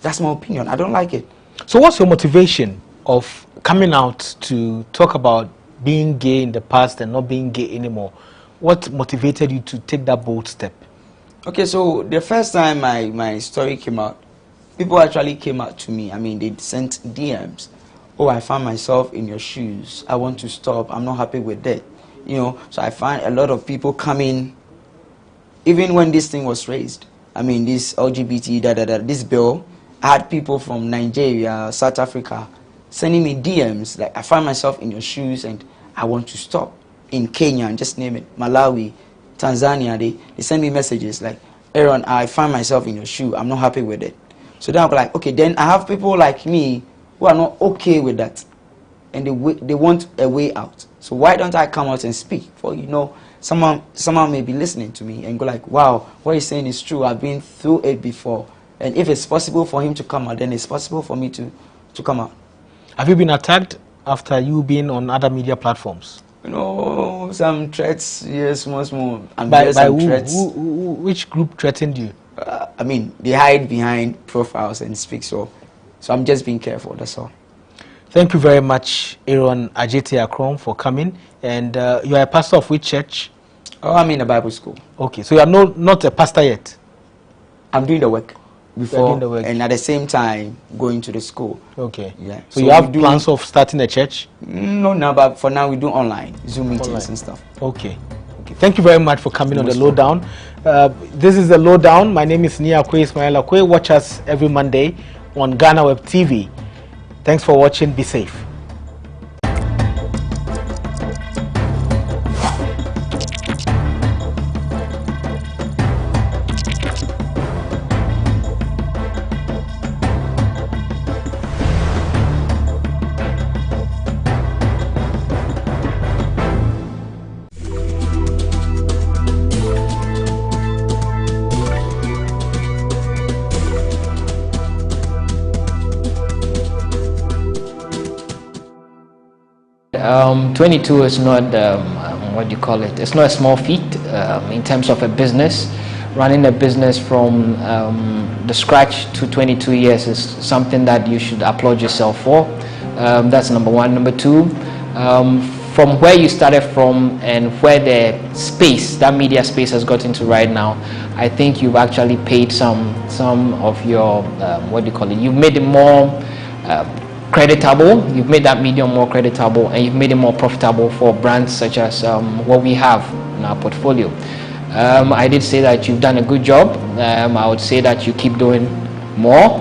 That's my opinion. I don't like it. So what's your motivation of coming out to talk about being gay in the past and not being gay anymore? What motivated you to take that bold step? Okay, so the first time my story came out, people actually came out to me. I mean, they sent DMs. Oh, I found myself in your shoes. I want to stop. I'm not happy with that. So I find a lot of people coming, even when this thing was raised. I mean, this LGBT, this bill, I had people from Nigeria, South Africa, sending me DMs, like, I find myself in your shoes and I want to stop. In Kenya, and just name it, Malawi, Tanzania, they send me messages like, Aaron, I find myself in your shoe. I'm not happy with it. So then I'm like, okay, then I have people like me who are not okay with that. And they want a way out. So why don't I come out and speak? For, someone may be listening to me and go like, wow, what he's saying is true. I've been through it before. And if it's possible for him to come out, then it's possible for me to come out. Have you been attacked after you being on other media platforms? Some threats, yes, small. By who? Which group threatened you? I mean, they hide behind profiles and speak, so I'm just being careful, that's all. Thank you very much, Aaron Ajete Akron, for coming. And you are a pastor of which church? Oh, I'm in a Bible school. Okay, so you are not a pastor yet? I'm doing the work before, doing the work. and at the same time going to the school. Okay. Yeah. So you have plans of starting a church? No, but for now we do online, Zoom meetings and stuff. Okay. Okay. Thank you very much for coming on the Lowdown. This is the Lowdown. My name is Nia Akwe Ismail Akwe. Watch us every Monday on GhanaWeb TV. Thanks for watching. Be safe. Um, 22 is not, what do you call it? It's not a small feat in terms of a business. Running a business from the scratch to 22 years is something that you should applaud yourself for. That's number one. Number two, from where you started from and where the space, that media space has gotten to right now, I think you've actually paid some of your, what do you call it? You've made it more creditable, you've made that medium more creditable, and you've made it more profitable for brands such as what we have in our portfolio. I did say that you've done a good job. I would say that you keep doing more.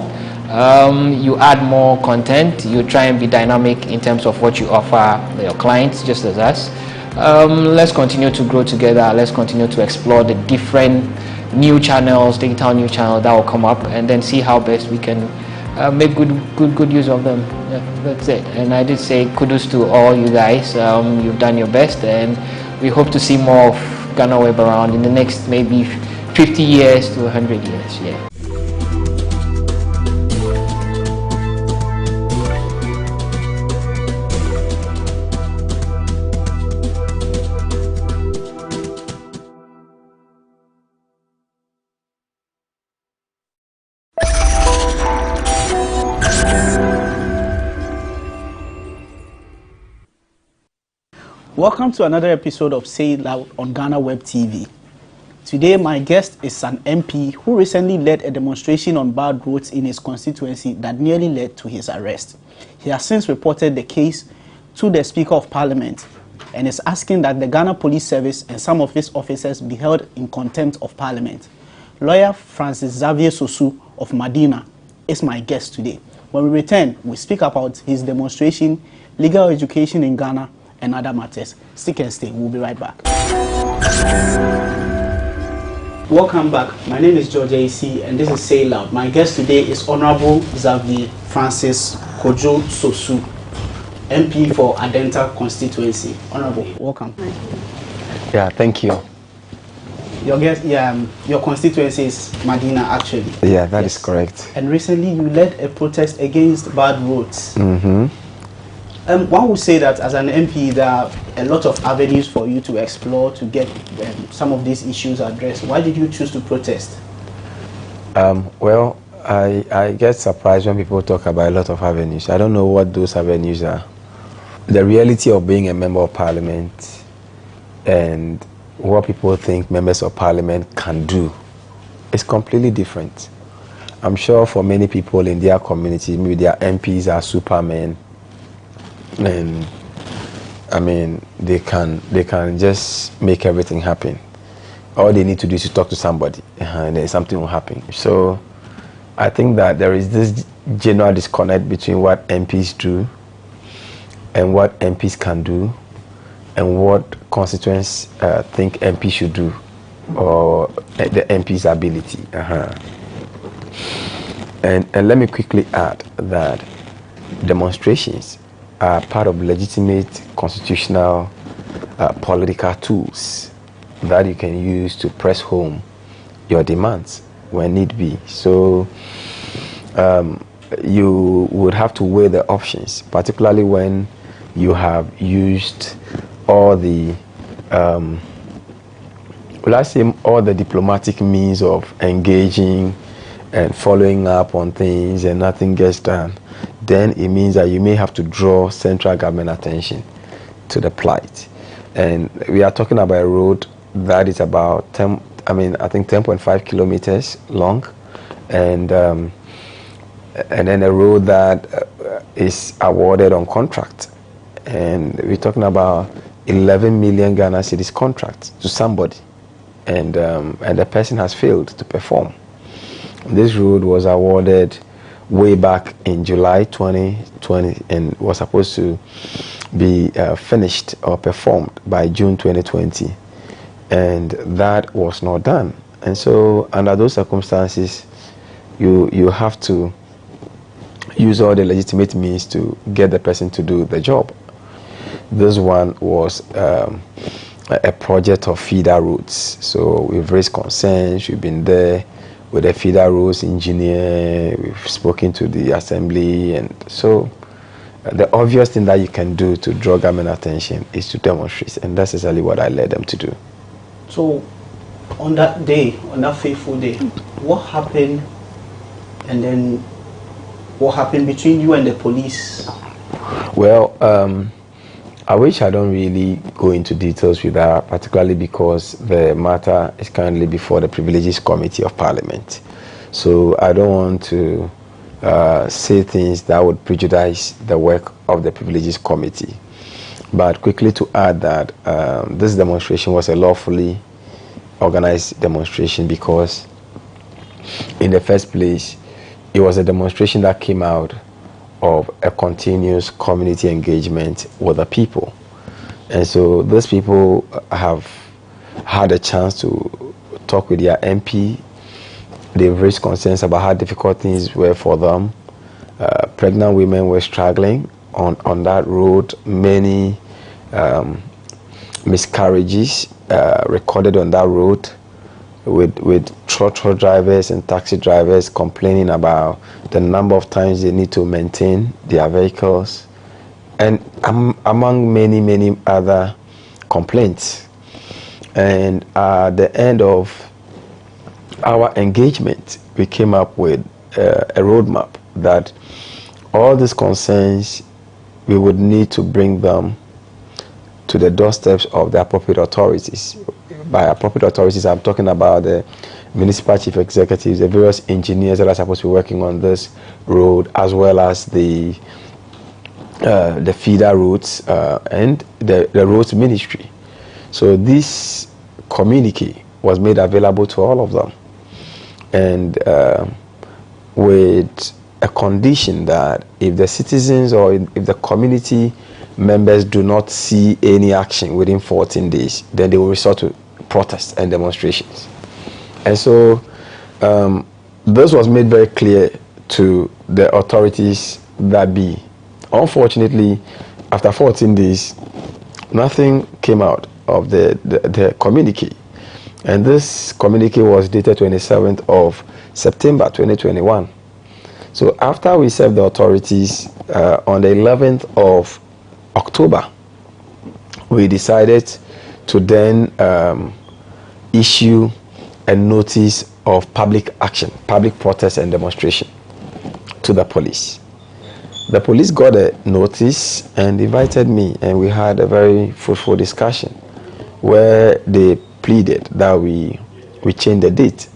You add more content, you try and be dynamic in terms of what you offer your clients, just as us. Let's continue to grow together. Let's continue to explore the different new channels, digital new channels that will come up, and then see how best we can make good use of them. Yeah, that's it. And I did say kudos to all you guys. You've done your best, and we hope to see more of GhanaWeb around in the next maybe 50 years to 100 years. Yeah. Welcome to another episode of Say It Loud on GhanaWeb TV. Today, my guest is an MP who recently led a demonstration on bad roads in his constituency that nearly led to his arrest. He has since reported the case to the Speaker of Parliament and is asking that the Ghana Police Service and some of its officers be held in contempt of Parliament. Lawyer Francis Xavier Sosu of Medina is my guest today. When we return, we speak about his demonstration, legal education in Ghana, and other matters. Stick and stay. We'll be right back. Welcome back. My name is George AC, and this is Say Loud. My guest today is Honorable Xavier Francis Kojo Sosu, MP for Adenta constituency. Honorable, welcome. Yeah, thank you. Your guest, your constituency is Medina, actually. Yeah, that is correct. And recently, you led a protest against bad roads. Mm-hmm. One would say that as an MP, there are a lot of avenues for you to explore to get some of these issues addressed. Why did you choose to protest? Well, I get surprised when people talk about a lot of avenues. I don't know what those avenues are. The reality of being a member of parliament and what people think members of parliament can do is completely different. I'm sure for many people in their community, maybe their MPs are supermen. And I mean, they can just make everything happen. All they need to do is to talk to somebody, and then something will happen. So I think that there is this general disconnect between what MPs do and what MPs can do and what constituents think MPs should do, or the MP's ability. And let me quickly add that demonstrations are part of legitimate constitutional political tools that you can use to press home your demands when need be. So you would have to weigh the options, particularly when you have used all the all the diplomatic means of engaging and following up on things and nothing gets done. then it means that you may have to draw central government attention to the plight. And we are talking about a road that is about 10.5 kilometers long, and then a road that is awarded on contract. And we're talking about 11 million Ghana cedis contract to somebody, and the person has failed to perform. This road was awarded way back in July 2020 and was supposed to be finished or performed by June 2020, and that was not done. And so under those circumstances, you have to use all the legitimate means to get the person to do the job. This one was a project of feeder roads. So we've raised concerns, we've been there with the feeder roads engineer, we've spoken to the assembly, and so the obvious thing that you can do to draw government attention is to demonstrate, and that's exactly what I led them to do. So on that day, on that fateful day, what happened, and then what happened between you and the police? Well, I wish I don't really go into details with that, particularly because the matter is currently before the Privileges Committee of Parliament. So I don't want to say things that would prejudice the work of the Privileges Committee. But quickly to add that this demonstration was a lawfully organized demonstration, because in the first place, it was a demonstration that came out of a continuous community engagement with the people. And so those people have had a chance to talk with their MP. They've raised concerns about how difficult things were for them. Pregnant women were struggling on that road. Many miscarriages recorded on that road, with trotro drivers and taxi drivers complaining about the number of times they need to maintain their vehicles, and among many other complaints. And at the end of our engagement, we came up with a roadmap that all these concerns, we would need to bring them to the doorsteps of the appropriate authorities. By appropriate authorities, I'm talking about the municipal chief executives, the various engineers that are supposed to be working on this road, as well as the feeder roads and the roads ministry. So this communique was made available to all of them, and with a condition that if the citizens or if the community members do not see any action within 14 days, then they will resort to protests and demonstrations. And so this was made very clear to the authorities that be. Unfortunately, after 14 days, nothing came out of the communique. And this communique was dated 27th of September 2021. So after we served the authorities on the 11th of October, we decided to then issue a notice of public action, public protest and demonstration to the police. The police got a notice and invited me, and we had a very fruitful discussion where they pleaded that we change the date.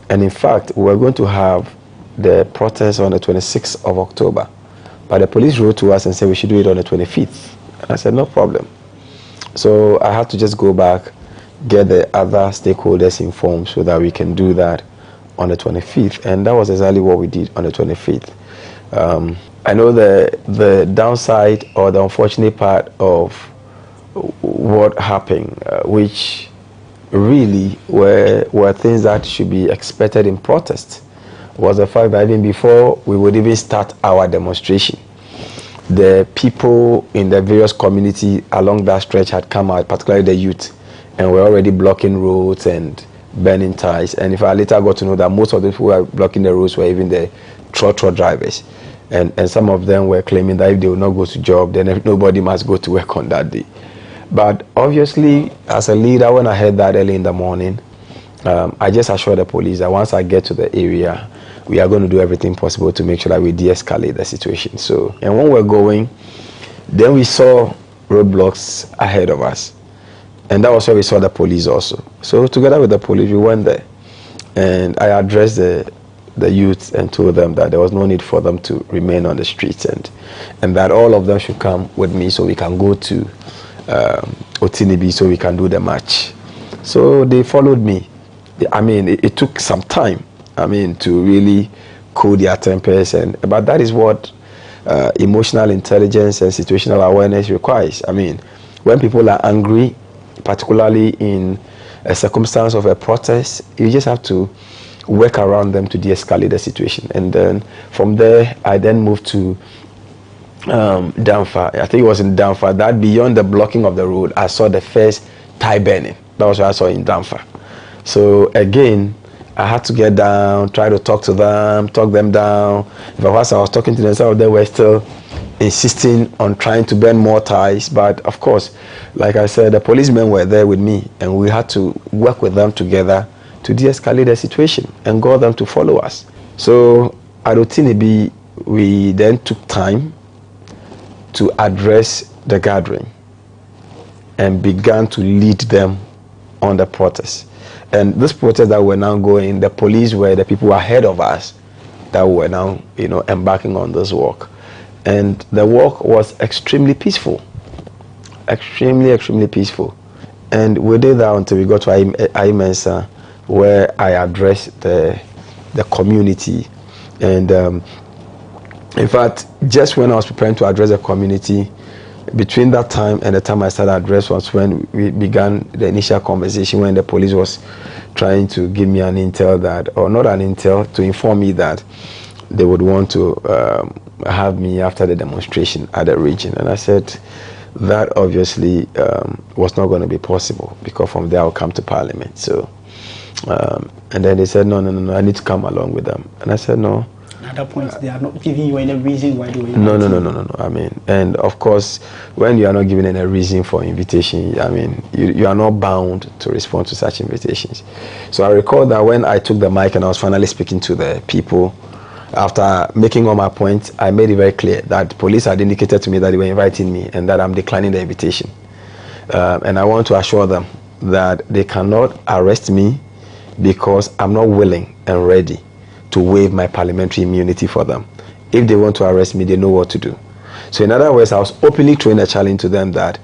And in fact, we were going to have the protest on the 26th of October. But the police wrote to us and said we should do it on the 25th. And I said, no problem. So I had to just go back, get the other stakeholders informed so that we can do that on the 25th. And that was exactly what we did on the 25th. I know the downside or the unfortunate part of what happened, which really were things that should be expected in protest, was the fact that even before we would even start our demonstration, the people in the various community along that stretch had come out, particularly the youth, and were already blocking roads and burning ties. And if I later got to know that most of the people who were blocking the roads were even the trotro drivers, and some of them were claiming that if they will not go to job, then nobody must go to work on that day. But obviously, as a leader, when I heard that early in the morning, I just assured the police that once I get to the area, we are going to do everything possible to make sure that we de-escalate the situation. So, and when we're going, then we saw roadblocks ahead of us. And that was where we saw the police also. So together with the police, we went there. And I addressed the youth and told them that there was no need for them to remain on the streets, and that all of them should come with me so we can go to Otinibi so we can do the march. So they followed me. I mean, it took some time, I mean, to really cool their tempers, but that is what emotional intelligence and situational awareness requires. I mean, when people are angry, particularly in a circumstance of a protest, you just have to work around them to de-escalate the situation. And then from there, I then moved to Damfa. I think it was in Damfa that beyond the blocking of the road, I saw the first tie burning. That was what I saw in Damfa. So again, I had to get down, try to talk to them, talk them down. But whilst I was talking to them, some of them were still insisting on trying to burn more ties. But of course, like I said, the policemen were there with me, and we had to work with them together to de-escalate the situation and got them to follow us. So at Otinibi, we then took time to address the gathering and began to lead them on the protest. And this protest that we're now going, the police were the people ahead of us that were now, embarking on this walk. And the walk was extremely peaceful, extremely peaceful. And we did that until we got to Aimensa, where I addressed the community. And in fact, just when I was preparing to address the community, between that time and the time I started address was when we began the initial conversation, when the police was trying to give me an intel that, or not an intel, to inform me that they would want to have me after the demonstration at the region. And I said that obviously was not going to be possible, because from there I'll come to Parliament. So, and then they said, no, I need to come along with them. And I said, no. At that point, they are not giving you any reason why they were No. I mean, and of course, when you are not given any reason for invitation, I mean, you are not bound to respond to such invitations. So I recall that when I took the mic and I was finally speaking to the people, after making all my points, I made it very clear that police had indicated to me that they were inviting me and that I'm declining the invitation. And I want to assure them that they cannot arrest me because I'm not willing and ready to waive my parliamentary immunity for them. If they want to arrest me, they know what to do. So in other words, I was openly throwing a challenge to them that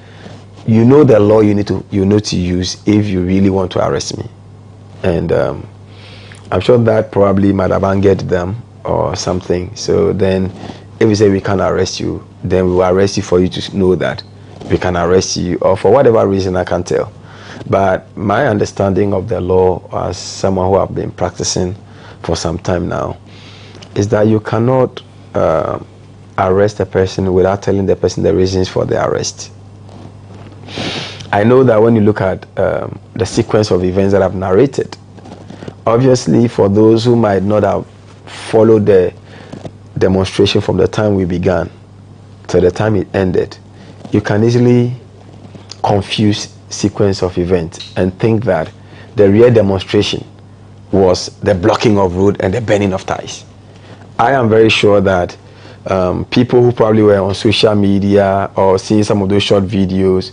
you know the law you need to use if you really want to arrest me. And I'm sure that probably might have angered them or something. So then if we say we can't arrest you, then we will arrest you for you to know that we can arrest you, or for whatever reason I can't tell. But my understanding of the law as someone who have been practicing for some time now is that you cannot arrest a person without telling the person the reasons for the arrest. I know that when you look at the sequence of events that I've narrated, obviously for those who might not have followed the demonstration from the time we began to the time it ended, you can easily confuse sequence of events and think that the real demonstration was the blocking of road and the burning of ties. I am very sure that people who probably were on social media or seeing some of those short videos,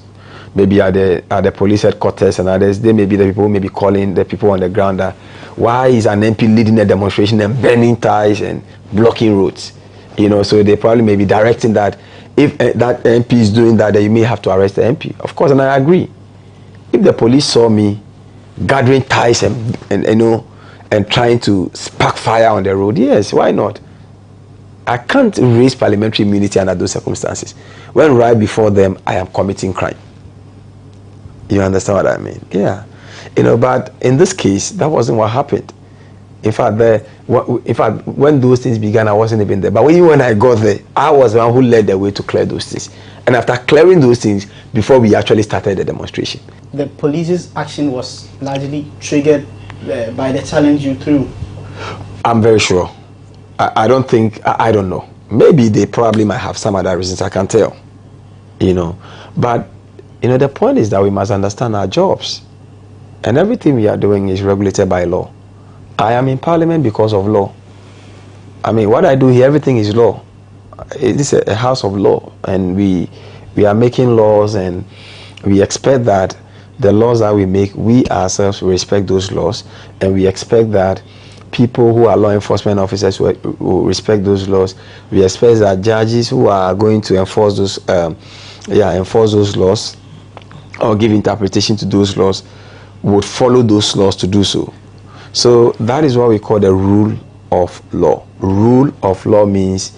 maybe at the police headquarters and others, they may be the people who may be calling the people on the ground that why is an MP leading a demonstration and burning ties and blocking roads? So they probably may be directing that if that MP is doing that, then you may have to arrest the MP. Of course, and I agree. If the police saw me gathering ties and trying to spark fire on the road, yes, why not? I can't raise parliamentary immunity under those circumstances when right before them I am committing crime. You understand what I mean? Yeah. But in this case, that wasn't what happened. In fact, when those things began, I wasn't even there. But when I got there, I was the one who led the way to clear those things. And after clearing those things, before we actually started the demonstration. The police's action was largely triggered by the challenge you threw. I'm very sure. I don't know. Maybe they probably might have some other reasons, I can't tell. But, the point is that we must understand our jobs. And everything we are doing is regulated by law. I am in Parliament because of law. I mean, what I do here, everything is law. It is a house of law, and we are making laws, and we expect that the laws that we make, we ourselves respect those laws, and we expect that people who are law enforcement officers will respect those laws. We expect that judges who are going to enforce those laws or give interpretation to those laws would follow those laws to do so. So that is what we call the rule of law. Rule of law means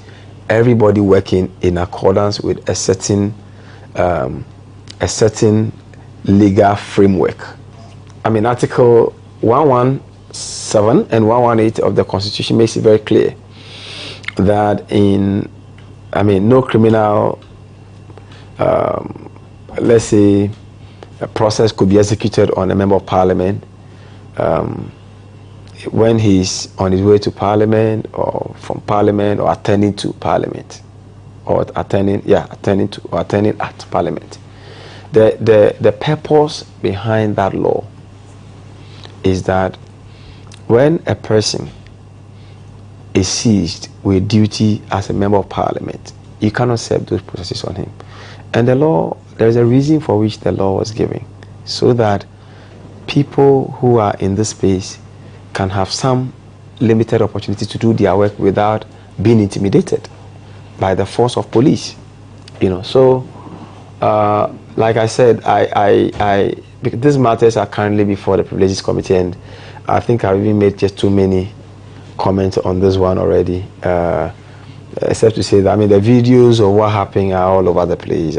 everybody working in accordance with a certain legal framework. I mean, Article 117 and 118 of the Constitution makes it very clear that no criminal, let's say, a process could be executed on a member of parliament when he's on his way to parliament, or from parliament, or attending to parliament, or attending at parliament. The purpose behind that law is that when a person is seized with duty as a member of parliament, you cannot serve those processes on him. And the law, there is a reason for which the law was given, so that people who are in this space can have some limited opportunity to do their work without being intimidated by the force of police. So like I said, these matters are currently before the Privileges Committee, and I think I've even made just too many comments on this one already, except to say that, the videos of what happened are all over the place.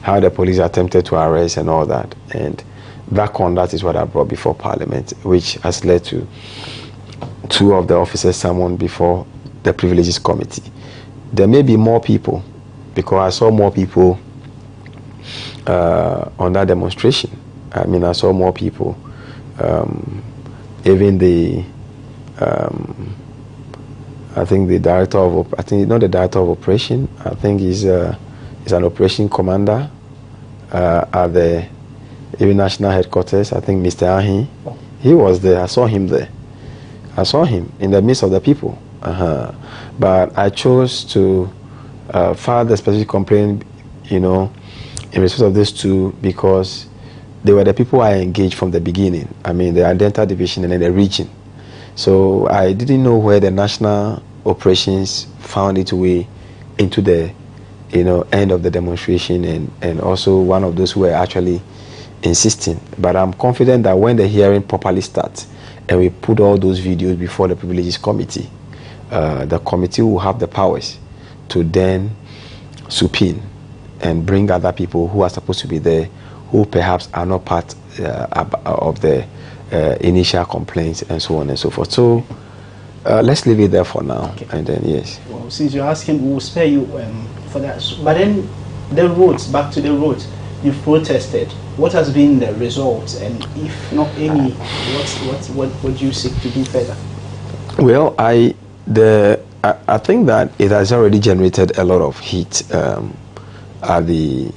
How the police attempted to arrest and all that. And that conduct is what I brought before Parliament, which has led to 2 of the officers summoned before the Privileges Committee. There may be more people, because I saw more people on that demonstration. I saw more people. Even I think the director of, not the director of operation, I think he's an operation commander at the even national headquarters. I think Mr. Ahi, he was there. I saw him there. I saw him in the midst of the people. But I chose to file the specific complaint, in respect of these 2, because they were the people I engaged from the beginning. The Identity Division and then the region. So I didn't know where the national operations found its way into the end of the demonstration, and also one of those who were actually insisting. But I'm confident that when the hearing properly starts and we put all those videos before the Privileges Committee, the committee will have the powers to then subpoena and bring other people who are supposed to be there, who perhaps are not part of the initial complaints, and so on and so forth. So let's leave it there for now. Okay. And then, yes. Well, since you're asking, we'll spare you for that. But then the roads, back to the roads, you've protested. What has been the result? And if not any, what would you seek to do further? Well, I think that it has already generated a lot of heat at the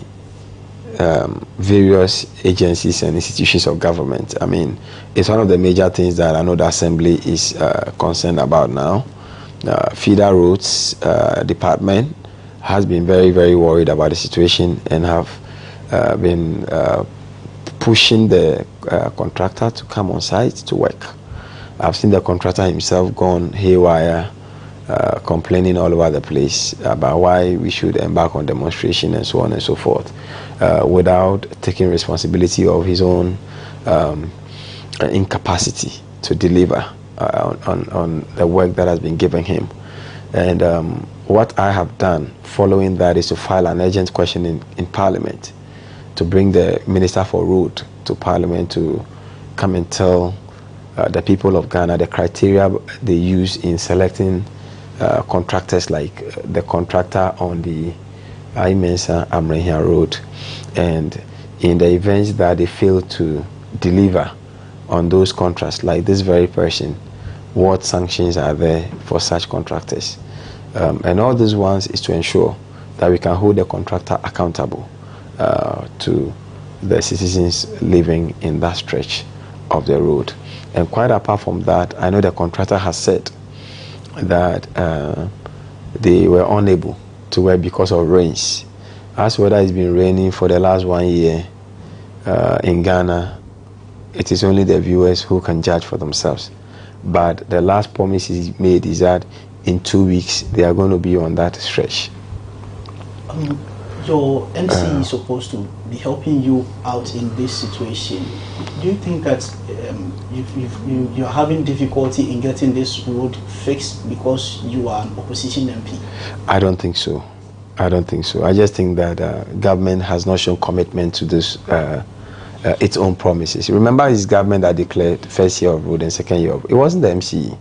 various agencies and institutions of government. It's one of the major things that I know the Assembly is concerned about now. Feeder Roads Department has been very, very worried about the situation, and have been pushing the contractor to come on site to work. I've seen the contractor himself gone haywire, complaining all over the place about why we should embark on demonstration and so on and so forth, without taking responsibility of his own incapacity to deliver on the work that has been given him. And what I have done following that is to file an urgent question in Parliament, to bring the Minister for Road to Parliament to come and tell the people of Ghana the criteria they use in selecting contractors, like the contractor on the Imensa Amrehia Road, and in the events that they fail to deliver on those contracts, like this very person, what sanctions are there for such contractors? And all these ones is to ensure that we can hold the contractor accountable to the citizens living in that stretch of the road. And quite apart from that, I know the contractor has said that they were unable to work because of rains. As weather has been raining for the last 1 year in Ghana, it is only the viewers who can judge for themselves. But the last promise he made is that in 2 weeks they are going to be on that stretch. Your MC is supposed to be helping you out in this situation. Do you think that you're having difficulty in getting this road fixed because you are an opposition MP? I don't think so. I don't think so. I just think that government has not shown commitment to this, its own promises. Remember, it's government that declared first year of road and second year of road. It wasn't the MCE.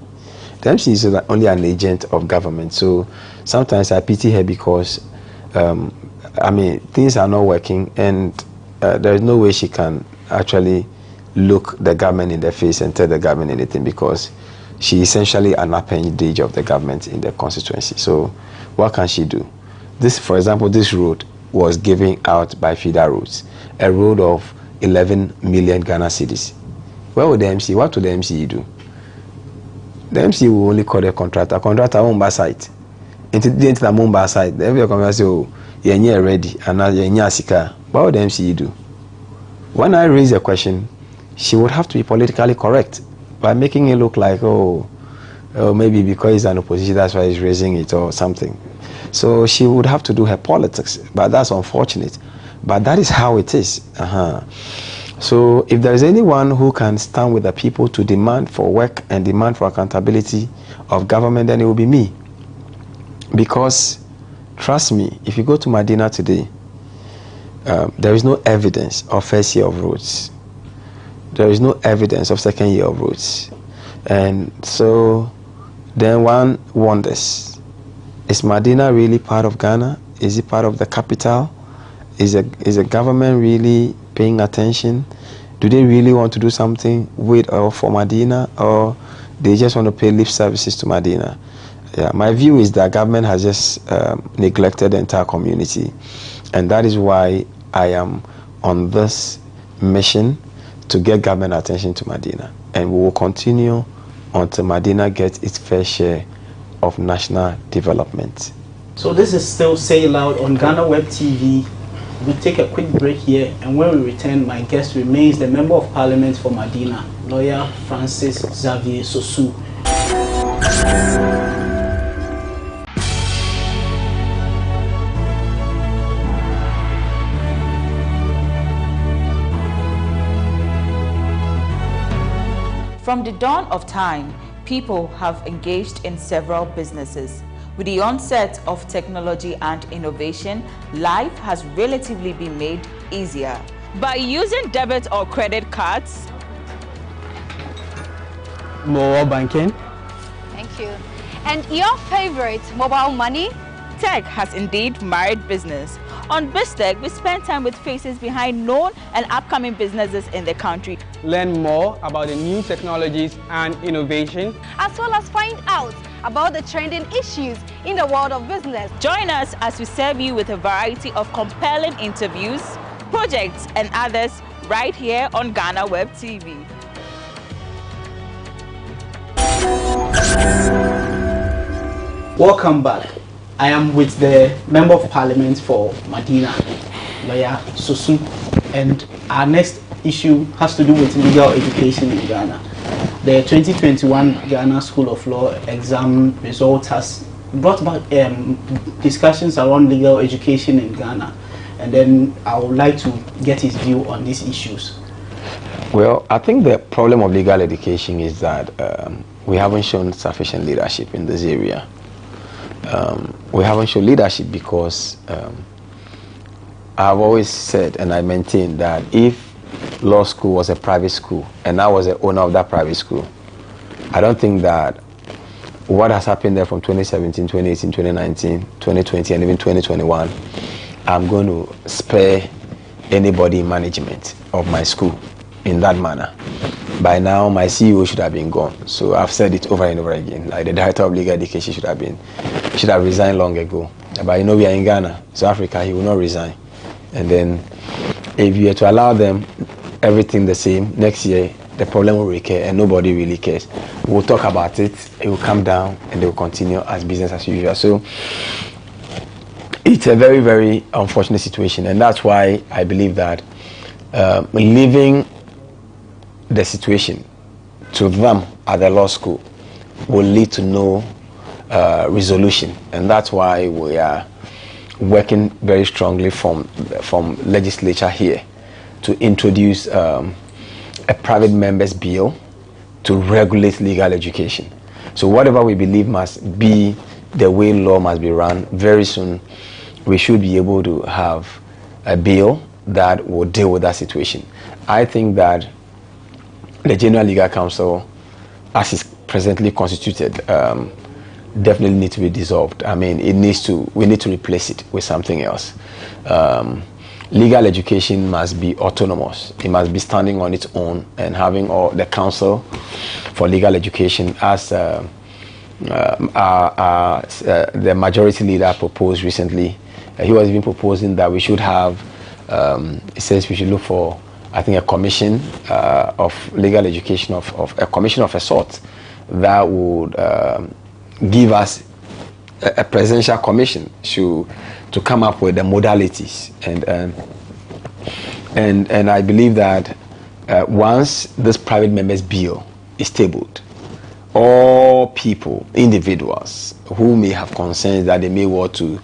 The MCE is only an agent of government. So sometimes I pity her because I mean, things are not working, and there is no way she can actually look the government in the face and tell the government anything, because she is essentially an appendage of the government in the constituency. So what can she do? This, for example, this road was given out by FIDA Roads, a road of 11 million Ghana cedis. Where would the MC, what would the MCE do? The MC will only call the contractor. Contractor won't buy site. Into the Mumbai side, every company say, oh, you're ready, and now you're sika. What would the MCE do? When I raise a question, she would have to be politically correct by making it look like, oh, maybe because he's an opposition, that's why he's raising it or something. So she would have to do her politics, but that's unfortunate. But that is how it is. So if there is anyone who can stand with the people to demand for work and demand for accountability of government, then it will be me. Because, trust me, if you go to Medina today, there is no evidence of first year of roads. There is no evidence of second year of roads. And so then one wonders, is Medina really part of Ghana? Is it part of the capital? Is the government really paying attention? Do they really want to do something with or for Medina, or they just want to pay lip services to Medina? Yeah, my view is that government has just neglected the entire community, and that is why I am on this mission to get government attention to Medina, and we will continue until Medina gets its fair share of national development. So this is still Say Loud on GhanaWeb TV. We'll take a quick break here, and when we return, my guest remains the Member of Parliament for Medina, Lawyer Francis Xavier Sosu. From the dawn of time, people have engaged in several businesses. With the onset of technology and innovation, life has relatively been made easier. By using debit or credit cards, mobile banking. Thank you. And your favorite, mobile money? Tech has indeed married business. On BizTech, we spend time with faces behind known and upcoming businesses in the country. Learn more about the new technologies and innovation, as well as find out about the trending issues in the world of business. Join us as we serve you with a variety of compelling interviews, projects, and others right here on GhanaWeb TV. Welcome back. I am with the Member of Parliament for Medina, Lawyer Sosu, and our next issue has to do with legal education in Ghana. The 2021 Ghana School of Law exam results has brought back discussions around legal education in Ghana, and then I would like to get his view on these issues. Well, I think the problem of legal education is that we haven't shown sufficient leadership in this area. We haven't shown leadership because I've always said, and I maintain, that if law school was a private school and I was the owner of that private school, I don't think that what has happened there from 2017, 2018, 2019, 2020, and even 2021, I'm going to spare anybody in management of my school in that manner. By now, my CEO should have been gone. So I've said it over and over again. Like the director of legal education should have resigned long ago. But you know, we are in Ghana, South Africa. He will not resign. And then, if you are to allow them everything the same, next year the problem will recur and nobody really cares. We'll talk about it, it will come down, and they will continue as business as usual. So it's a very, very unfortunate situation, and that's why I believe that leaving the situation to them at the law school will lead to no resolution, and that's why we are working very strongly from legislature here to introduce a private members bill to regulate legal education. So whatever we believe must be the way law must be run, very soon we should be able to have a bill that will deal with that situation. I think that the General Legal Council, as is presently constituted, definitely needs to be dissolved. I mean, we need to replace it with something else. Legal education must be autonomous. It must be standing on its own, and having the Council for Legal Education as the majority leader proposed recently. He was even proposing that we should have, he says we should look for, I think, a commission of legal education, of a commission of a sort that would give us a presidential commission to come up with the modalities, and I believe that once this private members bill is tabled, all people, individuals who may have concerns that they may want to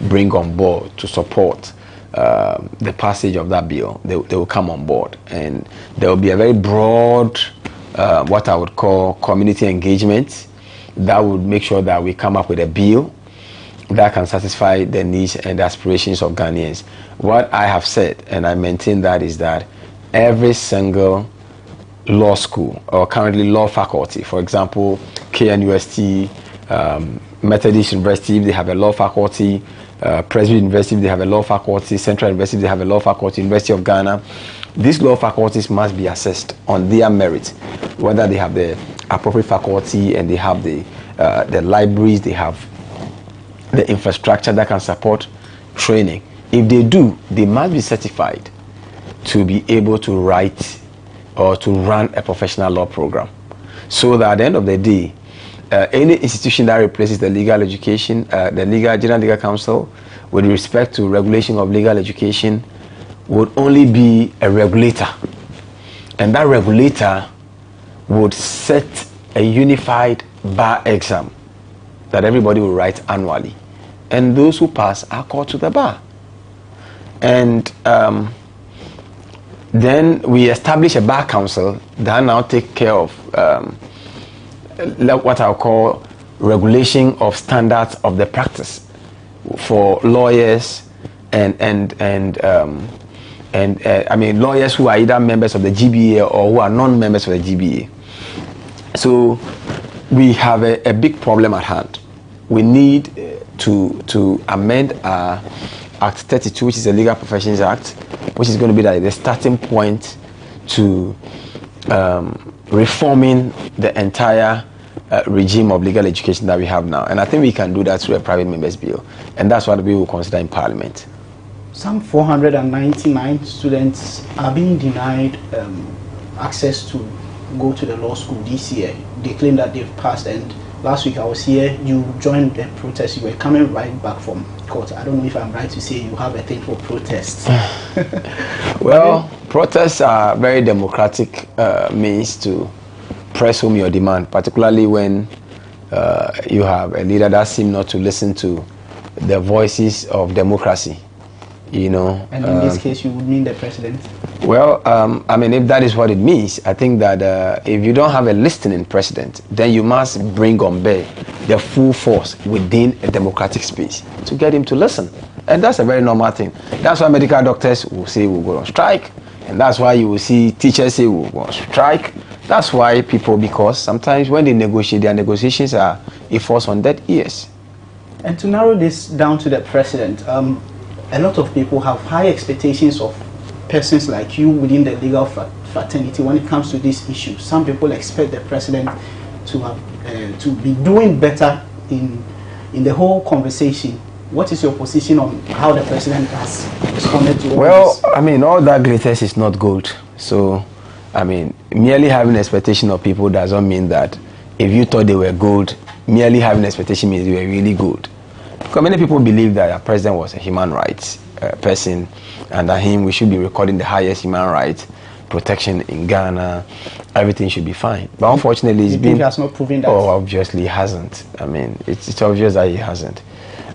bring on board to support the passage of that bill, they will come on board, and there will be a very broad what I would call community engagement that would make sure that we come up with a bill that can satisfy the needs and the aspirations of Ghanaians. What I have said, and I maintain that, is that every single law school or currently law faculty, for example, KNUST, Methodist University, they have a law faculty, Presbyterian University, they have a law faculty, Central University, they have a law faculty, University of Ghana. These law faculties must be assessed on their merit, whether they have the appropriate faculty and they have the libraries, they have the infrastructure that can support training. If they do, they must be certified to be able to write or to run a professional law program, so that at the end of the day, any institution that replaces the legal education, the General Legal Council, with respect to regulation of legal education, would only be a regulator, and that regulator would set a unified bar exam that everybody will write annually, and those who pass are called to the bar. And then we establish a bar council that now take care of what I'll call regulation of standards of the practice for lawyers and I mean lawyers who are either members of the GBA or who are non-members of the GBA. So we have a big problem at hand. We need to amend our Act 32, which is the Legal Professions Act, which is going to be the starting point to reforming the entire regime of legal education that we have now. And I think we can do that through a private members bill, and that's what we will consider in Parliament. Some 499 students are being denied access to go to the law school this year. They claim that they've passed, and last week I was here, you joined the protest, you were coming right back from court. I don't know if I'm right to say you have a thing for protests. Well, protests are very democratic means to press home your demand, particularly when you have a leader that seems not to listen to the voices of democracy, you know. And in this case, you would mean the president? Well, I mean, if that is what it means, I think that if you don't have a listening president, then you must bring on board the full force within a democratic space to get him to listen. And that's a very normal thing. That's why medical doctors will say we'll go on strike. And that's why you will see teachers say we'll go on strike. That's why people, because sometimes when they negotiate, their negotiations are a force on dead ears. And to narrow this down to the president, a lot of people have high expectations of persons like you within the legal fraternity when it comes to this issue. Some people expect the president to have to be doing better in the whole conversation. What is your position on how the president has responded to all this? Well, I mean, all that glitters is not gold. So I mean, merely having expectation of people doesn't mean that if you thought they were good, merely having expectation means they were really good. Because many people believe that our president was a human rights person, and that him we should be recording the highest human rights protection in Ghana. Everything should be fine. But unfortunately, he has not proven that. Oh, obviously he hasn't. I mean, it's obvious that he hasn't.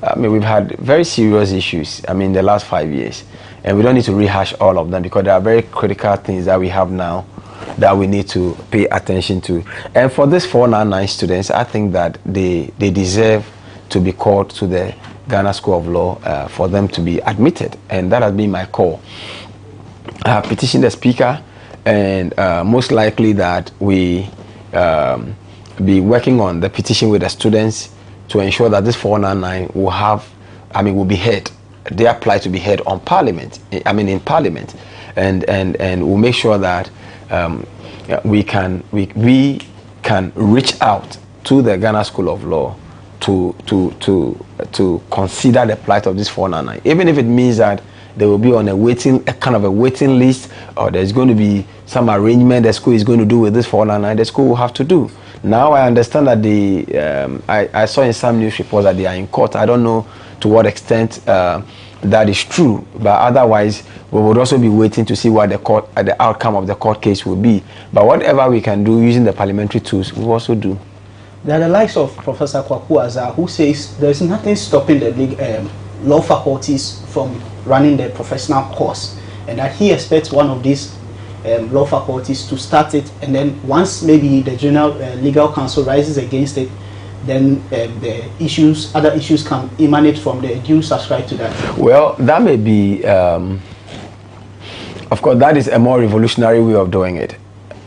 I mean, we've had very serious issues, I mean, the last 5 years. And we don't need to rehash all of them because there are very critical things that we have now that we need to pay attention to. And for these 499 students, I think that they deserve to be called to the Ghana School of Law for them to be admitted. And that has been my call. I have petitioned the speaker, and most likely that we be working on the petition with the students to ensure that this 499 will have, I mean, will be heard. They apply to be heard on Parliament. I mean, in Parliament, and we'll make sure that we can reach out to the Ghana School of Law to consider the plight of this 499, even if it means that they will be on a kind of a waiting list, or there's going to be some arrangement the school is going to do with this 499. The school will have to do. Now I understand that I saw in some news reports that they are in court. I don't know to what extent that is true, but otherwise we would also be waiting to see what the outcome of the court case will be. But whatever we can do using the parliamentary tools, we will also do. There are the likes of Professor Kwaku Azar, who says there is nothing stopping the law faculties from running the professional course, and that he expects one of these law faculties to start it, and then once maybe the General Legal Council rises against it, then the other issues can emanate from there. Do you subscribe to that? Well, that may be, of course, that is a more revolutionary way of doing it,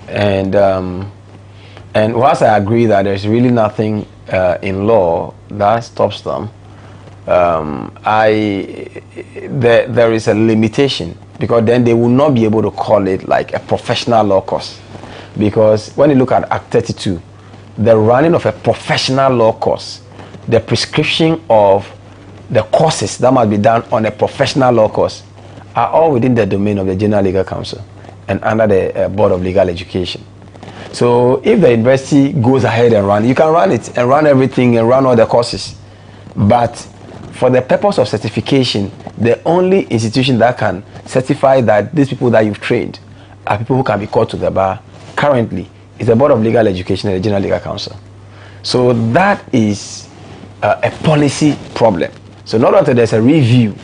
and whilst I agree that there's really nothing in law that stops them, there is a limitation, because then they will not be able to call it like a professional law course. Because when you look at Act 32, the running of a professional law course, the prescription of the courses that must be done on a professional law course are all within the domain of the General Legal Council and under the Board of Legal Education. So if the university goes ahead and run, you can run it and run everything and run all the courses. But for the purpose of certification, the only institution that can certify that these people that you've trained are people who can be called to the bar currently is the Board of Legal Education and the General Legal Council. So that is a policy problem. So not until there's a review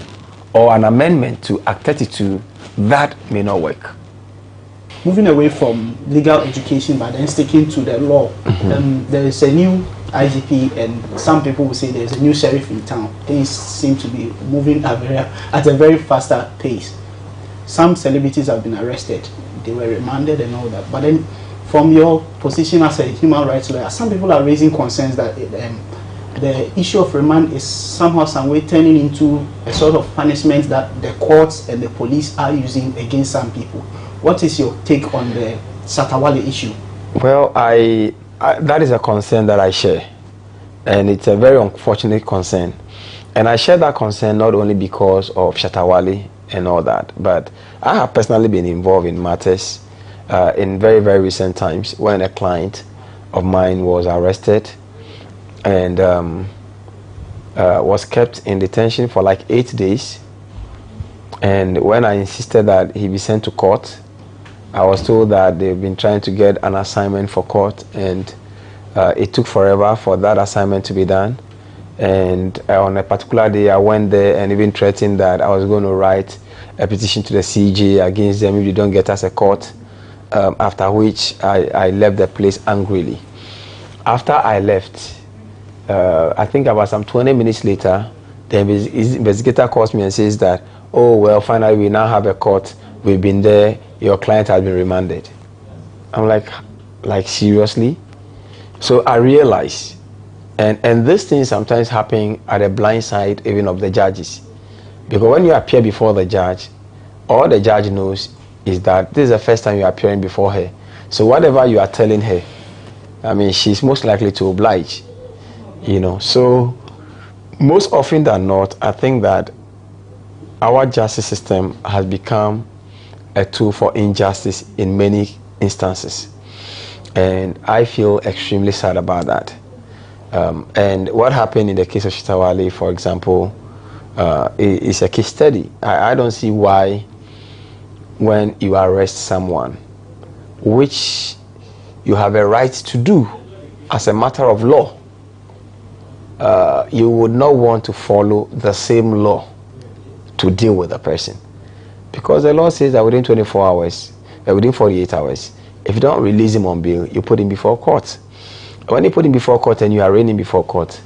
or an amendment to Act 32, that may not work. Moving away from legal education but then sticking to the law, there is a new IGP, and some people will say there's a new sheriff in town. Things seem to be moving at a very faster pace. Some celebrities have been arrested, they were remanded and all that. But then from your position as a human rights lawyer, some people are raising concerns that the issue of remand is somehow, some way turning into a sort of punishment that the courts and the police are using against some people. What is your take on the Satawale issue? Well, that is a concern that I share, and it's a very unfortunate concern. And I share that concern not only because of Shatawale and all that, but I have personally been involved in matters in very, very recent times when a client of mine was arrested and was kept in detention for like 8 days. And when I insisted that he be sent to court, I was told that they've been trying to get an assignment for court, and it took forever for that assignment to be done. And on a particular day, I went there and even threatened that I was going to write a petition to the CJ against them if they don't get us a court, after which I left the place angrily. After I left, I think about some 20 minutes later, the investigator calls me and says that, oh, well, finally we now have a court. We've been there. Your client has been remanded. I'm like seriously? So I realize, and these things sometimes happen at the blind side even of the judges. Because when you appear before the judge, all the judge knows is that this is the first time you're appearing before her. So whatever you are telling her, I mean, she's most likely to oblige. You know, so most often than not, I think that our justice system has become a tool for injustice in many instances. And I feel extremely sad about that. And what happened in the case of Shitawale, for example, is a case study. I don't see why when you arrest someone, which you have a right to do as a matter of law, you would not want to follow the same law to deal with the person. Because the law says that within 24 hours, within 48 hours, if you don't release him on bail, you put him before court. When you put him before court and you arraign him before court,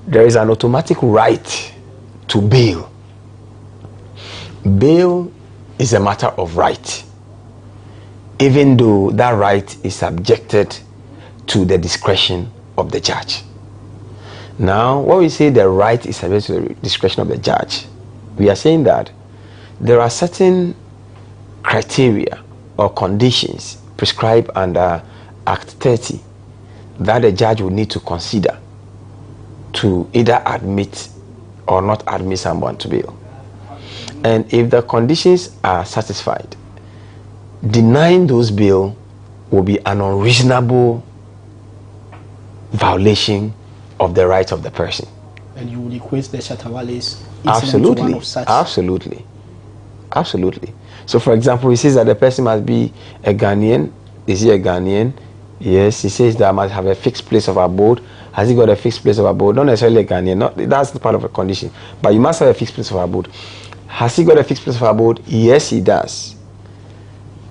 there is an automatic right to bail. Bail is a matter of right, even though that right is subjected to the discretion of the judge. Now, when we say the right is subject to the discretion of the judge, we are saying that there are certain criteria or conditions prescribed under Act 30 that the judge will need to consider to either admit or not admit someone to bail. And if the conditions are satisfied, denying those bail will be an unreasonable violation of the rights of the person. And you would equate the Shatawale's incident Absolutely. to one of such? Absolutely. Absolutely. So, for example, he says that the person must be a Ghanaian. Is he a Ghanaian? Yes. He says that must have a fixed place of abode. Has he got a fixed place of abode? Not necessarily a Ghanaian. That's the part of a condition. But you must have a fixed place of abode. Has he got a fixed place of abode? Yes, he does.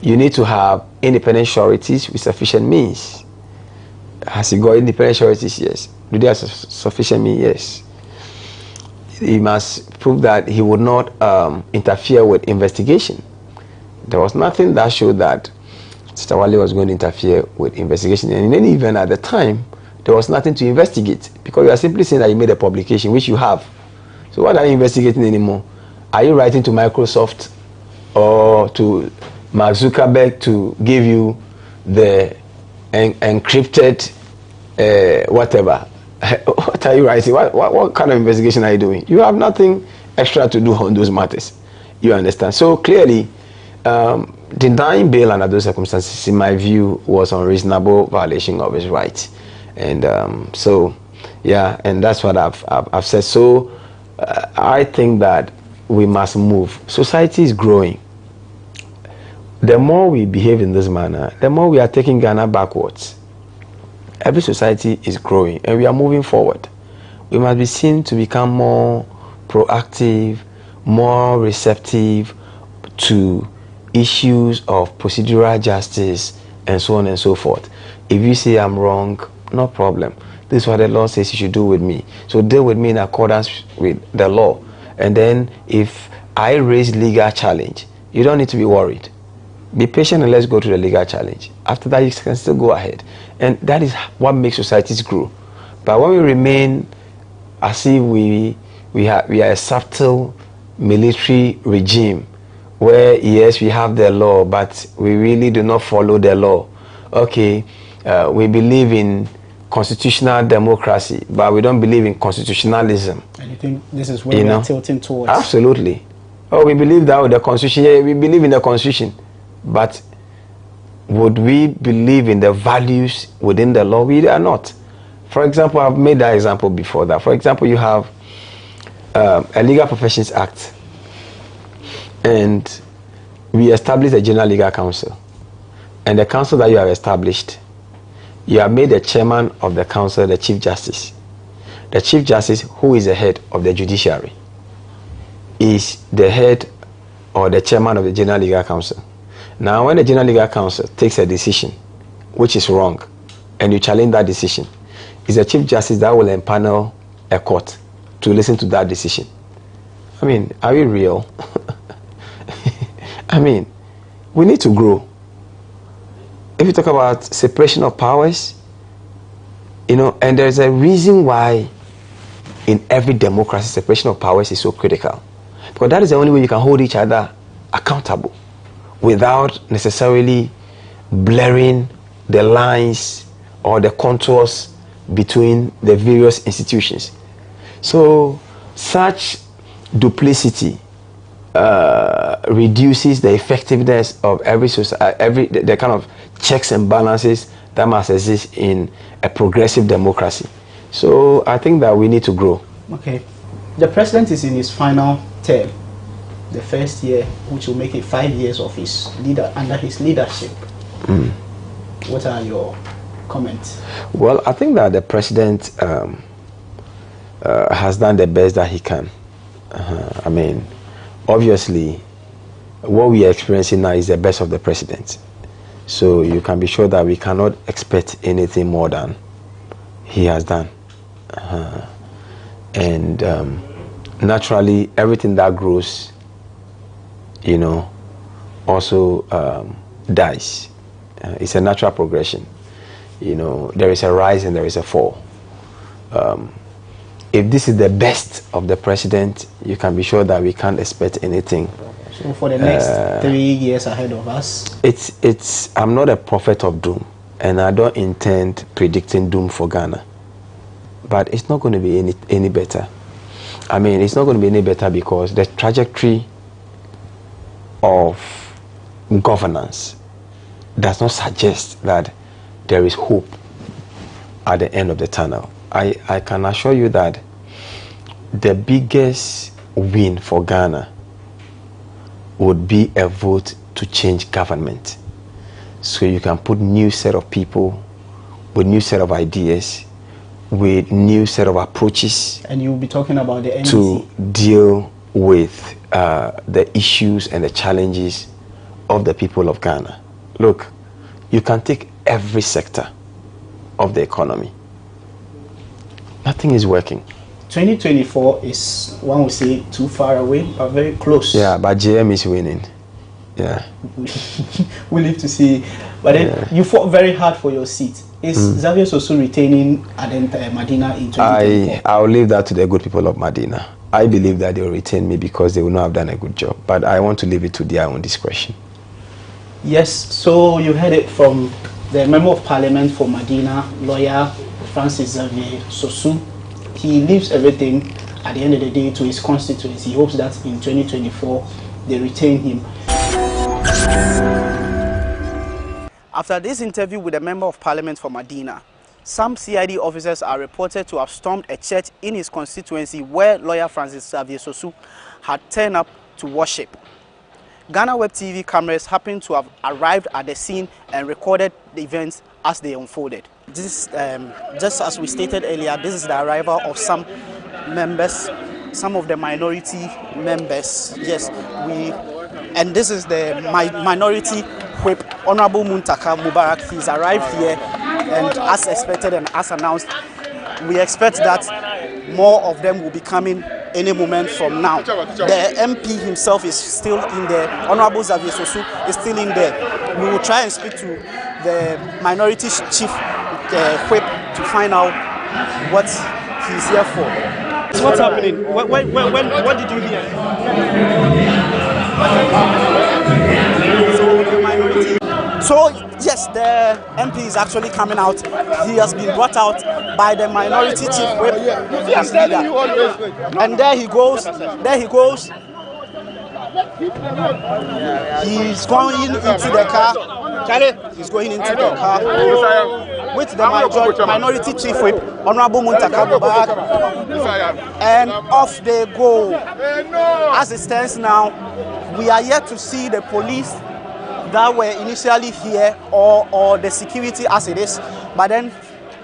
You need to have independent sureties with sufficient means. Has he got independent sureties? Yes. Do they have sufficient means? Yes. He must prove that he would not interfere with investigation. There was nothing that showed that Shitawale was going to interfere with investigation. And in any event, at the time, there was nothing to investigate, because you are simply saying that you made a publication, which you have. So what are you investigating anymore? Are you writing to Microsoft or to Mark Zuckerberg to give you the encrypted whatever? What are you writing? What kind of investigation are you doing? You have nothing extra to do on those matters. You understand? So clearly, denying bail under those circumstances, in my view, was an unreasonable violation of his rights. And so, yeah, and that's what I've said. So I think that we must move. Society is growing. The more we behave in this manner, the more we are taking Ghana backwards. Every society is growing and we are moving forward. We must be seen to become more proactive, more receptive to issues of procedural justice and so on and so forth. If you say I'm wrong, no problem. This is what the law says you should do with me. So deal with me in accordance with the law. And then if I raise legal challenge, you don't need to be worried. Be patient and let's go to the legal challenge. After that, you can still go ahead. And that is what makes societies grow. But when we remain as if we are a subtle military regime, where yes, we have the law, but we really do not follow the law. Okay, we believe in constitutional democracy, but we don't believe in constitutionalism. And you think this is where we are tilting towards? Absolutely. Oh, we believe that with the constitution. Yeah, we believe in the constitution. But would we believe in the values within the law? We are not. For example, I've made that example before that. For example, you have a Legal Professions Act, and we established a General Legal Council. And the council that you have established, you have made the chairman of the council the Chief Justice. The Chief Justice, who is the head of the judiciary, is the head or the chairman of the General Legal Council. Now, when the General Legal Council takes a decision which is wrong, and you challenge that decision, it's the Chief Justice that will empanel a court to listen to that decision. I mean, are we real? I mean, we need to grow. If you talk about separation of powers, and there's a reason why in every democracy separation of powers is so critical. Because that is the only way you can hold each other accountable without necessarily blurring the lines or the contours between the various institutions. So such duplicity reduces the effectiveness of every society, the kind of checks and balances that must exist in a progressive democracy. So I think that we need to grow. Okay. The president is in his final term, the first year, which will make it 5 years of his under his leadership. What are your comments? Well, I think that the president has done the best that he can. I mean, obviously, what we are experiencing now is the best of the president. So you can be sure that we cannot expect anything more than he has done. And naturally, everything that grows, you know, also dies. It's a natural progression. You know, there is a rise and there is a fall. If this is the best of the president, you can be sure that we can't expect anything. So for the next 3 years ahead of us? I'm not a prophet of doom, and I don't intend predicting doom for Ghana. But it's not going to be any better. I mean, it's not going to be any better because the trajectory of governance does not suggest that there is hope at the end of the tunnel. I can assure you that the biggest win for Ghana would be a vote to change government. So you can put new set of people with new set of ideas, with new set of approaches. And you'll be talking about the NDC. To deal with the issues and the challenges of the people of Ghana. Look, you can take every sector of the economy. Nothing is working. 2024 is, one would say, too far away, but very close. Yeah, but JM is winning. Yeah. We live to see. But then you fought very hard for your seat. Is Xavier Sosu retaining Medina in 2024? I'll leave that to the good people of Medina. I believe that they will retain me because they will not have done a good job. But I want to leave it to their own discretion. Yes, so you heard it from the Member of Parliament for Medina, lawyer Francis Xavier Sosu. He leaves everything at the end of the day to his constituency. He hopes that in 2024 they retain him. After this interview with the Member of Parliament for Medina, some CID officers are reported to have stormed a church in his constituency where lawyer Francis Xavier Sosu had turned up to worship. GhanaWeb TV cameras happened to have arrived at the scene and recorded the events as they unfolded. This, just as we stated earlier, this is the arrival of some members, some of the minority members. Yes, and this is the minority whip, Honorable Muntaka Mubarak. He's arrived here, and as expected and as announced, we expect that more of them will be coming any moment from now. The MP himself is still in there. Honorable Xavier Sosu is still in there. We will try and speak to the minority chief whip to find out what he's here for. What's happening? What did you hear? So yes, the MP is actually coming out. He has been brought out by the minority chief whip. And there he goes. There he goes. He's going into the car. He's going into the car with the minority chief whip, Honorable Muntaka Mubarak, and off they go. As it stands now, we are yet to see the police that were initially here or the security as it is, but then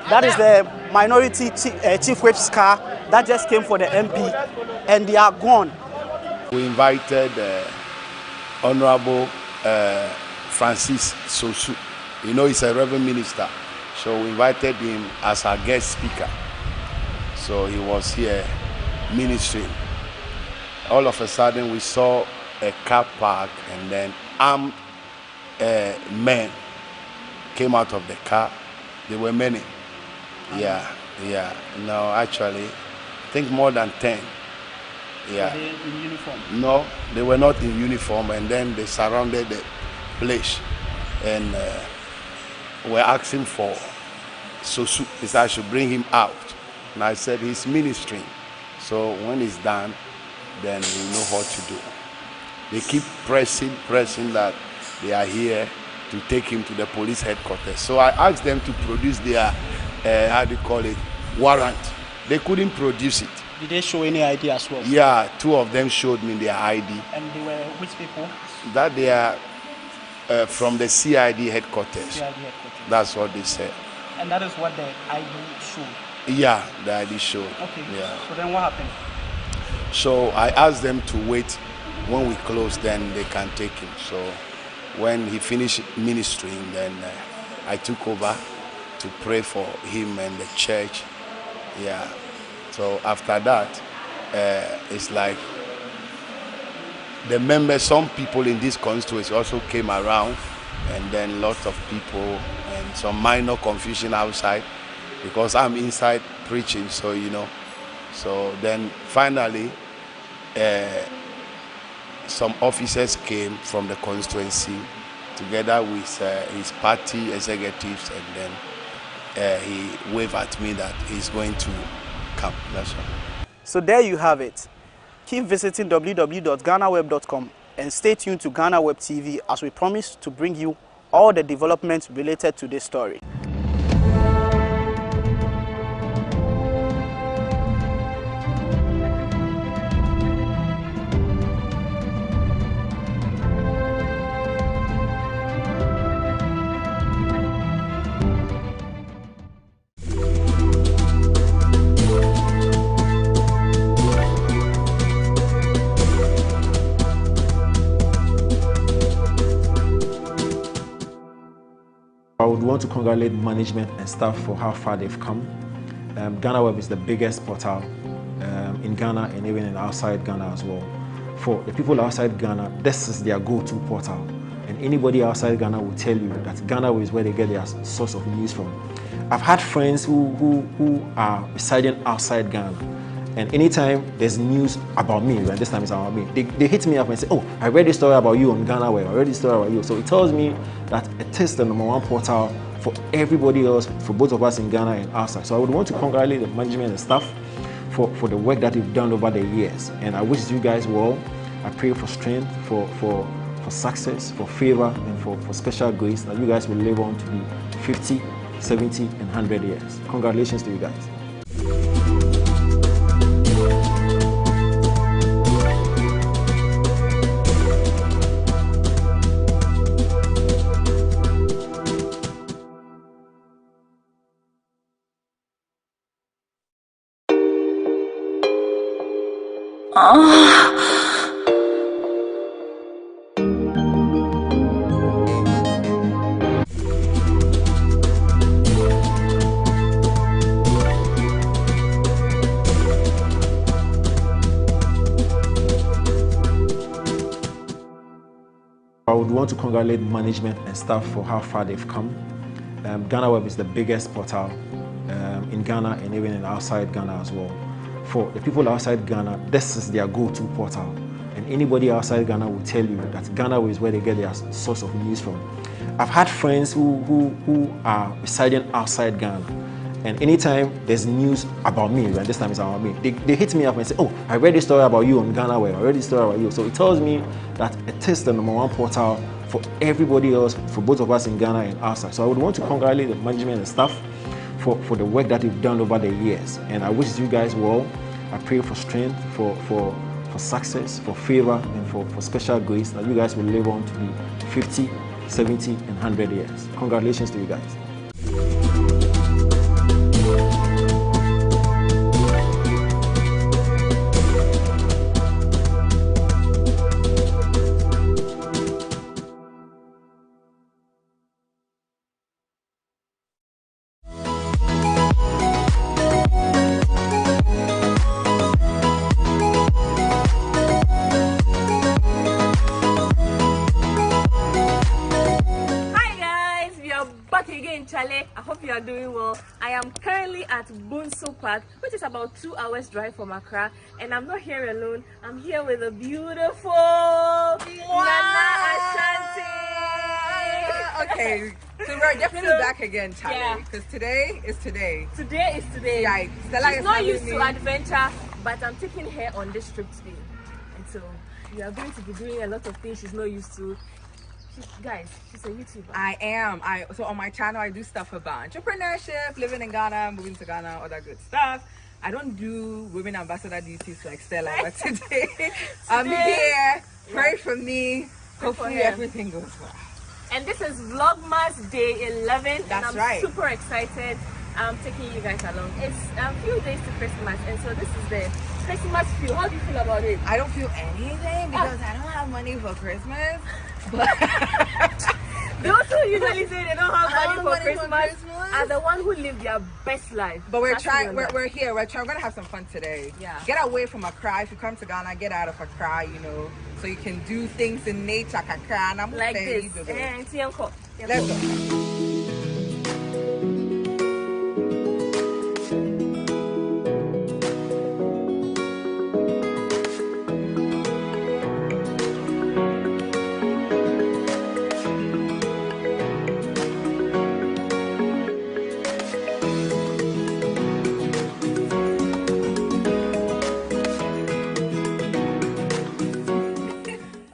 that is the minority chief whip's car that just came for the MP, and they are gone. We invited Honorable Francis Sosu. You know, he's a Reverend Minister, so we invited him as our guest speaker. So he was here ministering. All of a sudden we saw a car park, and then armed men came out of the car. There were many. Yeah. No, actually, I think more than 10. Yeah. Were they in uniform? No, they were not in uniform, and then they surrounded the place and were asking for Sosu. They said I should bring him out. And I said he's ministering. So when it's done, then we know what to do. They keep pressing that they are here to take him to the police headquarters. So I asked them to produce their, how do you call it, warrant. They couldn't produce it. Did they show any ID as well? Yeah, 2 of them showed me their ID. And they were which people? That they are from the CID headquarters. CID headquarters. That's what they said. And that is what the ID showed? Yeah, the ID showed. Okay. Yeah. So then what happened? So I asked them to wait. When we close, then they can take him. So when he finished ministering, then I took over to pray for him and the church. Yeah. So after that, it's like the members, some people in this constituency also came around, and then lots of people and some minor confusion outside because I'm inside preaching, so you know. So then finally, some officers came from the constituency together with his party executives, and then he waved at me that he's going to come. That's all. So there you have it. Keep visiting www.GhanaWeb.com and stay tuned to GhanaWeb TV as we promise to bring you all the developments related to this story. I would want to congratulate management and staff for how far they've come. GhanaWeb is the biggest portal in Ghana and even in outside Ghana as well. For the people outside Ghana, this is their go-to portal. And anybody outside Ghana will tell you that GhanaWeb is where they get their source of news from. I've had friends who are residing outside Ghana. And anytime there's news about me, and this time it's about me, they hit me up and say, oh, I read this story about you on GhanaWeb, I read this story about you. So it tells me that it is the #1 portal for everybody else, for both of us in Ghana and outside. So I would want to congratulate the management and staff for the work that you've done over the years. And I wish you guys well. I pray for strength, for success, for favor, and for special grace, that you guys will live on to be 50, 70, and 100 years. Congratulations to you guys. I would want to congratulate management and staff for how far they've come. GhanaWeb is the biggest portal in Ghana and even in outside Ghana as well. For the people outside Ghana, this is their go-to portal. And anybody outside Ghana will tell you that GhanaWeb is where they get their source of news from. I've had friends who are residing outside Ghana. And anytime there's news about me, and this time it's about me, they hit me up and say, oh, I read this story about you on GhanaWeb, I read this story about you. So it tells me that it is the #1 portal for everybody else, for both of us in Ghana and outside. So I would want to congratulate the management and staff for the work that you've done over the years. And I wish you guys well. I pray for strength, for success, for favor, and for special grace, that you guys will live on to be 50, 70, and 100 years. Congratulations to you guys. I hope you are doing well. I am currently at Bunso Park, which is about 2 hours drive from Accra, and I'm not here alone. I'm here with a beautiful Nana Ashanti. Okay, so we're definitely back again, Charlie, because today is today. Today is today. Right. She's not used to adventure, but I'm taking her on this trip today, and so we are going to be doing a lot of things she's not used to. Guys, she's a YouTuber. I am. So on my channel, I do stuff about entrepreneurship, living in Ghana, moving to Ghana, all that good stuff. I don't do women ambassador duties like Stella, but today I'm here. Pray for me. Hopefully everything goes well. And this is Vlogmas Day 11. That's and I'm right. super excited. I'm taking you guys along. It's a few days to Christmas, and so this is the Christmas feel. How do you feel about it? I don't feel anything because I don't have money for Christmas. But those who usually say they don't have money for Christmas are the ones who live their best life. But we're trying. We're here. We're gonna have some fun today. Yeah. Get away from Accra. If you come to Ghana, get out of Accra. You know, so you can do things in nature. And I'm like this. Let's go.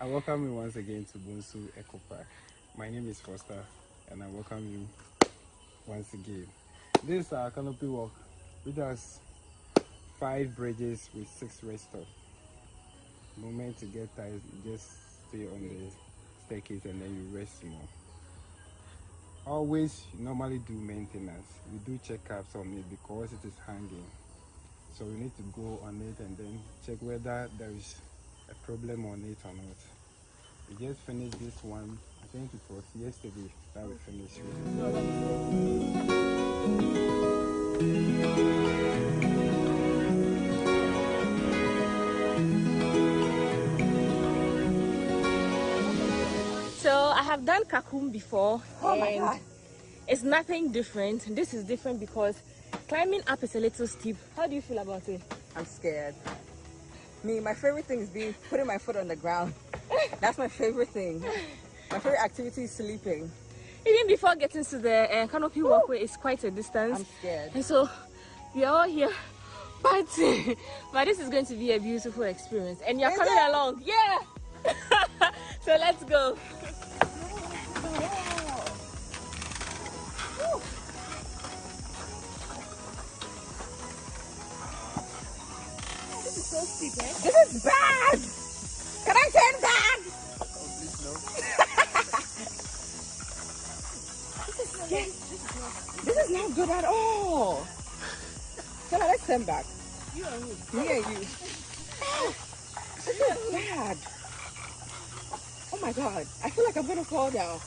Welcome you once again to Bonsu Eco Park. My name is Foster and I welcome you once again. This is our canopy walk, which has 5 bridges with 6 rest stops. The moment you get tired, you just stay on the staircase and then you rest more. Always normally do maintenance. We do checkups on it because it is hanging. So we need to go on it and then check whether there is a problem on it or not. We just finished this one. I think it was yesterday that we finished So I have done Kakum before, Oh my God. It's nothing different. This is different because climbing up is a little steep. How do you feel about it? I'm scared. My favorite thing is putting my foot on the ground. That's my favorite thing. My favorite activity is sleeping. Even before getting to the canopy walkway, it's quite a distance. I'm scared. And so we are all here, but this is going to be a beautiful experience. And you're coming along. Yeah. So let's go. This is so steep, eh? This is bad! Can I turn back? This is not good at all. Stella, let's turn back. You and me. Me and you. This is bad. Oh my God. I feel like I'm gonna fall down.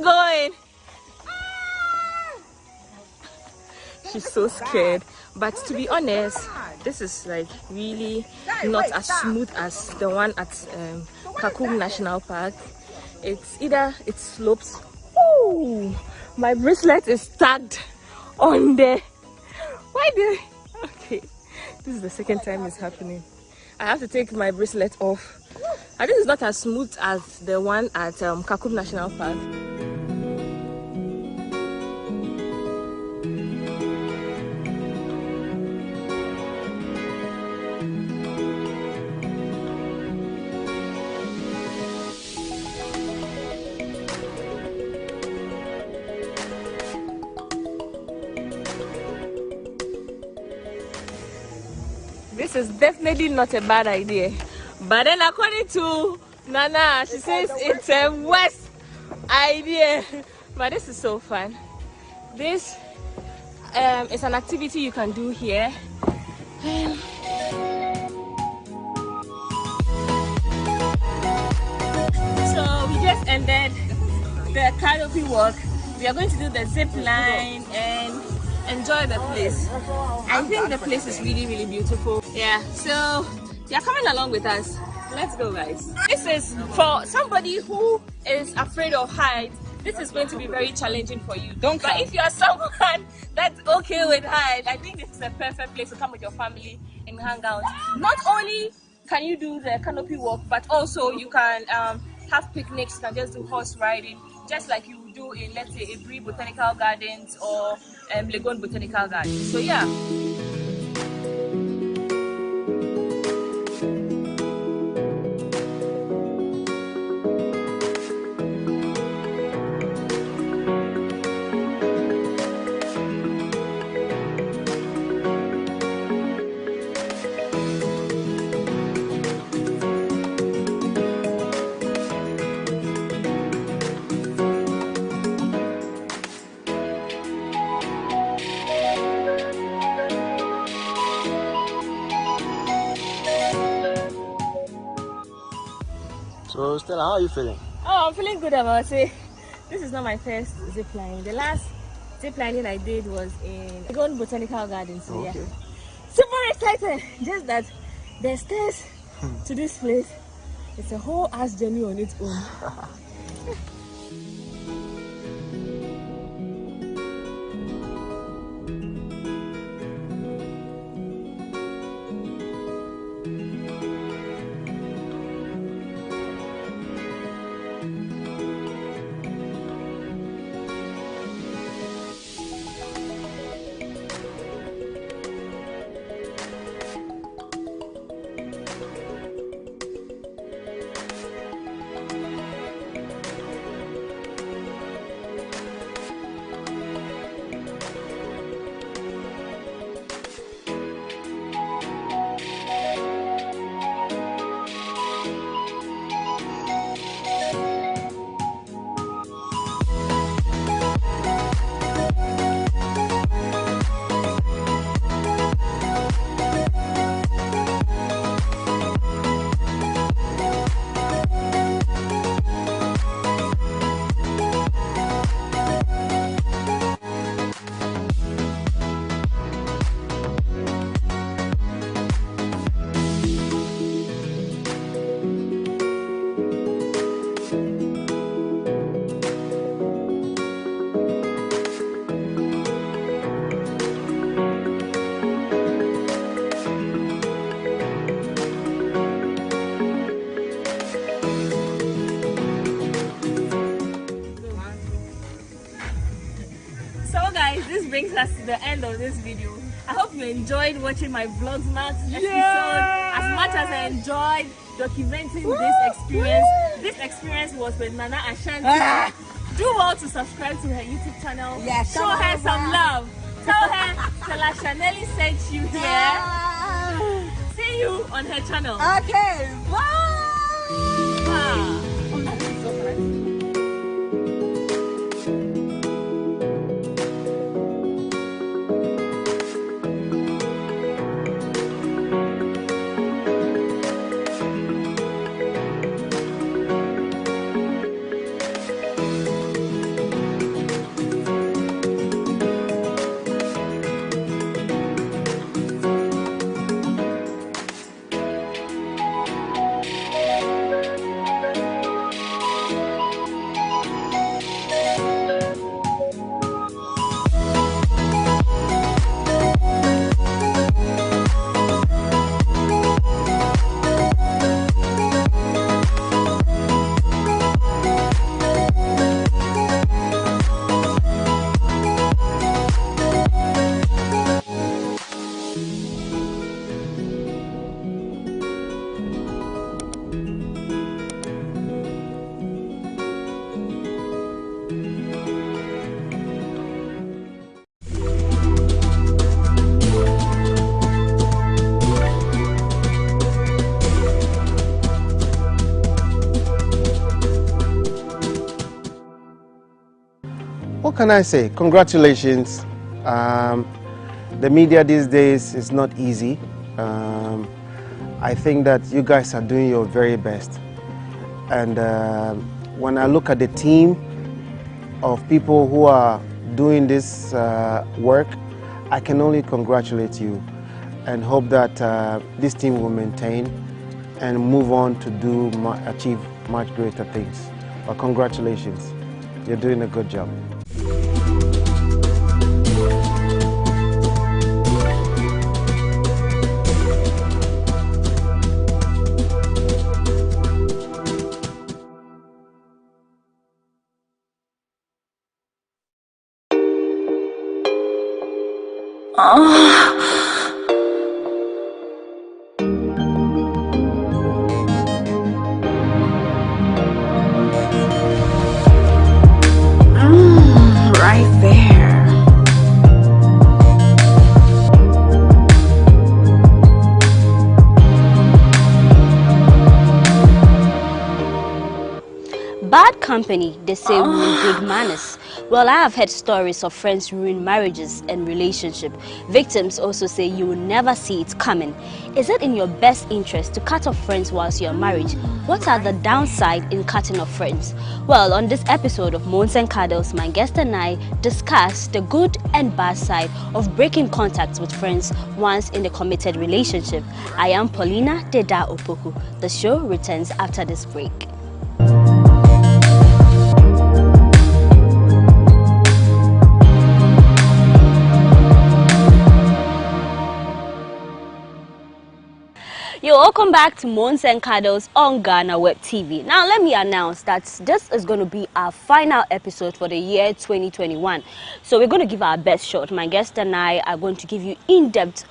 Going. She's so scared, but to be honest, this is like really not as smooth as the one at Kakum National Park. It's either it slopes. Oh, my bracelet is tagged on there. Why did? Okay, this is the second time it's happening. I have to take my bracelet off. And this is not as smooth as the one at Kakum National Park. This is definitely not a bad idea. But then according to Nana, she says it's a worst idea. But this is so fun. This is an activity you can do here. So we just ended the canopy walk. We are going to do the zip line and enjoy the place. I think the place is really, really beautiful. Yeah, so you're coming along with us. Let's go, guys. This is for somebody who is afraid of heights. This is going to be very challenging for you. But if you are someone that's okay with height, I think this is a perfect place to come with your family and hang out. Not only can you do the canopy walk, but also you can have picnics. You can just do horse riding, just like you would do in, let's say, Ebri Botanical Gardens or Legon Botanical Gardens. So yeah. So Stella, how are you feeling? Oh, I'm feeling good about it. This is not my first zip line. The last zip lining I did was in Legon Botanical Gardens. So okay. Yeah. Super excited. Just that the stairs to this place, it's a whole ass journey on its own. This brings us to the end of this video. I hope you enjoyed watching my Vlogsmas episode as much as I enjoyed documenting this experience. This experience was with Nana Ashanti. Do well to subscribe to her YouTube channel. Show her some love. Tell her Stella Chanelli sent you here. See you on her channel. Okay, bye. Wow. What can I say? Congratulations. The media these days is not easy. I think that you guys are doing your very best. And when I look at the team of people who are doing this work, I can only congratulate you and hope that this team will maintain and move on to achieve much greater things. But congratulations, you're doing a good job. Right there. Bad company, they say, ruin good manners. Well, I have heard stories of friends ruin marriages and relationships. Victims also say you will never see it coming. Is it in your best interest to cut off friends whilst you're married? What are the downsides in cutting off friends? Well, on this episode of Moans and Cuddles, my guest and I discuss the good and bad side of breaking contact with friends once in a committed relationship. I am Paulina Deda Opoku. The show returns after this break. Yo, welcome back to Moans and Cuddles on GhanaWeb TV. Now, let me announce that this is going to be our final episode for the year 2021. So we're going to give our best shot. My guest and I are going to give you in-depth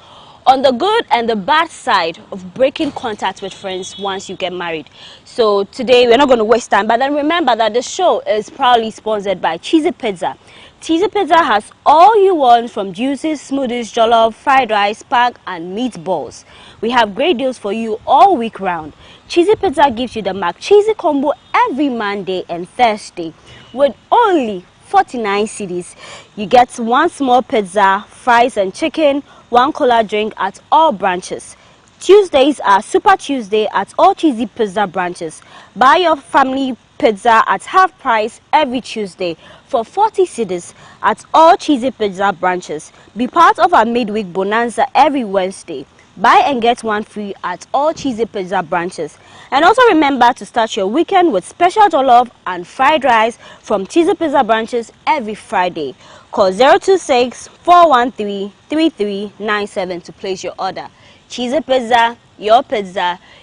on the good and the bad side of breaking contact with friends once you get married. So today, we're not going to waste time, but then remember that the show is proudly sponsored by Cheesy Pizza. Cheesy Pizza has all you want from juices, smoothies, jollof, fried rice, pack, and meatballs. We have great deals for you all week round. Cheesy Pizza gives you the Mac Cheesy combo every Monday and Thursday with only 49 cedis. You get one small pizza, fries and chicken, one cola drink at all branches. Tuesdays are Super Tuesday at all Cheesy Pizza branches. Buy your family pizza at half price every Tuesday for 40 cedis at all Cheesy Pizza branches. Be part of our midweek bonanza every Wednesday. Buy and get one free at all Cheesy Pizza branches. And also remember to start your weekend with special jollof and fried rice from Cheesy Pizza branches every Friday. Call 026-413-3397 to place your order. Cheesy Pizza,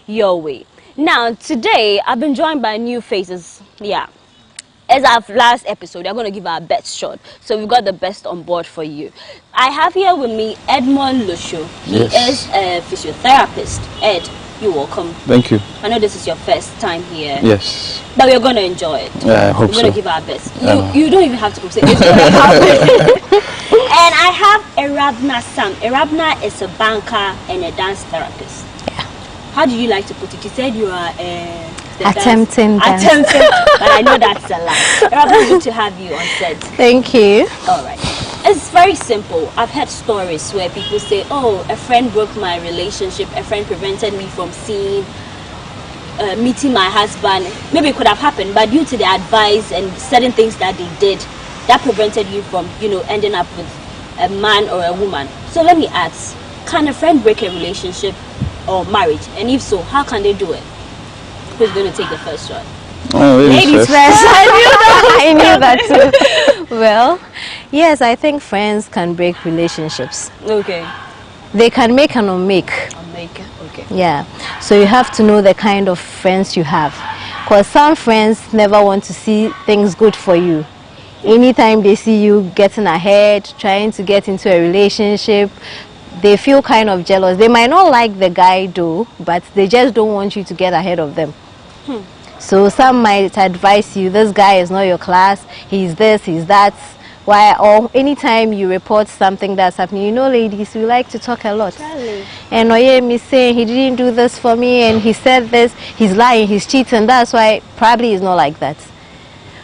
your way. Now, today, I've been joined by new faces. Yeah. As our last episode, we're going to give our best shot. So we've got the best on board for you. I have here with me Edmond Lusho. He is a physiotherapist. Ed, you're welcome. Thank you. I know this is your first time here. Yes. But we're going to enjoy it. I hope We're going to so. give our best. You don't even have to say it's going to happen. And I have Erabna Sam. Erabna is a banker and a dance therapist. Yeah. How do you like to put it? You said you are attempting, but I know that's a lie. Erabna, good to have you on set. Thank you. All right. It's very simple. I've heard stories where people say, oh, a friend broke my relationship, a friend prevented me from meeting my husband. Maybe it could have happened, but due to the advice and certain things that they did, that prevented you from, ending up with a man or a woman. So let me ask, can a friend break a relationship or marriage? And if so, how can they do it? Who's going to take the first shot? Oh, ladies first. I knew that too. Well, yes, I think friends can break relationships. Okay. They can make and unmake. Okay. Yeah. So you have to know the kind of friends you have. Because some friends never want to see things good for you. Anytime they see you getting ahead, trying to get into a relationship, they feel kind of jealous. They might not like the guy though, but they just don't want you to get ahead of them. So some might advise you, this guy is not your class, he's this, he's that. Why? Or anytime you report something that's happening, ladies, we like to talk a lot. Charlie. And Oyemi saying he didn't do this for me and he said this, he's lying, he's cheating. That's why probably it's not like that.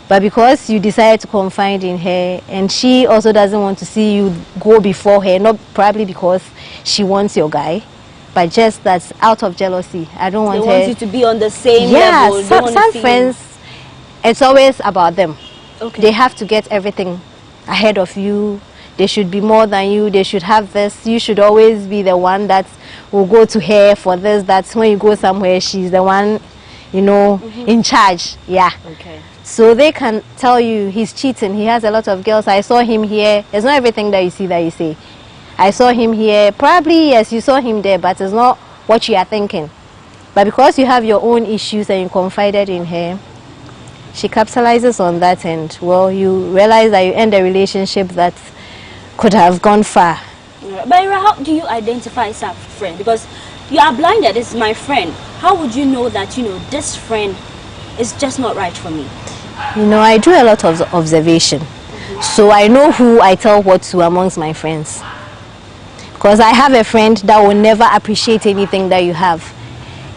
But because you decided to confide in her and she also doesn't want to see you go before her, not probably because she wants your guy, but just that's out of jealousy. I don't want They her. want you to be on the same Yeah, level. some friends, it's always about them. Okay. They have to get everything ahead of you. they should be more than you, they should have this, you should always be the one that will go to her for this, that's when you go somewhere, she's the one, you know, in charge. Yeah. Okay. So they can tell you he's cheating, he has a lot of girls, I saw him here. It's not everything that you see that you say. I saw him here, probably yes, you saw him there, but it's not what you are thinking. But because you have your own issues and you confided in her, she capitalizes on that, and well, you realize that you end a relationship that could have gone far. But how do you identify such friend? Because you are blinded, it's my friend. How would you know that, you know, this friend is just not right for me? You know, I do a lot of observation. So I know who I tell what to amongst my friends. Because I have a friend that will never appreciate anything that you have.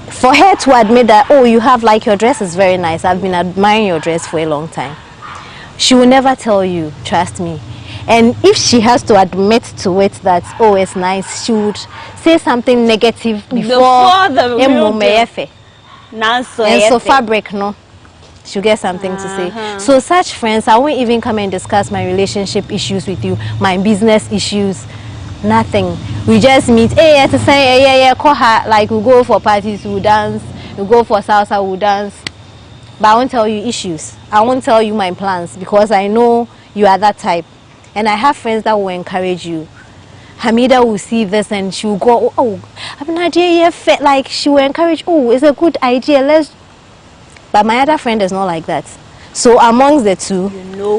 For her to admit that, oh, you have, like, your dress is very nice, I've been admiring your dress for a long time, she will never tell you, trust me. And if she has to admit to it that, oh, it's nice, she would say something negative before the real deal. And so fabric, no, she'll get something to say. So such friends, I won't even come and discuss my relationship issues with you, my business issues, nothing. We just meet, hey, to say, yeah, call her, like, we go for parties, we'll dance, we go for salsa, we'll dance. But I won't tell you issues. I won't tell you my plans, because I know you are that type. And I have friends that will encourage you. Hamida will see this and she will go, oh, I'm not yet, like, she will encourage, oh, it's a good idea, let's. But my other friend is not like that. So amongst the two,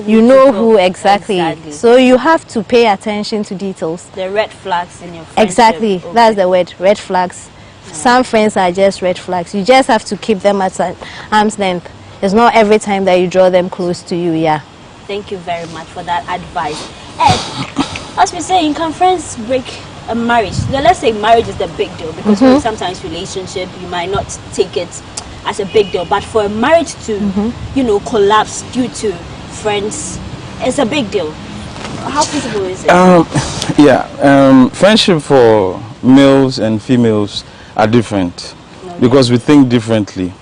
you know who exactly. So you have to pay attention to details. The red flags in your friendship. Exactly, that's the word, red flags. Some friends are just red flags. You just have to keep them at arm's length. It's not every time that you draw them close to you, yeah. Thank you very much for that advice. And as we say, can friends break a marriage? Now, let's say marriage is the big deal, because sometimes relationship, you might not take it as a big deal, but for a marriage to, you know, collapse due to friends, it's a big deal. How feasible is it? Friendship for males and females are different, because we think differently.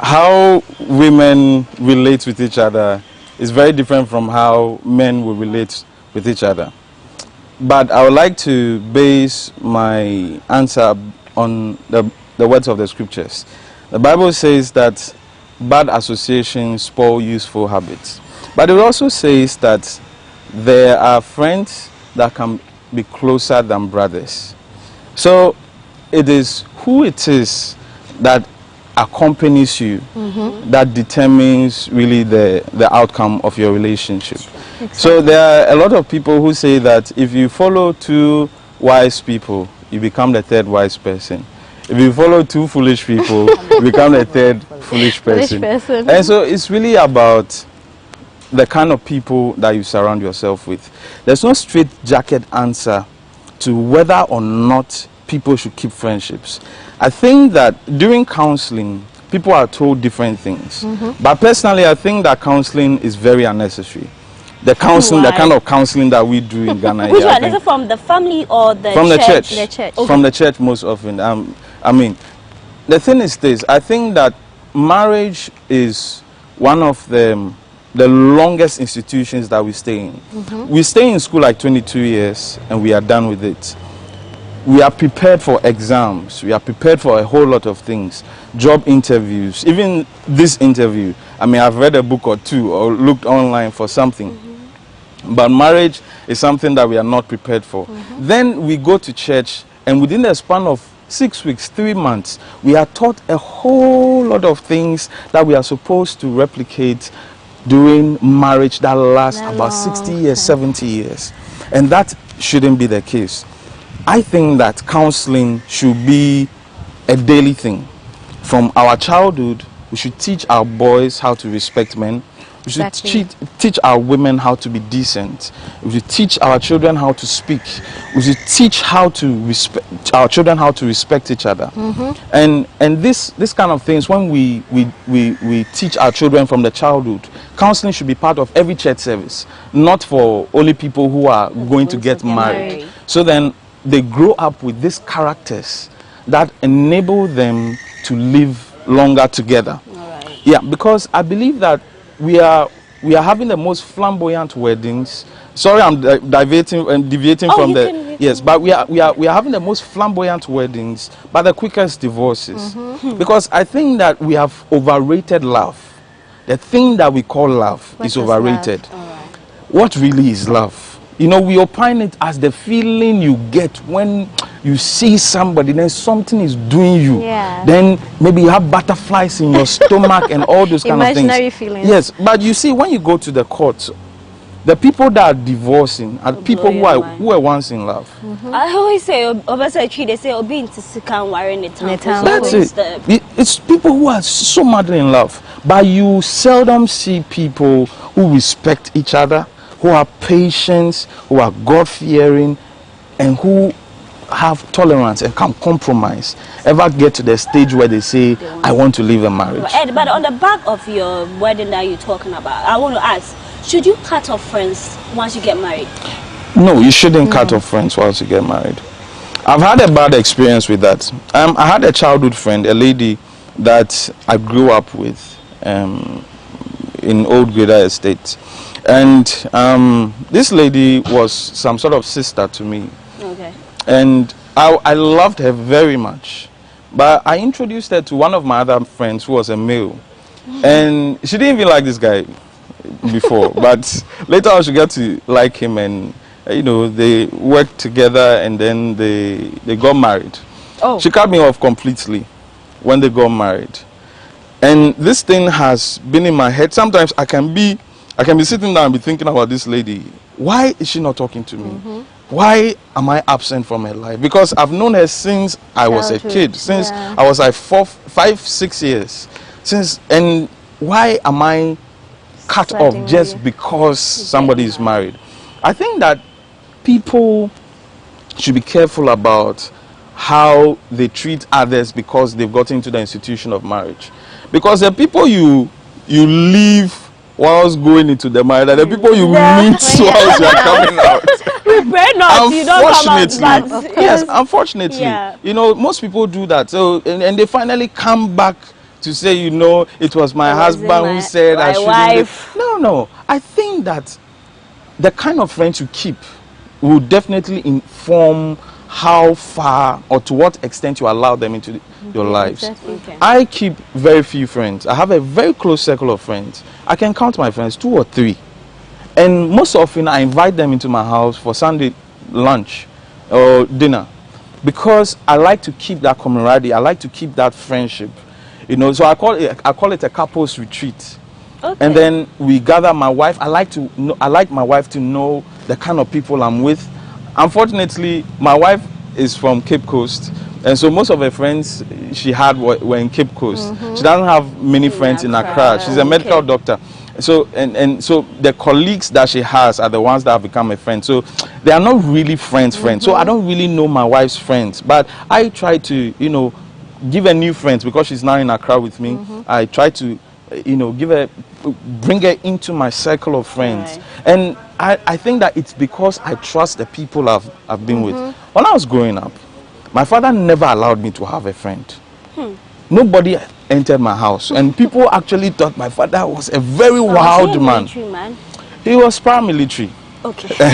How women relate with each other is very different from how men will relate with each other. But I would like to base my answer on the words of the scriptures. The Bible says that bad associations spoil useful habits. But it also says that there are friends that can be closer than brothers. So it is who it is that accompanies you that determines really the outcome of your relationship. Exactly. So there are a lot of people who say that if you follow two wise people, you become the third wise person. If you follow two foolish people, you become the third foolish person. And so it's really about the kind of people that you surround yourself with. There's no straight jacket answer to whether or not people should keep friendships. I think that during counseling, people are told different things. But personally, I think that counseling is very unnecessary. The counseling, the kind of counseling that we do in Ghana. Which one? Is it from the family or the from church? The church. From the church most often. I mean, the thing is this. I think that marriage is one of the longest institutions that we stay in. We stay in school like 22 years and we are done with it. We are prepared for exams. We are prepared for a whole lot of things. Job interviews. Even this interview. I mean, I've read a book or two or looked online for something. But marriage is something that we are not prepared for. Then we go to church, and within the span of 6 weeks, 3 months, we are taught a whole lot of things that we are supposed to replicate during marriage that lasts about 60 years, 70 years. And that shouldn't be the case. I think that counseling should be a daily thing. From our childhood, we should teach our boys how to respect men. We should teach our women how to be decent. We should teach our children how to speak. We should teach how to respect our children how to respect each other. And this kind of things, when we teach our children from the childhood, counseling should be part of every church service, not for only people who are going to get married. So then they grow up with these characters that enable them to live longer together. Yeah, because I believe that we are we are having the most flamboyant weddings. Sorry, I'm deviating from the yes, but we are having the most flamboyant weddings, but the quickest divorces. Because I think that we have overrated love. The thing that we call love is overrated. What really is love? You know, we opine it as the feeling you get when you see somebody, then something is doing you. Yeah. Then maybe you have butterflies in your stomach and all those kind of things. Imaginary feelings. Yes, but you see, when you go to the court, the people that are divorcing are people who were once in love. I always say, they say, That's it. It's people who are so madly in love, but you seldom see people who respect each other, who are patient, who are God-fearing, and who have tolerance and can compromise, ever get to the stage where they say, I want to leave a marriage. Ed, but on the back of your wedding that you're talking about, I want to ask, should you cut off friends once you get married? No, you shouldn't cut off friends once you get married. I've had a bad experience with that. I had a childhood friend, a lady that I grew up with in Old Greater Estate. And this lady was some sort of sister to me. Okay. And I loved her very much. But I introduced her to one of my other friends who was a male. And she didn't even like this guy before. But later on she got to like him, and you know, they worked together, and then they got married. Oh. She cut me off completely when they got married. And this thing has been in my head. Sometimes I can be sitting down and be thinking about this lady. Why is she not talking to me? Why am I absent from her life? Because I've known her since I was a kid, since I was like 5, 6 years. And why am I cut off just because somebody is married? I think that people should be careful about how they treat others because they've got into the institution of marriage. Because the people you leave whilst going into the marriage, and the people you meet whilst you are coming out. We pray not, you don't come out, but yes, unfortunately, you know, most people do that. So, and they finally come back to say, you know, it was my husband who said I shouldn't. No, I think that the kind of friends you keep will definitely inform how far or to what extent you allow them into your lives. Okay. I keep very few friends. I have a very close circle of friends. I can count my friends 2 or 3. And most often I invite them into my house for Sunday lunch or dinner, because I like to keep that camaraderie. I like to keep that friendship. You know, so I call it a couples retreat. Okay. And then we gather. My wife, I like my wife to know the kind of people I'm with. Unfortunately, my wife is from Cape Coast, and so most of her friends she had were in Cape Coast. She doesn't have many friends in Accra. She's a medical doctor. So and so the colleagues that she has are the ones that have become a friend. So they are not really friends. So I don't really know my wife's friends, but I try to, you know, give her new friends because she's now in Accra with me. I try to, you know, bring her into my circle of friends. And I think that it's because I trust the people I've been with. When I was growing up, my father never allowed me to have a friend. Nobody entered my house, and people actually thought my father was a very wild man. He was paramilitary. Okay. He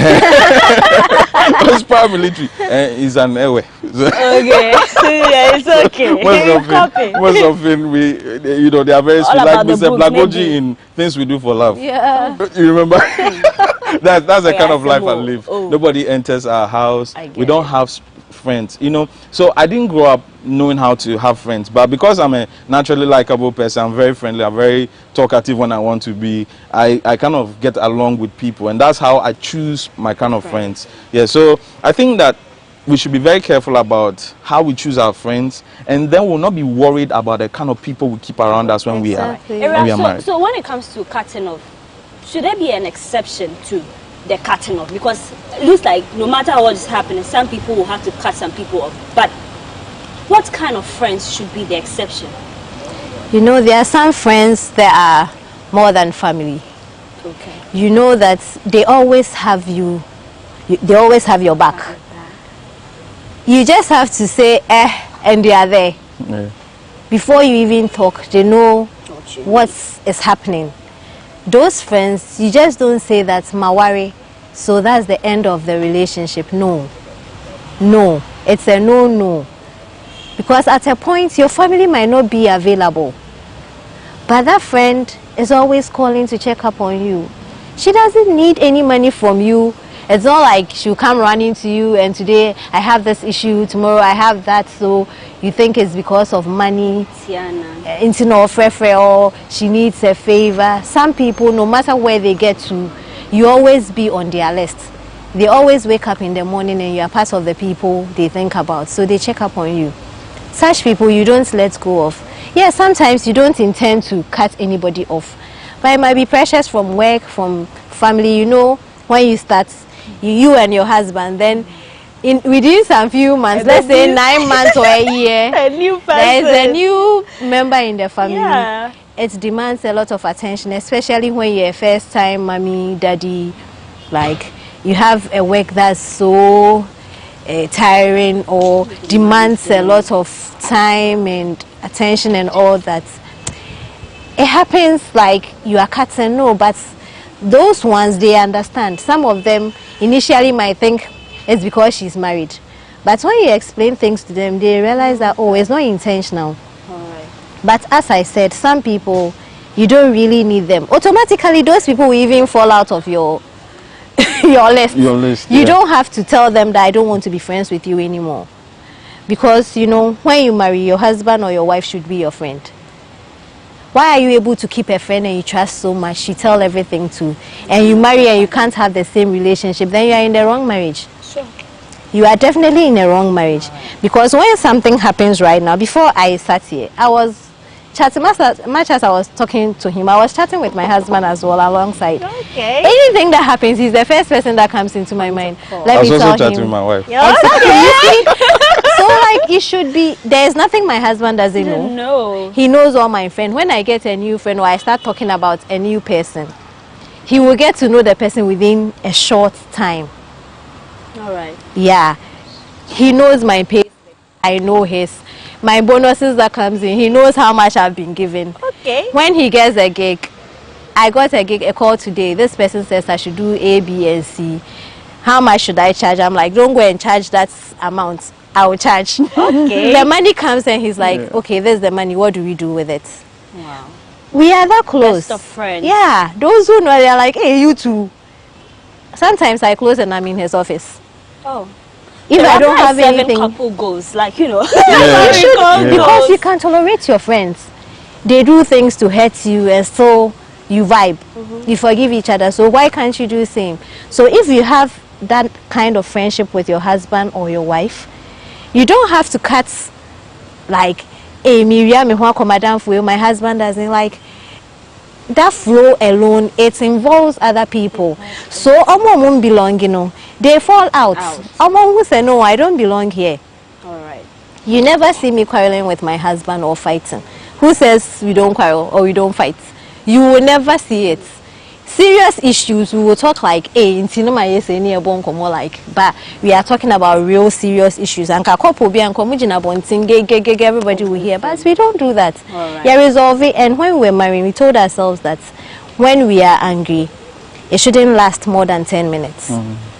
was paramilitary. He's an Ewe. Okay. Yeah, it's okay. Most often we, you know, they are very sweet, like Mr. Blagoji in Things We Do for Love. Yeah. You remember? That's the kind of life I live. Nobody enters our house. We don't have friends, you know. So I didn't grow up knowing how to have friends, but because I'm a naturally likable person, I'm very friendly, I'm very talkative when I want to be. I kind of get along with people, and that's how I choose my kind of friends. Yeah, so I think that we should be very careful about how we choose our friends, and then we'll not be worried about the kind of people we keep around us when we are married. So when it comes to cutting off, should there be an exception to the cutting off? Because it looks like no matter what is happening, some people will have to cut some people off. But what kind of friends should be the exception? You know, there are some friends that are more than family. Okay. You know that they always have you, they always have your back. You just have to say and they are there. Before you even talk, they know what is happening. those friends, you just don't say that mawari, so that's the end of the relationship. No, it's a no. Because at a point your family might not be available, but that friend is always calling to check up on you. She doesn't need any money from you. It's not like she'll come running to you and today I have this issue, tomorrow I have that, so you think it's because of money. Or she needs a favor. Some people, no matter where they get to, you always be on their list. They always wake up in the morning and you are part of the people they think about, so they check up on you. Such people you don't let go of. Yeah, sometimes you don't intend to cut anybody off, but it might be pressures from work, from family. You know, when you start, you and your husband, then within some few months, let's say 9 months or a year, there is a new member in the family. Yeah. It demands a lot of attention, especially when you're a first time mommy, daddy, like you have a work that's so tiring or demands a lot of time and attention and all that. It happens like you are cutting, no, but those ones, they understand. Some of them initially might think it's because she's married, but when you explain things to them, they realize that, oh, it's not intentional. But as I said, some people, you don't really need them. Automatically, those people will even fall out of your your list. You don't have to tell them that I don't want to be friends with you anymore. Because, you know, when you marry, your husband or your wife should be your friend. Why are you able to keep a friend and you trust so much, you tell everything to, and you marry and you can't have the same relationship? Then you are in the wrong marriage. Sure. You are definitely in the wrong marriage. Because when something happens right now, before I sat here, I was chatting, much as I was talking to him, I was chatting with my husband as well alongside. Okay. Anything that happens, he's the first person that comes into my mind. Let me tell him. I was also chatting with my wife. Exactly. So like it should be, there's nothing my husband doesn't know. No. He knows all my friends. When I get a new friend or I start talking about a new person, he will get to know the person within a short time. All right. Yeah. He knows my pay. I know his. My bonuses that comes in, he knows how much I've been given. Okay. When he gets a gig, I got a call today. This person says I should do A, B, and C. How much should I charge? I'm like, don't go and charge that amount. I will charge. Okay. The money comes and he's like, okay, this is the money. What do we do with it? Wow. We are that close. Best of friends. Yeah. Those who know, they're like, hey, you too. Sometimes I close and I'm in his office. Oh. If So I don't have seven anything, couple goals, like, you know. because you can tolerate your friends. They do things to hurt you and so you vibe. You forgive each other. So why can't you do the same? So if you have that kind of friendship with your husband or your wife, you don't have to cut like, hey, Miriam, my husband doesn't like. That flow alone, it involves other people. So Omo won't belong, you know. They fall out. Omo will say, no, I don't belong here. All right. You never see me quarreling with my husband or fighting. Who says we don't quarrel or we don't fight? You will never see it. Serious issues, we will talk like, hey, but we are talking about real serious issues. And everybody will hear, but we don't do that. Right. Yeah, resolve it. And when we were married, we told ourselves that when we are angry, it shouldn't last more than 10 minutes.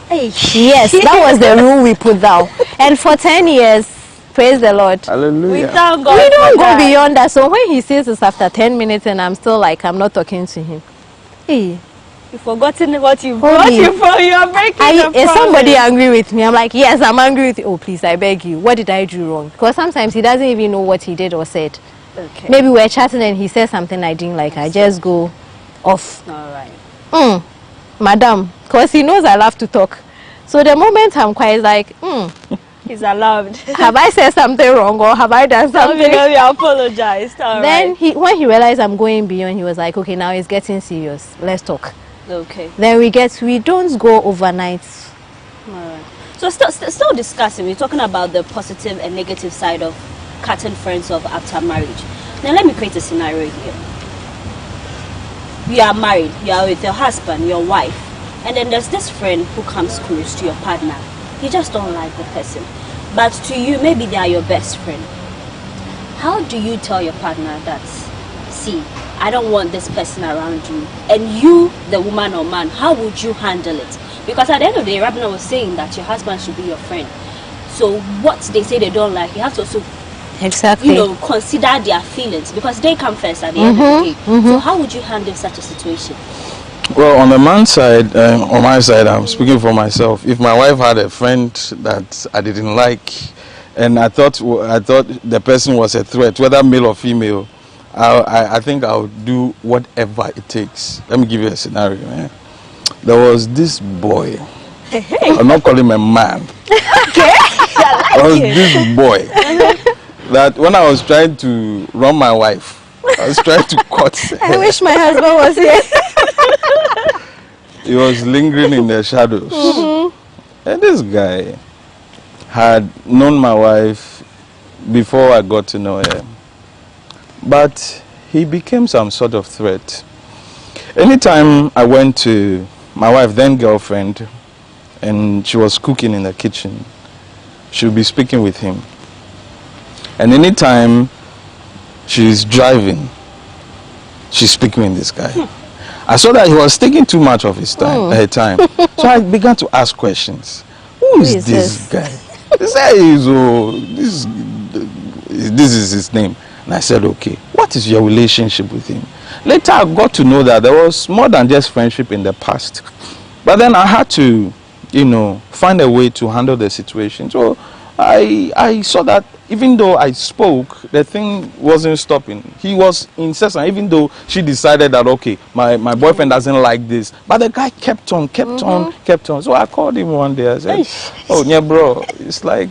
Hey. Yes, that was the rule we put down. And for 10 years, praise the Lord. Hallelujah. We thank God. We don't for go that. beyond that. So when he says it's after 10 minutes and I'm still like, I'm not talking to him. Hey. You've forgotten what you Holy. brought you from. You are breaking the Is somebody promise. angry with me? I'm like, yes, I'm angry with you. Oh, please, I beg you. What did I do wrong? Because sometimes he doesn't even know what he did or said. Okay. Maybe we're chatting and he said something I didn't like. I just go off. All right. Madam, because he knows I love to talk. So the moment I'm quiet, like, He's allowed. have I said something wrong or have I done something? Because you apologized. All Then right. when he realized I'm going beyond, he was like, okay, now it's getting serious. Let's talk. Okay. Then we don't go overnight. All right. So still discussing, we're talking about the positive and negative side of cutting friends off after marriage. Now let me create a scenario here. You are married, you are with your husband, your wife, and then there's this friend who comes close to your partner. You just don't like the person. But to you, maybe they are your best friend. How do you tell your partner that see, I don't want this person around you, and you, the woman or man, how would you handle it? Because at the end of the day, Rabina was saying that your husband should be your friend. So what they say they don't like, you have to also consider their feelings, because they come first at the end of the day. So how would you handle such a situation? Well, on the man's side, on my side, I'm speaking for myself. If my wife had a friend that I didn't like, and I thought the person was a threat, whether male or female, I think I would do whatever it takes. Let me give you a scenario. Man. There was this boy. I'm not calling him a man. Okay. There was this boy that when I was trying to run my wife, I was trying to cut her. I wish my husband was here. He was lingering in the shadows. And this guy had known my wife before I got to know her. But he became some sort of threat. Anytime I went to my wife, then girlfriend, and she was cooking in the kitchen, she would be speaking with him. And anytime she's driving, she's speaking with this guy. I saw that he was taking too much of his time, her time. So I began to ask questions. Who is this guy? This guy is, this is his name. And I said, okay, what is your relationship with him? Later I got to know that there was more than just friendship in the past. But then I had to, find a way to handle the situation. So I saw that even though I spoke, the thing wasn't stopping. He was incessant, even though she decided that, okay, my boyfriend doesn't like this. But the guy kept on. So I called him one day. I said, oh, yeah, bro, it's like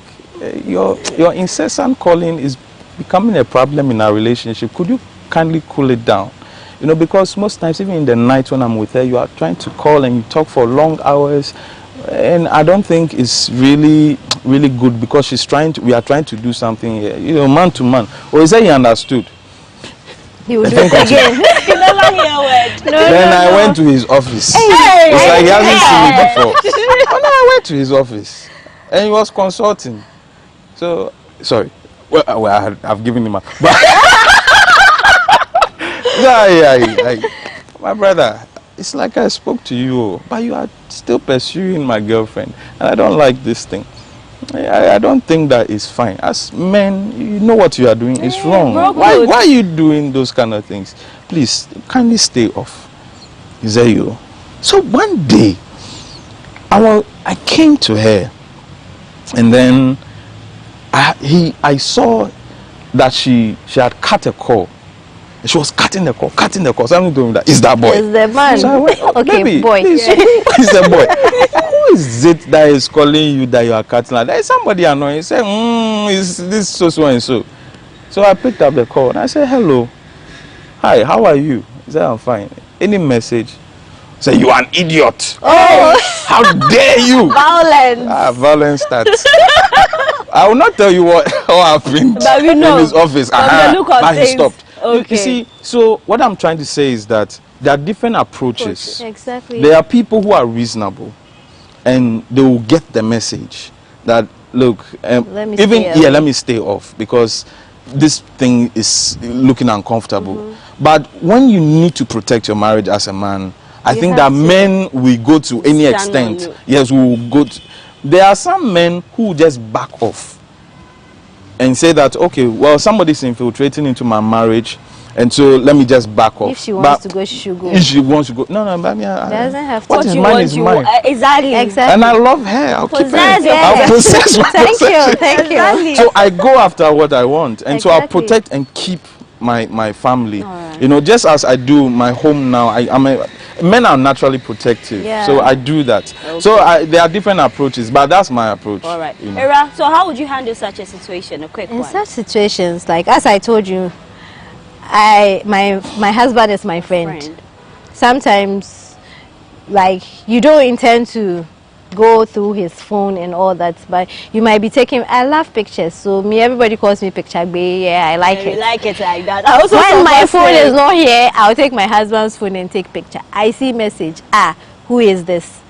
your incessant calling is becoming a problem in our relationship. Could you kindly cool it down? Because most times, even in the night when I'm with her, you are trying to call and you talk for long hours. And I don't think it's really good, because we are trying to do something here, man to man. Or is that he understood? He will do it again. You never hear a word. Then I went to his office. It's like he hasn't seen me before. Oh, no, I went to his office and he was consulting. So, sorry. Well, I've given him a... My brother, it's like I spoke to you, but you are still pursuing my girlfriend, and I don't like this thing. I don't think that is fine. As men, you know what you are doing is wrong. Why are you doing those kind of things? Please, kindly stay off. Is that you? So one day, I came to her, and then I saw that she had cut a call. She was cutting the call. Something doing that. Is that boy? Is the man? So I went, okay, baby, boy. Please, who is the boy? Who is it that is calling you that you are cutting? Like, there is somebody annoying. Say, is this so and so? So I picked up the call and I said, hello. Hi, how are you? He said, I'm fine. Any message? Say, you are an idiot. Oh, how dare you? Violence. Violence starts. I will not tell you what happened in his office. But he stopped. Okay. You see, so what I'm trying to say is that there are different approaches. Exactly. There are people who are reasonable and they will get the message that, look, let me stay off because this thing is looking uncomfortable. But when you need to protect your marriage as a man, I think that men will go to any extent. Yes, we will go to. There are some men who just back off and say that, okay, well, somebody's infiltrating into my marriage, and so let me just back off. If she wants to go, she should go. If she wants to go, no, but doesn't have to. What is mine is mine. Exactly. And I love her. I'll keep her. I'll possess her. Thank you. So I go after what I want, and so I'll protect and keep my family. Right. Just as I do my home now. Men are naturally protective, so I do that. Okay. So there are different approaches, but that's my approach. All right. Era, so how would you handle such a situation? A quick one. In such situations, like as I told you, my husband is my friend. Sometimes, like, you don't intend to go through his phone and all that, but you might be taking. I love pictures, so everybody calls me picture bae. Yeah, I like it. You like it like that. When my phone is not here, I'll take my husband's phone and take picture. I see message. Who is this?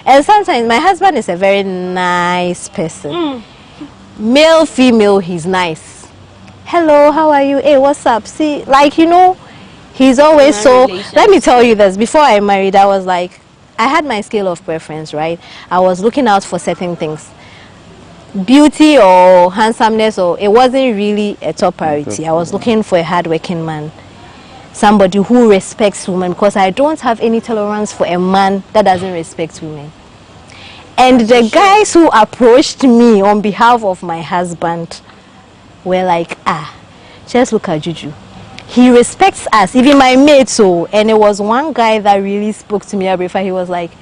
And sometimes my husband is a very nice person. Male, female, he's nice. Hello, how are you? Hey, what's up? See, like, He's always so. relationship. Let me tell you this. Before I married, I was like, I had my scale of preference, right? I was looking out for certain things. Beauty or handsomeness, or it wasn't really a top priority. I was looking for a hardworking man, somebody who respects women, because I don't have any tolerance for a man that doesn't respect women. And the guys who approached me on behalf of my husband were like, just look at Juju. He respects us, even my mate. So, and it was one guy that really spoke to me before. He was like,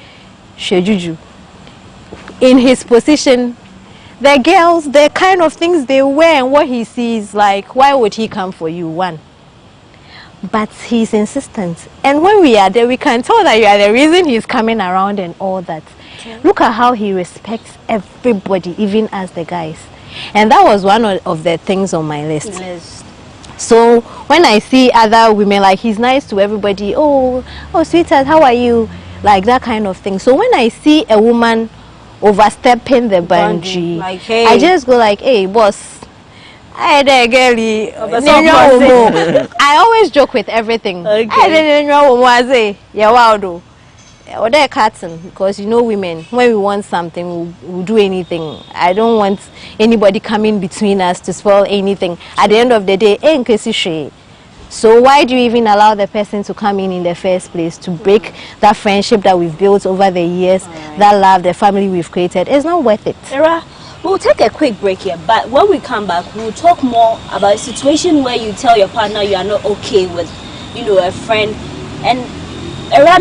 "She Juju." In his position, the girls, the kind of things they wear and what he sees, like, why would he come for you? One. But he's insistent. And when we are there, we can tell that you are the reason he's coming around and all that. Okay. Look at how he respects everybody, even as the guys. And that was one of the things on my list. Yes. So when I see other women, like, he's nice to everybody. Oh, sweetheart, how are you? Like that kind of thing. So when I see a woman overstepping the boundary, like, hey. I just go like, hey, boss. Hey there, girlie. I always joke with everything. Okay. Or they're cutting, because you know women, when we want something, we'll do anything. I don't want anybody coming between us to spoil anything. At the end of the day, so why do you even allow the person to come in the first place, to break that friendship that we've built over the years, that love, the family we've created? It's not worth it. Sarah, we'll take a quick break here, but when we come back, we'll talk more about a situation where you tell your partner you are not okay with, a friend, and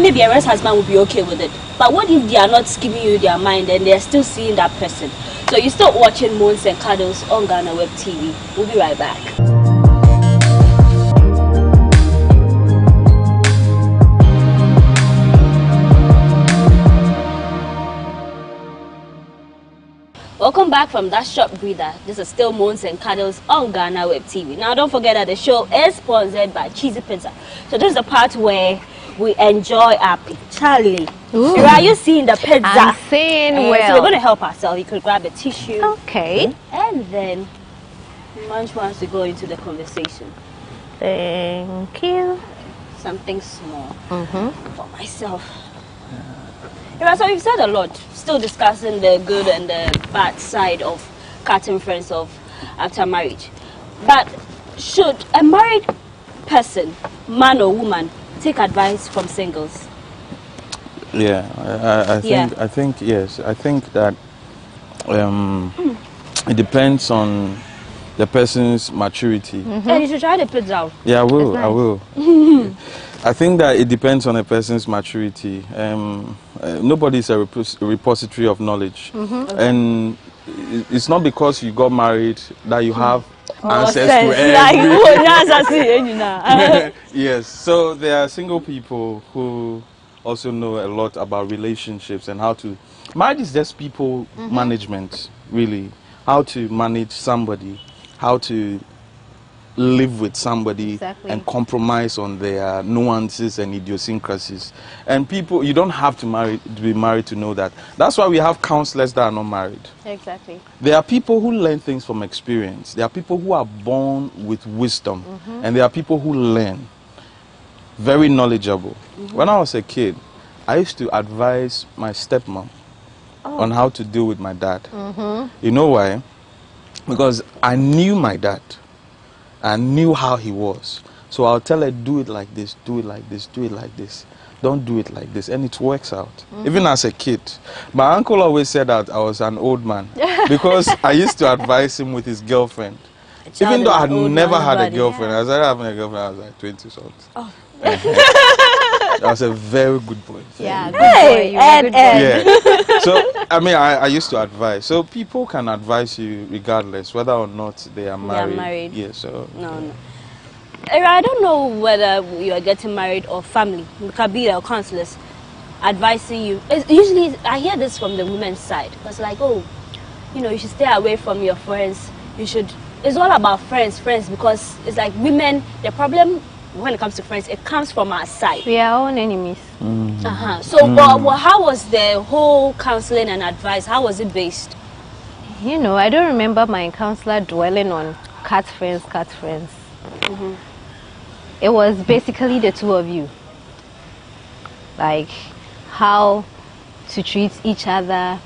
maybe a rest husband will be okay with it. But what if they are not giving you their mind and they're still seeing that person? So you're still watching Moons and Cuddles on GhanaWeb TV. We'll be right back. Welcome back from that short breather. This is still Moons and Cuddles on GhanaWeb TV. Now don't forget that the show is sponsored by Cheesy Pizza. So this is the part where we enjoy our Charlie. Are you seeing the pizza? I'm seeing well. So we're going to help ourselves. You could grab a tissue. Okay. And then Munch wants to go into the conversation. Thank you. Something small for myself. So we've said a lot. Still discussing the good and the bad side of cutting friends off after marriage. But should a married person, man or woman, take advice from singles? Yeah, I think yes. I think that it depends on the person's maturity. And you should try to put down. Yeah, I will. Nice. I will. I think that it depends on a person's maturity. Nobody is a repository of knowledge, and it's not because you got married that you have answers to everything. Yes, so there are single people who also know a lot about relationships and how to. Marriage is just people management, really. How to manage somebody, how to live with somebody and compromise on their nuances and idiosyncrasies. And people, you don't have to be married to know that. That's why we have counselors that are not married. Exactly. There are people who learn things from experience. There are people who are born with wisdom. And there are people who learn. Very knowledgeable. When I was a kid, I used to advise my stepmom on how to deal with my dad. You know why? Because I knew my dad. I knew how he was. So I'll tell her, do it like this, do it like this, do it like this. Don't do it like this. And it works out. Even as a kid. My uncle always said that I was an old man. Because I used to advise him with his girlfriend. Even though I had never had a girlfriend. I started having a girlfriend, I was like 20 something. I was a very good boy. Yeah, good boy. Yeah. So, I mean, I used to advise. So, people can advise you regardless, whether or not they are married. Yeah, so. No. I don't know whether you are getting married or family. Kabila or counselors advising you. Usually, I hear this from the women's side. It's like, you should stay away from your friends. It's all about friends, because it's like women, the problem when it comes to friends, it comes from our side. We are all enemies. So, how was the whole counseling and advice? How was it based? I don't remember my counselor dwelling on cut friends. it was basically the two of you. Like how to treat each other.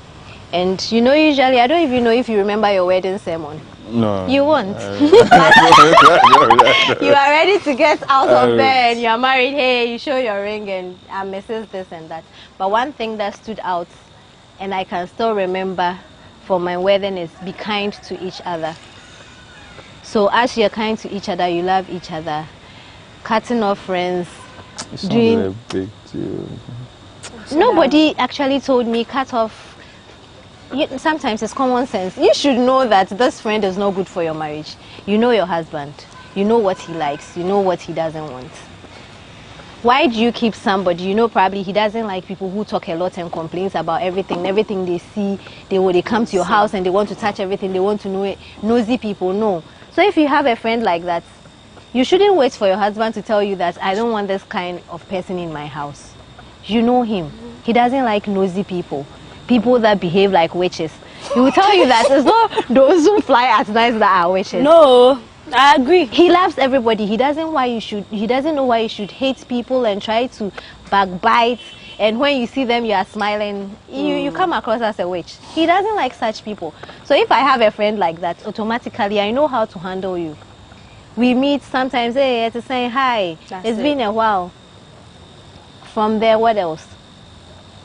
And you know, usually, I don't even know if you remember your wedding sermon. No. You won't. You are ready to get out of bed and you are married. Hey, you show your ring and Mrs. this and that. But one thing that stood out and I can still remember for my wedding is be kind to each other. So as you're kind to each other, you love each other. Cutting off friends. It's not a big deal. Nobody actually told me cut off. Sometimes it's common sense. You should know that this friend is not good for your marriage. You know your husband. You know what he likes. You know what he doesn't want. Why do you keep somebody? You know probably he doesn't like people who talk a lot and complains about everything. Everything they see, they come to your house and they want to touch everything. They want to know it. Nosy people, no. So if you have a friend like that, you shouldn't wait for your husband to tell you that I don't want this kind of person in my house. You know him. He doesn't like nosy people. People that behave like witches. He will tell you that it's not those who fly at night that are witches. No, I agree. He loves everybody. He doesn't know why you should hate people and try to backbite. And when you see them, you are smiling. You come across as a witch. He doesn't like such people. So if I have a friend like that, automatically I know how to handle you. We meet sometimes, hey, to say hi. It's been a while. From there, what else?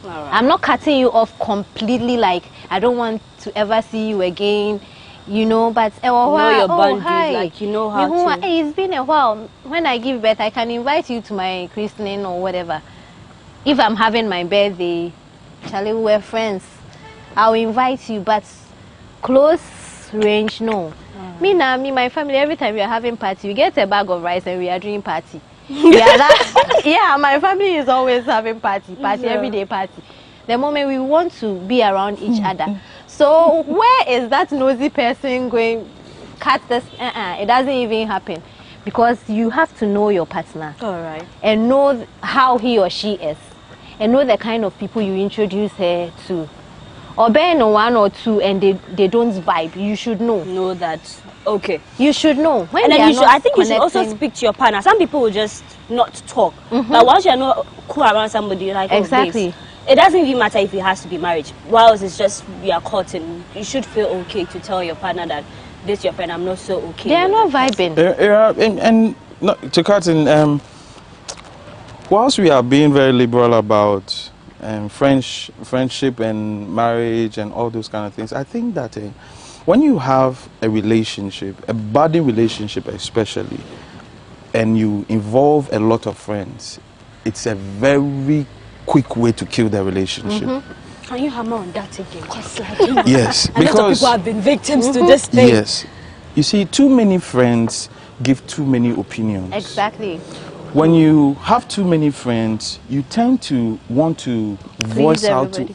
Right. I'm not cutting you off completely, like I don't want to ever see you again, you know, but know your boundaries, like you know how to. Hey, it's been a while. When I give birth, I can invite you to my christening or whatever. If I'm having my birthday, Charlie, we're friends, I'll invite you, but close range, no. Me, my family, every time we are having party, we get a bag of rice and we are doing party. Yeah, my family is always having party, everyday party. The moment we want to be around each other. So where is that nosy person going, cut this? It doesn't even happen. Because you have to know your partner. All right. And know how he or she is. And know the kind of people you introduce her to. Or being one or two and they don't vibe, you should know. Know that. Okay. You should know. When and then you should, I think you should also connecting. speak to your partner. Some people will just not talk. But once you're not cool around somebody, you're like, oh, exactly. babes. It doesn't even matter if it has to be marriage. Whilst it's just you are caught in, you should feel okay to tell your partner that this your friend, I'm not so okay. They are not vibing. And not, to cut in, whilst we are being very liberal about friendship and marriage and all those kind of things, I think that when you have a relationship, a budding relationship especially, and you involve a lot of friends, it's a very quick way to kill the relationship. Can you hammer on that again? Just like, yes, a lot of people have been victims to this thing. Yes. You see, too many friends give too many opinions. Exactly. When you have too many friends, you tend to want to voice out to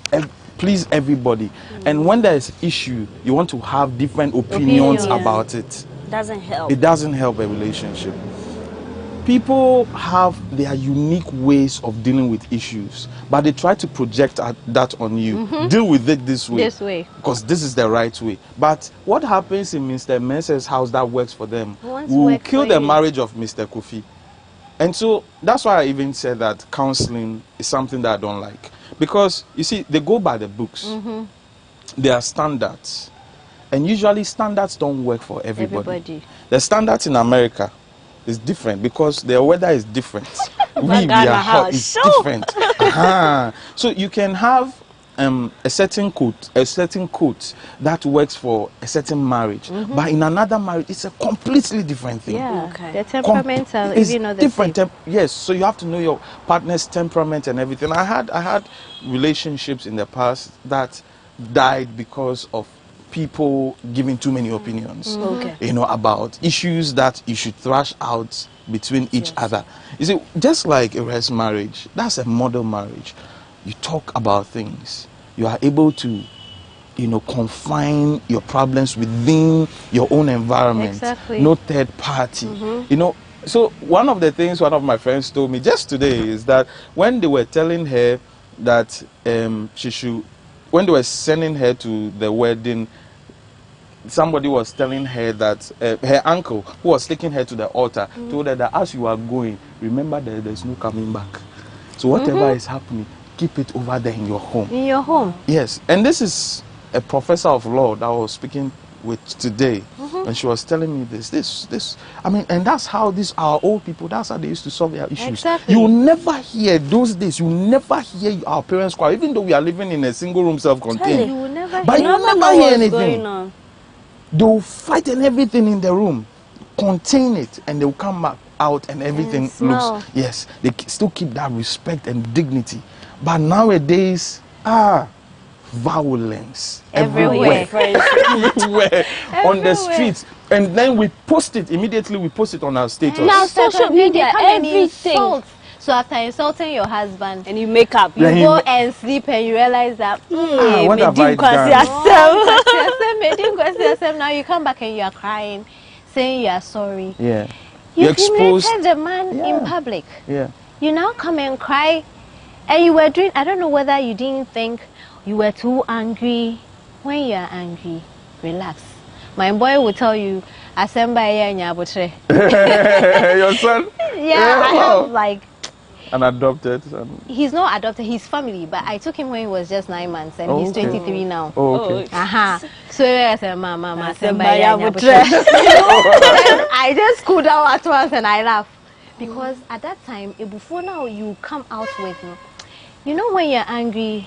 please everybody. And when there is issue, you want to have different opinions about it. Doesn't help. It doesn't help a relationship. People have their unique ways of dealing with issues, but they try to project that on you. Deal with it this way. This way. Because this is the right way. But what happens in Mr. Mensah's house that works for them will kill the marriage of Mr. Kofi. And so that's why I even said that counseling is something that I don't like. Because, you see, they go by the books. There are standards. And usually standards don't work for everybody. The standards in America is different because their weather is different. we are hot, it's different. So you can have a certain coat that works for a certain marriage, but in another marriage it's a completely different thing. Yeah, the temperament is different. Yes, so you have to know your partner's temperament and everything. I had relationships in the past that died because of people giving too many opinions, you know, about issues that you should thrash out between each other. You see, just like a rest marriage, that's a model marriage. You talk about things. You are able to, you know, confine your problems within your own environment. Exactly. No third party. You know, so one of the things one of my friends told me just today is that when they were telling her that she should, when they were sending her to the wedding, somebody was telling her that her uncle, who was taking her to the altar, told her that as you are going, remember that there's no coming back. So whatever is happening, keep it over there in your home. In your home? Yes. And this is a professor of law that I was speaking with today. And she was telling me this. I mean, and that's how these our old people, that's how they used to solve their issues. Exactly. You never hear those days, you never hear our parents cry, even though we are living in a single room self-contained. You will never But hear. you never hear anything. They'll fight and everything in the room, contain it, and they'll come back out and everything looks, yes, they still keep that respect and dignity. But nowadays, violence everywhere. Everywhere. On the streets. And then we post it, immediately we post it on our status. Now social media, everything. So after insulting your husband and you make up, you go and sleep and you realize that what have I done? Now you come back and you are crying, saying you are sorry. Yeah. You humiliated the man in public. Yeah. You now come and cry, and you were doing, I don't know whether you didn't think you were too angry. When you are angry, relax. My boy will tell you, your son? Yeah, I have like an adopted son. He's not adopted, he's family, but I took him when he was just 9 months and he's 23 now. Oh, okay. So I said, Mama, I just cooled down at once and I laughed. Because at that time, before now, you come out with, you know, when you're angry,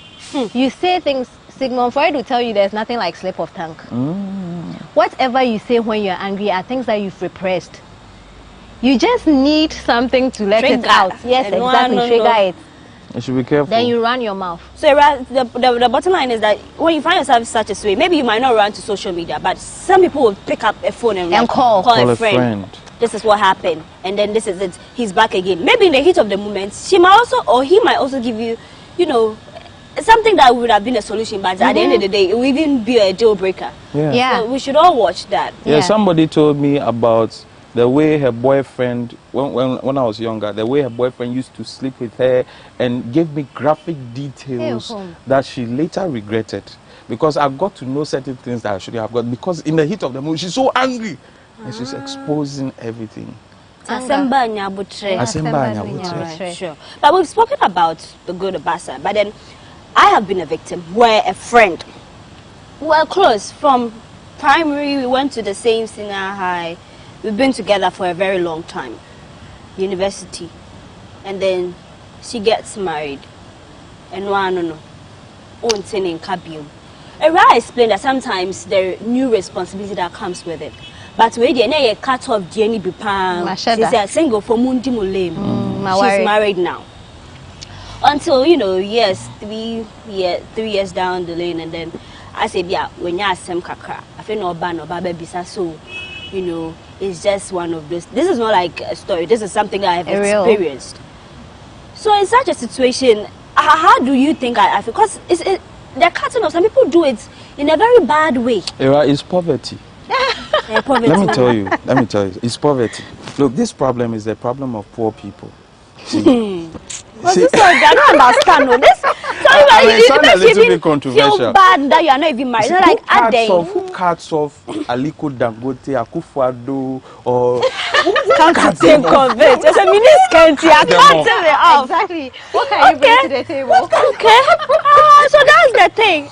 you say things. Sigmund Freud will tell you there's nothing like slip of tongue. Whatever you say when you're angry are things that you've repressed. You just need something to let it out. Yes, exactly. Trigger it. You should be careful. Then you run your mouth. So the bottom line is that when you find yourself in such a way, maybe you might not run to social media, but some people will pick up a phone and call a friend. This is what happened, and then this is it. He's back again. Maybe in the heat of the moment, she might also, or he might also give you, you know, something that would have been a solution, but at the end of the day, it will even be a deal breaker. Yeah. So we should all watch that. Yeah, somebody told me about the way her boyfriend, when I was younger, the way her boyfriend used to sleep with her and gave me graphic details that she later regretted. Because I got to know certain things that I should have got. Because in the heat of the moment, she's so angry. And she's exposing everything. Sure. But we've spoken about the good, the bad side. But then I have been a victim where a friend, we're close from primary, we went to the same senior high. We've been together for a very long time. University. And then she gets married. And no. I explained that sometimes there are new responsibility that comes with it. But when you cut off Jenny Bipan, she's a single for Mundi Mulim. She's married now. Until, you know, yes, 3 years down the lane, and then I said, yeah, when you ask them kakra, I feel no ban or baby, so, you know, it's just one of those. This is not like a story, this is something I have experienced. So in such a situation, how do you think I feel? Because the cutting off, some people do it in a very bad way. It's poverty. Let me tell you, it's poverty. Look, this problem is the problem of poor people. See, I don't understand. It sounds a little bit controversial. Feel bad that you are not even married. Who cuts off Aliko Dangote, Akufo-Addo, or can't convert? It's a mini-scanty. I can't tell it off. Exactly. What can you bring to the table? Okay. So that's the thing.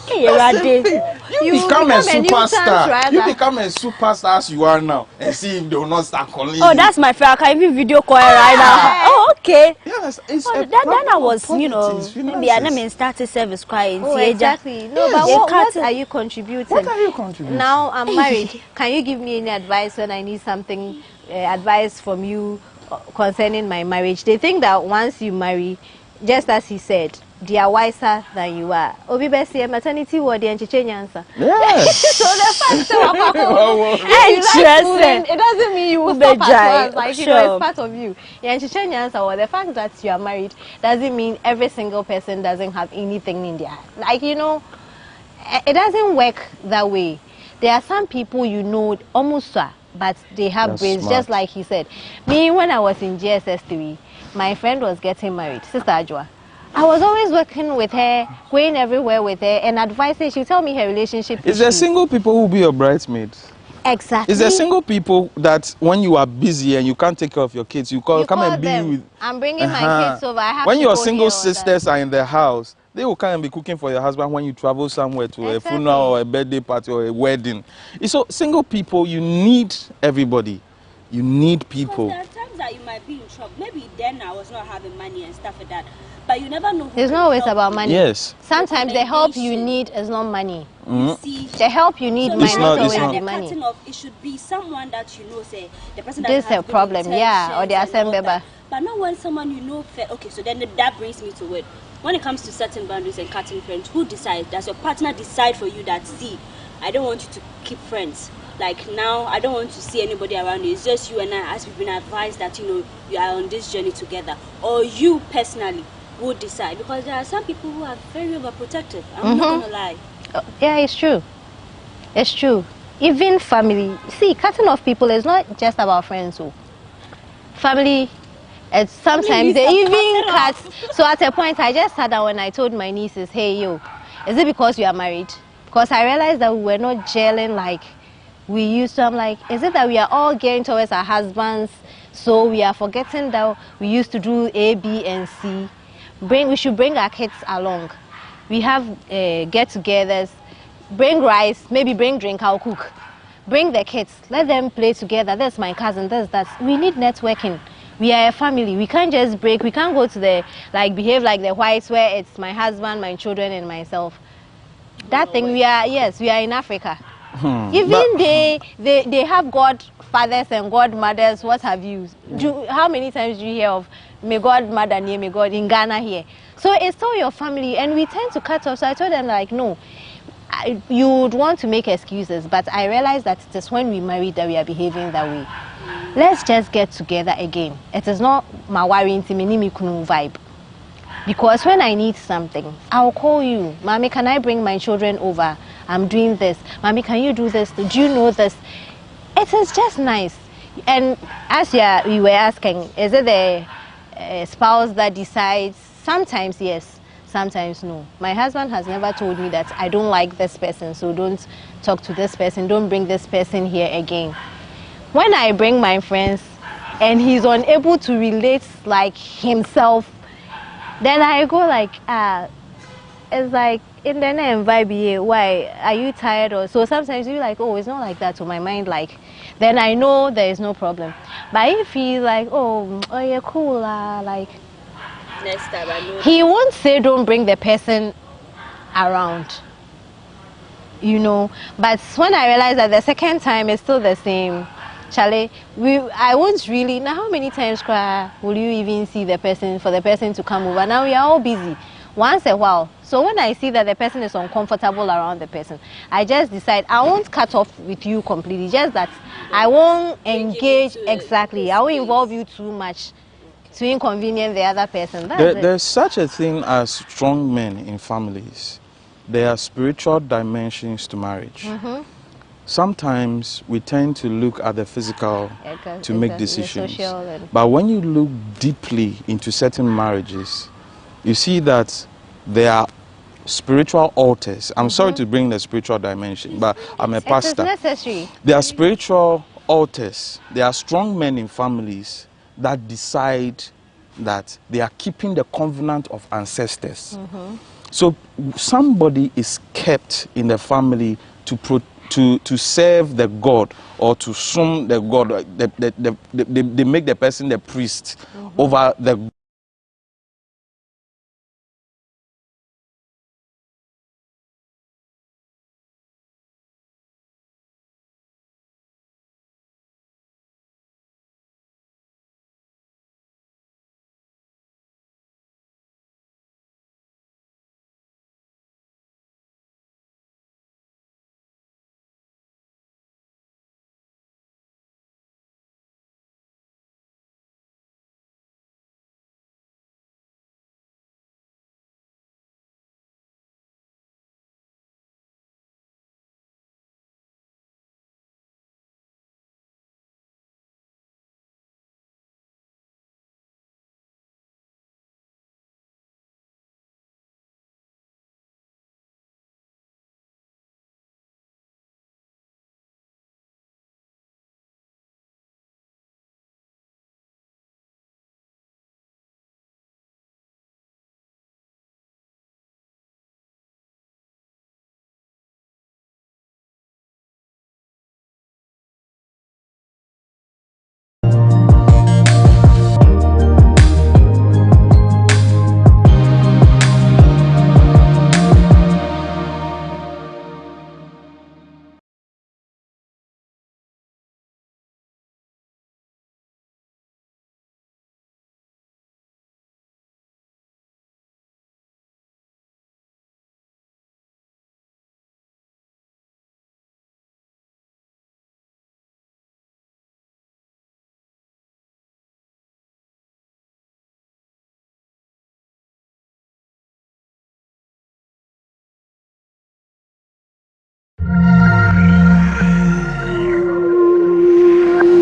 You become a superstar. You become a superstar as you are now, and see if they will not start calling you. Oh, that's my friend. I can even video call her right now. Oh, okay. Yes, it's then I was, you know, maybe I didn't started service crying. Oh, exactly. No, but what are you contributing? What are you contributing? Now I'm married. Can you give me any advice when I need something, advice from you concerning my marriage? They think that once you marry, just as he said, they are wiser than you are. Obi Bessie, maternity ward and change answer. Yes. So the fact that it doesn't mean you will stop at once. Like, you know, it's part of you. And change answer, or the fact that you are married doesn't mean every single person doesn't have anything in their, like, you know, it doesn't work that way. There are some people, you know, almost but they have brains, just like he said. Me, when I was in GSS 3, my friend was getting married, Sister Ajwa. I was always working with her, going everywhere with her, and advising. She tell me her relationship. Is there single people who will be your bridesmaids? Exactly. Is there single people that when you are busy and you can't take care of your kids, you come and be with? I'm bringing my kids over. I have when your people single here sisters are in the house, they will come and be cooking for your husband when you travel somewhere to a funeral or a birthday party or a wedding. So single people, you need everybody. You need people. There are times that you might be in trouble. Maybe then I was not having money and stuff like that. But you never know. It's not always about money. Yes. Sometimes the help you need is not money. See, the help you need might not always be money. It should be someone that you know, say the person that This is a problem, yeah, or the assembly. But not when someone you know. Okay, so then that brings me to it. When it comes to setting boundaries and cutting friends, who decides? Does your partner decide for you that, see, I don't want you to keep friends? Like now, I don't want to see anybody around you. It's just you and I, as we've been advised that, you know, you are on this journey together. Or you personally would decide. Because there are some people who are very overprotective. I'm not going to lie. Yeah, it's true. It's true. Even family. See, cutting off people is not just about friends. So. Family, it's sometimes they even cut. So at a point, I just sat down when I told my nieces, hey, yo, is it because you are married? Because I realized that we were not gelling like we used to. I'm like, is it that we are all gearing towards our husbands, so we are forgetting that we used to do A, B, and C? We should bring our kids along. We have get-togethers. Bring rice, maybe bring drink, I'll cook. Bring the kids, let them play together. That's my cousin, that's that. We need networking. We are a family. We can't just break. We can't go to the, like, behave like the whites where it's my husband, my children, and myself. That thing, we are in Africa. Even they have godfathers and godmothers, what have you. How many times do you hear of may God mother near may God in Ghana here? So it's still your family, and we tend to cut off. So I told them, like, no, you would want to make excuses, but I realized that it is when we marry that we are behaving that way. Let's just get together again. It is not my worry vibe. Because when I need something, I'll call you. Mommy, can I bring my children over? I'm doing this. Mommy, can you do this? Do you know this? It is just nice. And as we were asking, is it the spouse that decides? Sometimes yes, sometimes no. My husband has never told me that I don't like this person, so don't talk to this person, don't bring this person here again. When I bring my friends and he's unable to relate like himself, then I go like, it's like, in the name vibe, why are you tired? Or so sometimes you're like, oh, it's not like that to my mind, like, then I know there is no problem. But if he's like, oh yeah, cool, like, next time I know he won't say don't bring the person around, you know. But when I realize that the second time it's still the same, Charlie, I won't really. Now, how many times will you even see the person for the person to come over? Now we are all busy. Once a while. So when I see that the person is uncomfortable around the person, I just decide I won't cut off with you completely. Just that I won't engage exactly. I won't involve you too much to inconvenience the other person. There's such a thing as strong men in families. There are spiritual dimensions to marriage. Sometimes we tend to look at the physical to make decisions. But when you look deeply into certain marriages, you see that there are spiritual altars. I'm sorry to bring the spiritual dimension, but I'm a pastor. It is necessary. There are spiritual altars. There are strong men in families that decide that they are keeping the covenant of ancestors. So somebody is kept in the family to serve the God or to sum the God. They make the person the priest over the